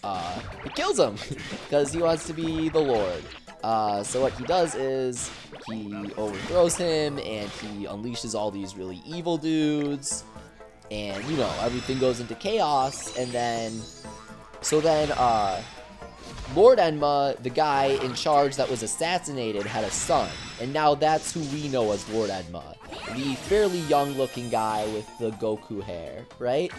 he kills him, because he wants to be the Lord. So what he does is, he overthrows him, and he unleashes all these really evil dudes, and, you know, everything goes into chaos, and then, Lord Enma, the guy in charge that was assassinated, had a son, and now that's who we know as Lord Enma, the fairly young-looking guy with the Goku hair, right?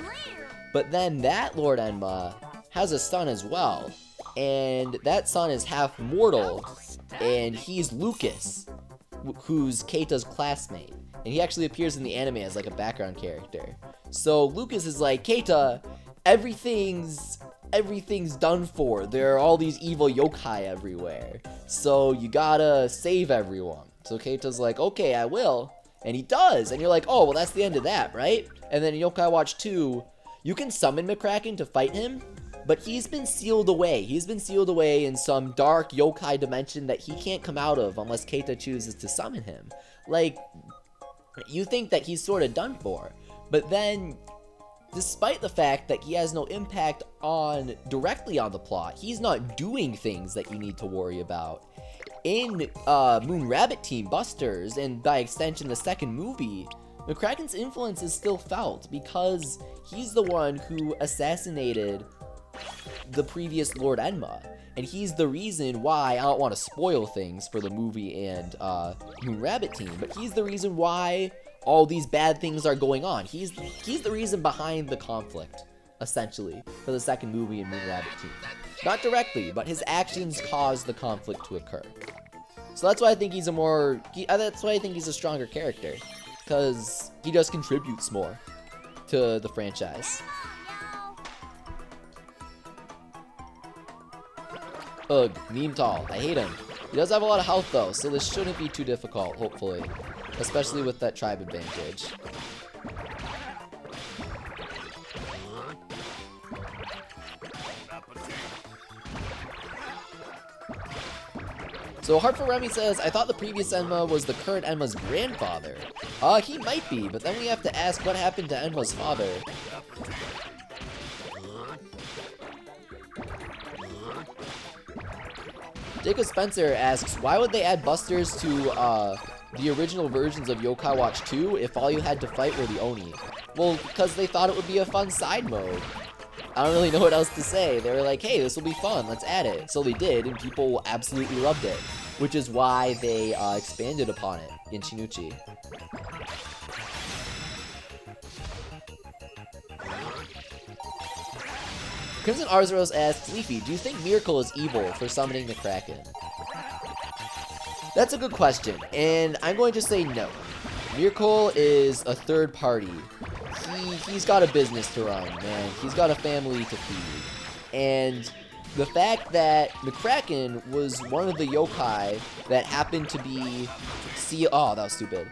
But then that Lord Enma has a son as well, and that son is half mortal, and he's Lucas, who's Keita's classmate, and he actually appears in the anime as like a background character. So Lucas is like, Keita, everything's done for. There are all these evil yokai everywhere. So you gotta save everyone. So Keita's like, okay, I will. And he does, and you're like, oh, well, that's the end of that, right? And then in Yokai Watch 2, you can summon McCracken to fight him, but he's been sealed away. He's been sealed away in some dark yokai dimension that he can't come out of unless Keita chooses to summon him. Like, you think that he's sort of done for, but then, despite the fact that he has no impact directly on the plot, he's not doing things that you need to worry about. In Moon Rabbit Team Busters, and by extension the second movie, McCracken's influence is still felt because he's the one who assassinated the previous Lord Enma, and he's the reason why, I don't want to spoil things for the movie and Moon Rabbit Team, but he's the reason why all these bad things are going on. He's the reason behind the conflict, essentially, for the second movie in Moon Rabbit Team. Not directly, but his actions caused the conflict to occur. So that's why I think he's a stronger character, because he just contributes more to the franchise. Ugh, meme tall. I hate him. He does have a lot of health though, so this shouldn't be too difficult, hopefully. Especially with that tribe advantage. So Heart for Remy says, I thought the previous Enma was the current Enma's grandfather. He might be, but then we have to ask what happened to Enma's father. Jacob Spencer asks, why would they add busters to the original versions of Yokai Watch 2 if all you had to fight were the Oni? Well, because they thought it would be a fun side mode. I don't really know what else to say. They were like, hey, this will be fun, let's add it. So they did, and people absolutely loved it, which is why they expanded upon it in Shinuchi. Crimson Arzuros asks, Leafy, do you think Miracle is evil for summoning the Kraken? That's a good question, and I'm going to say no. Miracle is a third party. He's got a business to run, man. He's got a family to feed. And the fact that McCracken was one of the yokai that happened to be... Oh, that was stupid.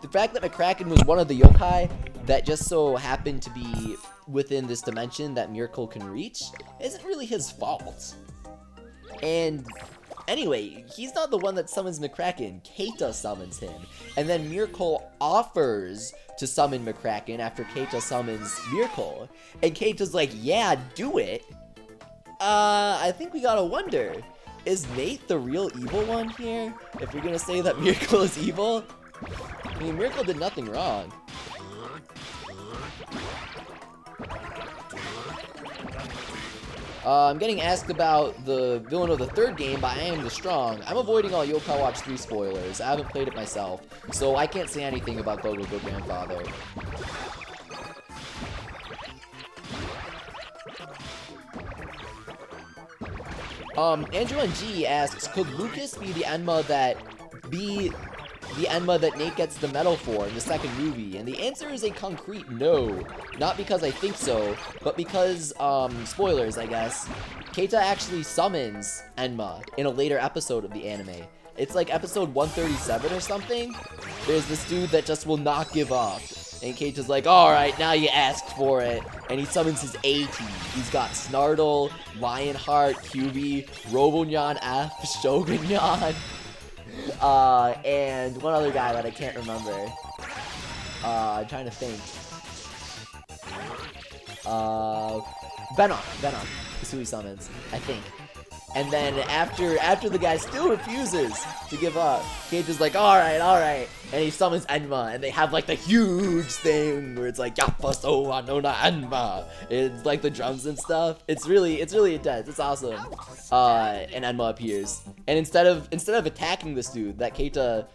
The fact that McCracken was one of the yokai that just so happened to be within this dimension that Miracle can reach isn't really his fault. And anyway, he's not the one that summons McCracken. Keita summons him. And then Miracle offers to summon McCracken after Keita summons Miracle. And Keita's like, yeah, do it. I think we gotta wonder, is Nate the real evil one here? If you're gonna say that Miracle is evil? I mean, Miracle did nothing wrong. I'm getting asked about the villain of the third game by I Am the Strong. I'm avoiding all Yokai Watch 3 spoilers. I haven't played it myself, so I can't say anything about Go Grandfather. Andrew NG asks, could Lucas be the Enma that Nate gets the medal for in the second movie? And the answer is a concrete no. Not because I think so, but because, spoilers, I guess, Keita actually summons Enma in a later episode of the anime. It's like episode 137 or something. There's this dude that just will not give up. And Keita's like, alright, now you asked for it. And he summons his A-team. He's got Snartle, Lionheart, QB, Robonyan F, Shogunyan, and one other guy that I can't remember. I'm trying to think. Venom is who he summons, I think. And then after the guy still refuses to give up, Keita's like, alright, and he summons Enma, and they have like the huge thing where it's like, Yapaso Anona Enma. It's like the drums and stuff. It's really intense. It's awesome. And Enma appears, and instead of attacking this dude that Keita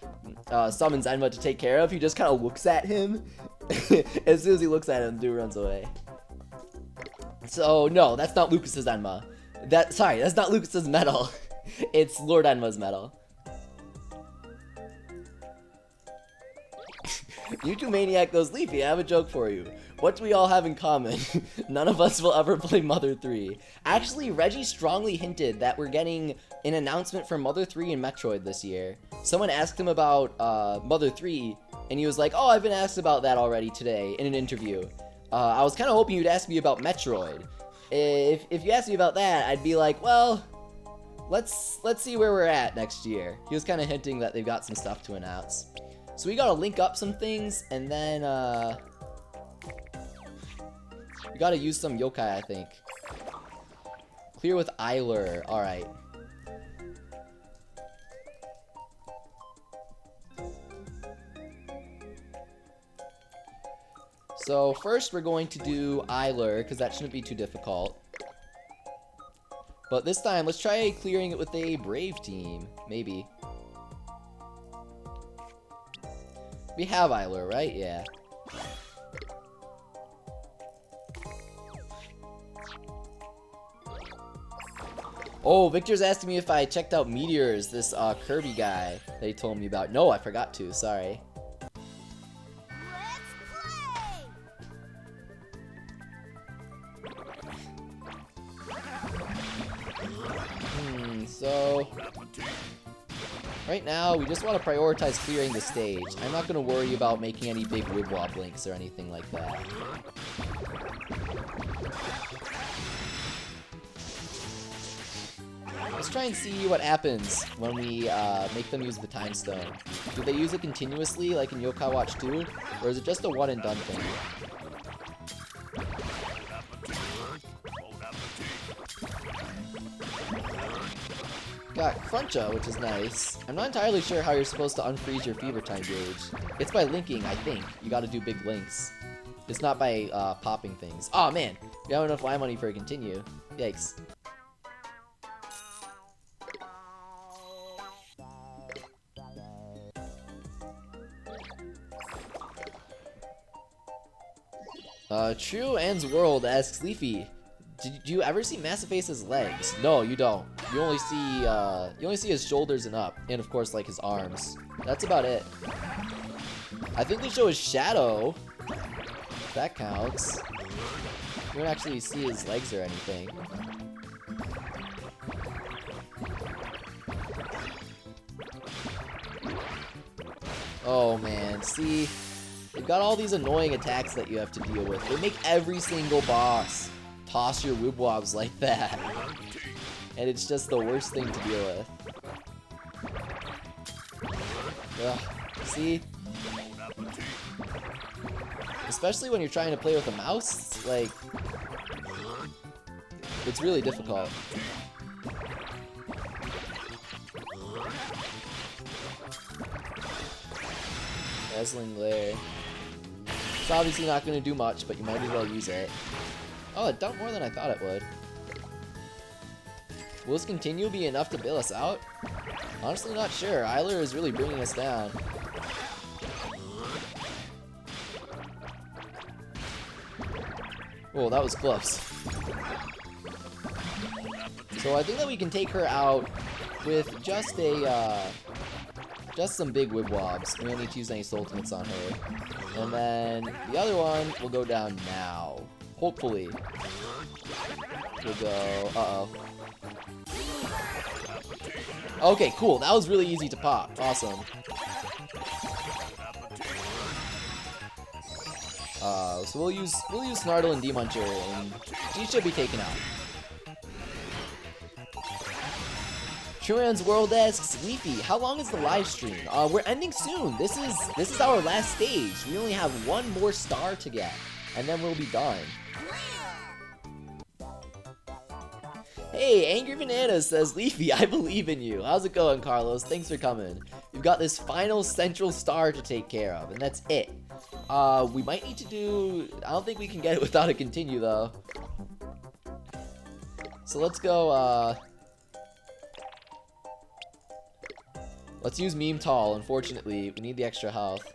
summons Enma to take care of, he just kind of looks at him. As soon as he looks at him, the dude runs away. So no, that's not Lucas's Enma. That's not Lucas's medal. It's Lord Enma's medal. YouTube Maniac goes, Leafy, I have a joke for you. What do we all have in common? None of us will ever play Mother 3. Actually, Reggie strongly hinted that we're getting an announcement for Mother 3 and Metroid this year. Someone asked him about Mother 3, and he was like, oh, I've been asked about that already today in an interview. I was kind of hoping you'd ask me about Metroid. If you asked me about that, I'd be like, well, let's see where we're at next year. He was kind of hinting that they've got some stuff to announce. So we gotta link up some things, and then we gotta use some yokai, I think. Clear with Eiler. Alright. So first we're going to do Eiler, because that shouldn't be too difficult. But this time, let's try clearing it with a Brave team. Maybe. We have Eiler, right? Yeah. Oh, Victor's asking me if I checked out Meteors, this Kirby guy that he told me about. No, I forgot to. Sorry. Let's play! So right now we just want to prioritize clearing the stage. I'm not going to worry about making any big Wibble Wobble links or anything like that. Let's try and see what happens when we make them use the Time Stone. Do they use it continuously like in Yokai Watch 2? Or is it just a one and done thing? Got Cruncha, which is nice. I'm not entirely sure how you're supposed to unfreeze your Fever Time gauge. It's by linking, I think. You gotta do big links. It's not by popping things. Aw, man! We have enough Y money for a continue. Yikes. True Anne's World asks Leafy, do you ever see Massiface's legs? No, you don't. You only see his shoulders and up, and of course like his arms. That's about it. I think they show his shadow. That counts. You don't actually see his legs or anything. Oh man, see? They've got all these annoying attacks that you have to deal with. They make every single boss toss your Wibble Wobbles like that. And it's just the worst thing to deal with. Ugh, see? Especially when you're trying to play with a mouse, like, it's really difficult. Dazzling Glare. It's obviously not going to do much, but you might as well use it. Oh, it dumped more than I thought it would. Will this continue be enough to bail us out? Honestly, not sure. Eiler is really bringing us down. Oh, that was close. So I think that we can take her out with just a, just some big Wibble Wobbles. We don't need to use any ultimates on her. And then the other one will go down now. Hopefully. We'll go, uh-oh. Okay, cool. That was really easy to pop. Awesome. So we'll use Snartle and D-Muncher, and she should be taken out. Truan's World asks, Leafy, how long is the live stream? We're ending soon. This is our last stage. We only have one more star to get, and then we'll be done. Hey, Angry Bananas says, Leafy, I believe in you. How's it going, Carlos? Thanks for coming. We've got this final central star to take care of, and that's it. We might need to do... I don't think we can get it without a continue, though. So let's go, let's use Meme Tall. Unfortunately, we need the extra health.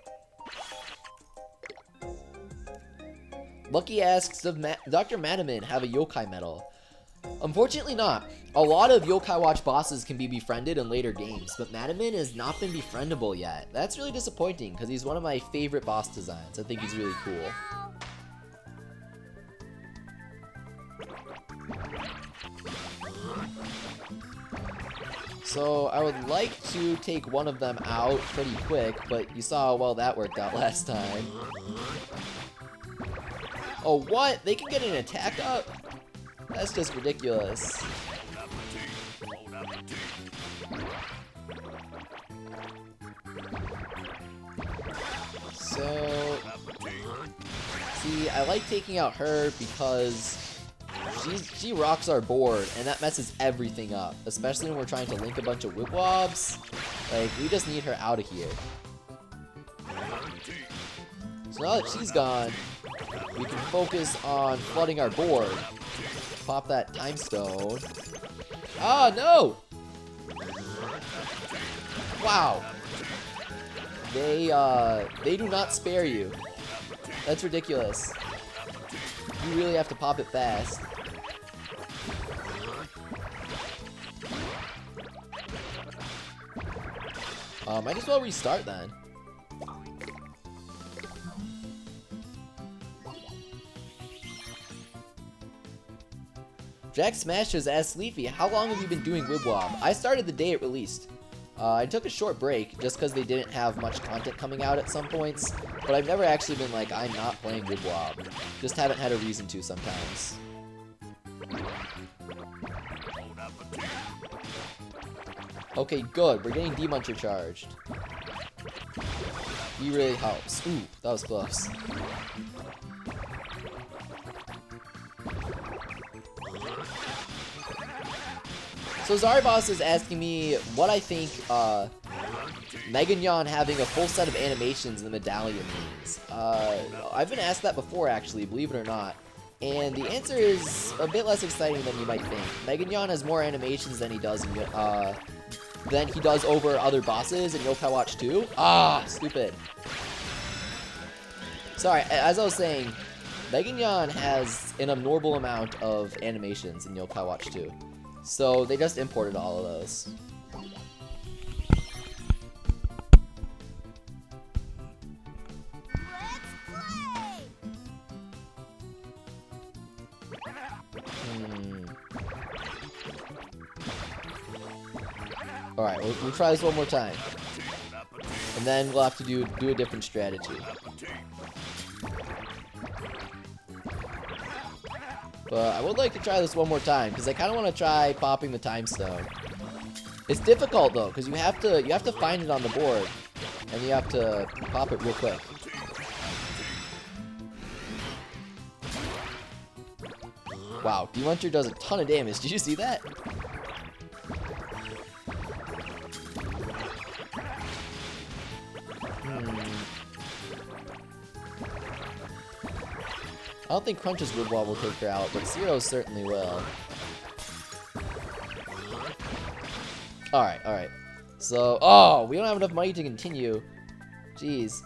Lucky asks, does Dr. Madaman have a yokai medal? Unfortunately not. A lot of Yokai Watch bosses can be befriended in later games, but Madaman has not been befriendable yet. That's really disappointing, because he's one of my favorite boss designs. I think he's really cool. So So I would like to take one of them out pretty quick, but you saw how well that worked out last time. Oh, what? They can get an attack up? That's just ridiculous. So, see, I like taking out her because she rocks our board, and that messes everything up, especially when we're trying to link a bunch of Wibble Wobbles. Like, we just need her out of here. So now that she's gone, we can focus on flooding our board. Pop that time stone. Ah, no! Wow. They do not spare you. That's ridiculous. You really have to pop it fast. Might as well restart then. Jack Smashes asks Leafy, how long have you been doing Wibble Wobble? I started the day it released. I took a short break just because they didn't have much content coming out at some points, but I've never actually been like, I'm not playing Wibble Wobble. Just haven't had a reason to sometimes. Okay, good. We're getting Demuncher charged. He really helps. Ooh, that was close. So Zarboss is asking me what I think Meganyon having a full set of animations in the medallion means. I've been asked that before, actually, believe it or not. And the answer is a bit less exciting than you might think. Meganyon has more animations than he does over other bosses in Yokai Watch 2. Ah, stupid. Sorry, as I was saying, Meganyon has an abnormal amount of animations in Yokai Watch 2. So they just imported all of those. Alright, we'll try this one more time. And then we'll have to do a different strategy. But I would like to try this one more time because I kind of want to try popping the time stone. It's difficult though because you have to find it on the board, and you have to pop it real quick. Wow, Demuncher does a ton of damage. Did you see that? I don't think Crunch's Wibble Wobble will take her out, but Zero's certainly will. Alright. So, oh, we don't have enough money to continue. Jeez.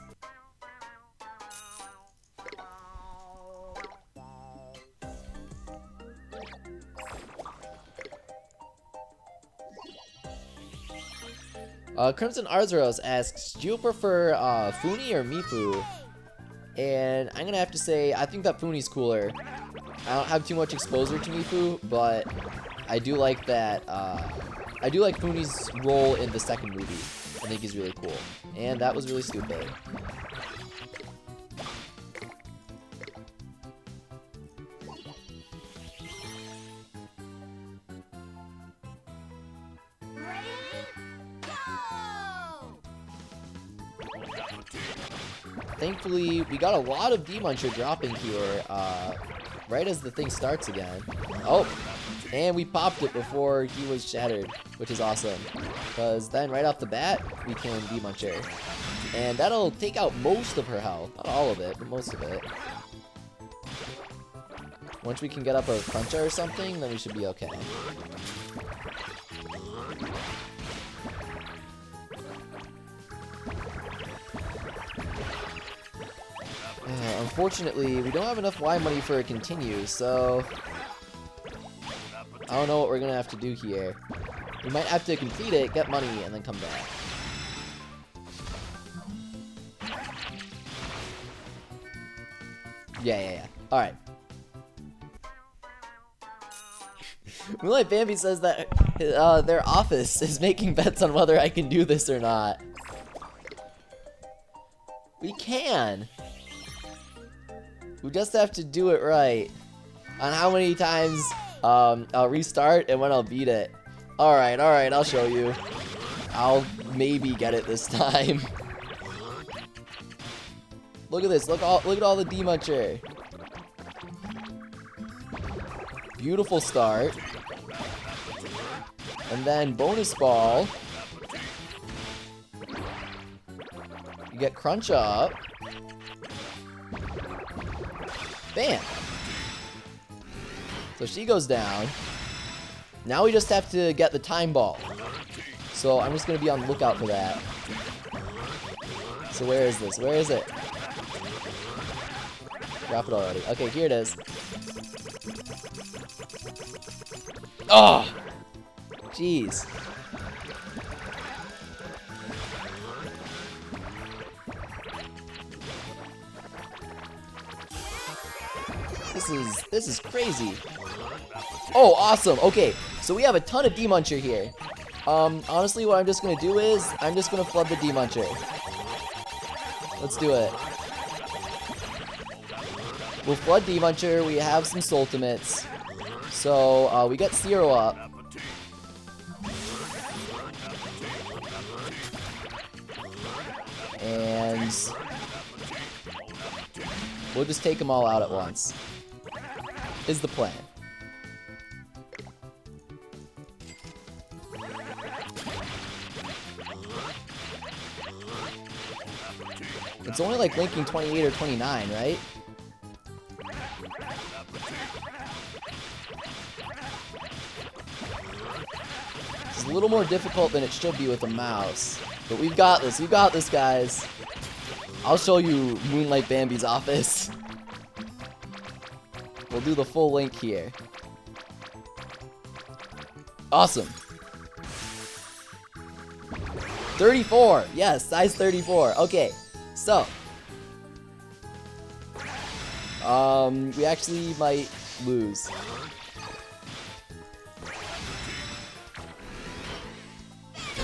Crimson Arzuros asks, do you prefer Funi or Mifu? And I'm gonna have to say, I think that Funi's cooler. I don't have too much exposure to Mifu, but I do like that, I do like Funi's role in the second movie. I think he's really cool. And that was really stupid. Thankfully, we got a lot of Demuncher dropping here, right as the thing starts again. Oh, and we popped it before he was shattered, which is awesome. Because then right off the bat, we can Demuncher. And that'll take out most of her health. Not all of it, but most of it. Once we can get up a Cruncher or something, then we should be okay. Unfortunately, we don't have enough Y money for a continue, so I don't know what we're gonna have to do here. We might have to complete it, get money, and then come back. Yeah. Alright. Moonlight Bambi says that their office is making bets on whether I can do this or not. We can. We just have to do it right. On how many times I'll restart and when I'll beat it. Alright, I'll show you. I'll maybe get it this time. Look at this, look at all the D-Muncher. Beautiful start. And then bonus ball. You get crunch up. Bam. So she goes down. Now we just have to get the time ball. So I'm just going to be on the lookout for that. So where is this? Where is it? Drop it already. Okay, here it is. Oh! Jeez. This is crazy. Oh, awesome. Okay, so we have a ton of D-Muncher here. Honestly, what I'm just gonna do is I'm just gonna flood the D-Muncher. Let's do it. We'll flood D-Muncher. We have some Ultimates. So, we get Zero up. And we'll just take them all out at once. Is the plan. It's only like linking 28 or 29, right? It's a little more difficult than it should be with a mouse. But we've got this, guys. I'll show you Moonlight Bambi's office. We'll do the full link here. Awesome. 34, yes, size 34. Okay, so we actually might lose.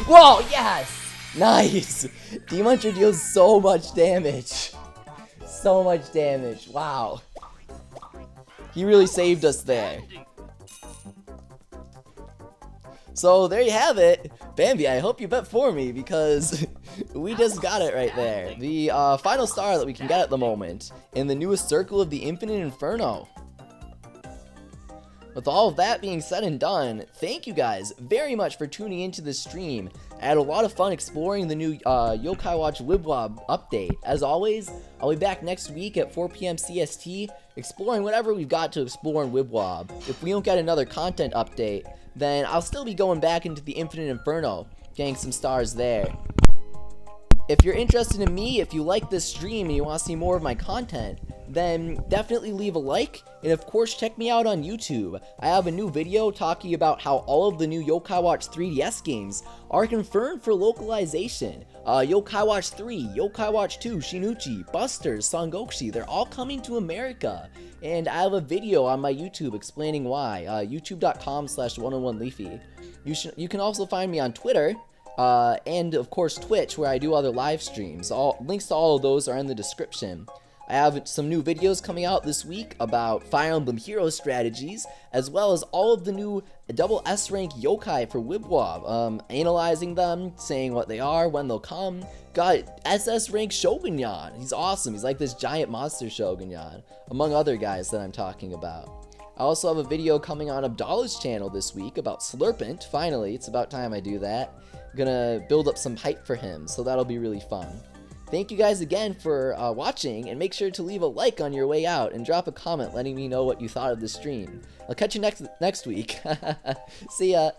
Whoa, yes! Nice! D-Muncher deals so much damage. So much damage, wow. He really saved us there. So there you have it. Bambi, I hope you bet for me because we just got it right there. The final star that we can get at the moment in the newest Circle of the Infinite Inferno. With all of that being said and done, thank you guys very much for tuning into this stream. I had a lot of fun exploring the new Yokai Watch Wibble Wobble update. As always, I'll be back next week at 4 PM CST, exploring whatever we've got to explore in Wibble Wobble. If we don't get another content update, then I'll still be going back into the Infinite Inferno, getting some stars there. If you're interested in me, if you like this stream and you want to see more of my content, then definitely leave a like, and of course check me out on YouTube. I have a new video talking about how all of the new Yokai Watch 3DS games are confirmed for localization. Yokai Watch 3, Yokai Watch 2, Shinuchi, Busters, Sangokushi, they're all coming to America. And I have a video on my YouTube explaining why, youtube.com/101leafy. You can also find me on Twitter, and of course Twitch, where I do other live streams. Links to all of those are in the description. I have some new videos coming out this week about Fire Emblem Heroes strategies, as well as all of the new double S rank yokai for Wibble Wobble, analyzing them, saying what they are, when they'll come. Got SS rank Shogunyan. He's awesome. He's like this giant monster Shogunyan, among other guys that I'm talking about. I also have a video coming on Abdallah's channel this week about Slurpent. Finally, it's about time I do that. Gonna build up some hype for him, so that'll be really fun. Thank you guys again for watching, and make sure to leave a like on your way out and drop a comment letting me know what you thought of the stream. I'll catch you next week. See ya.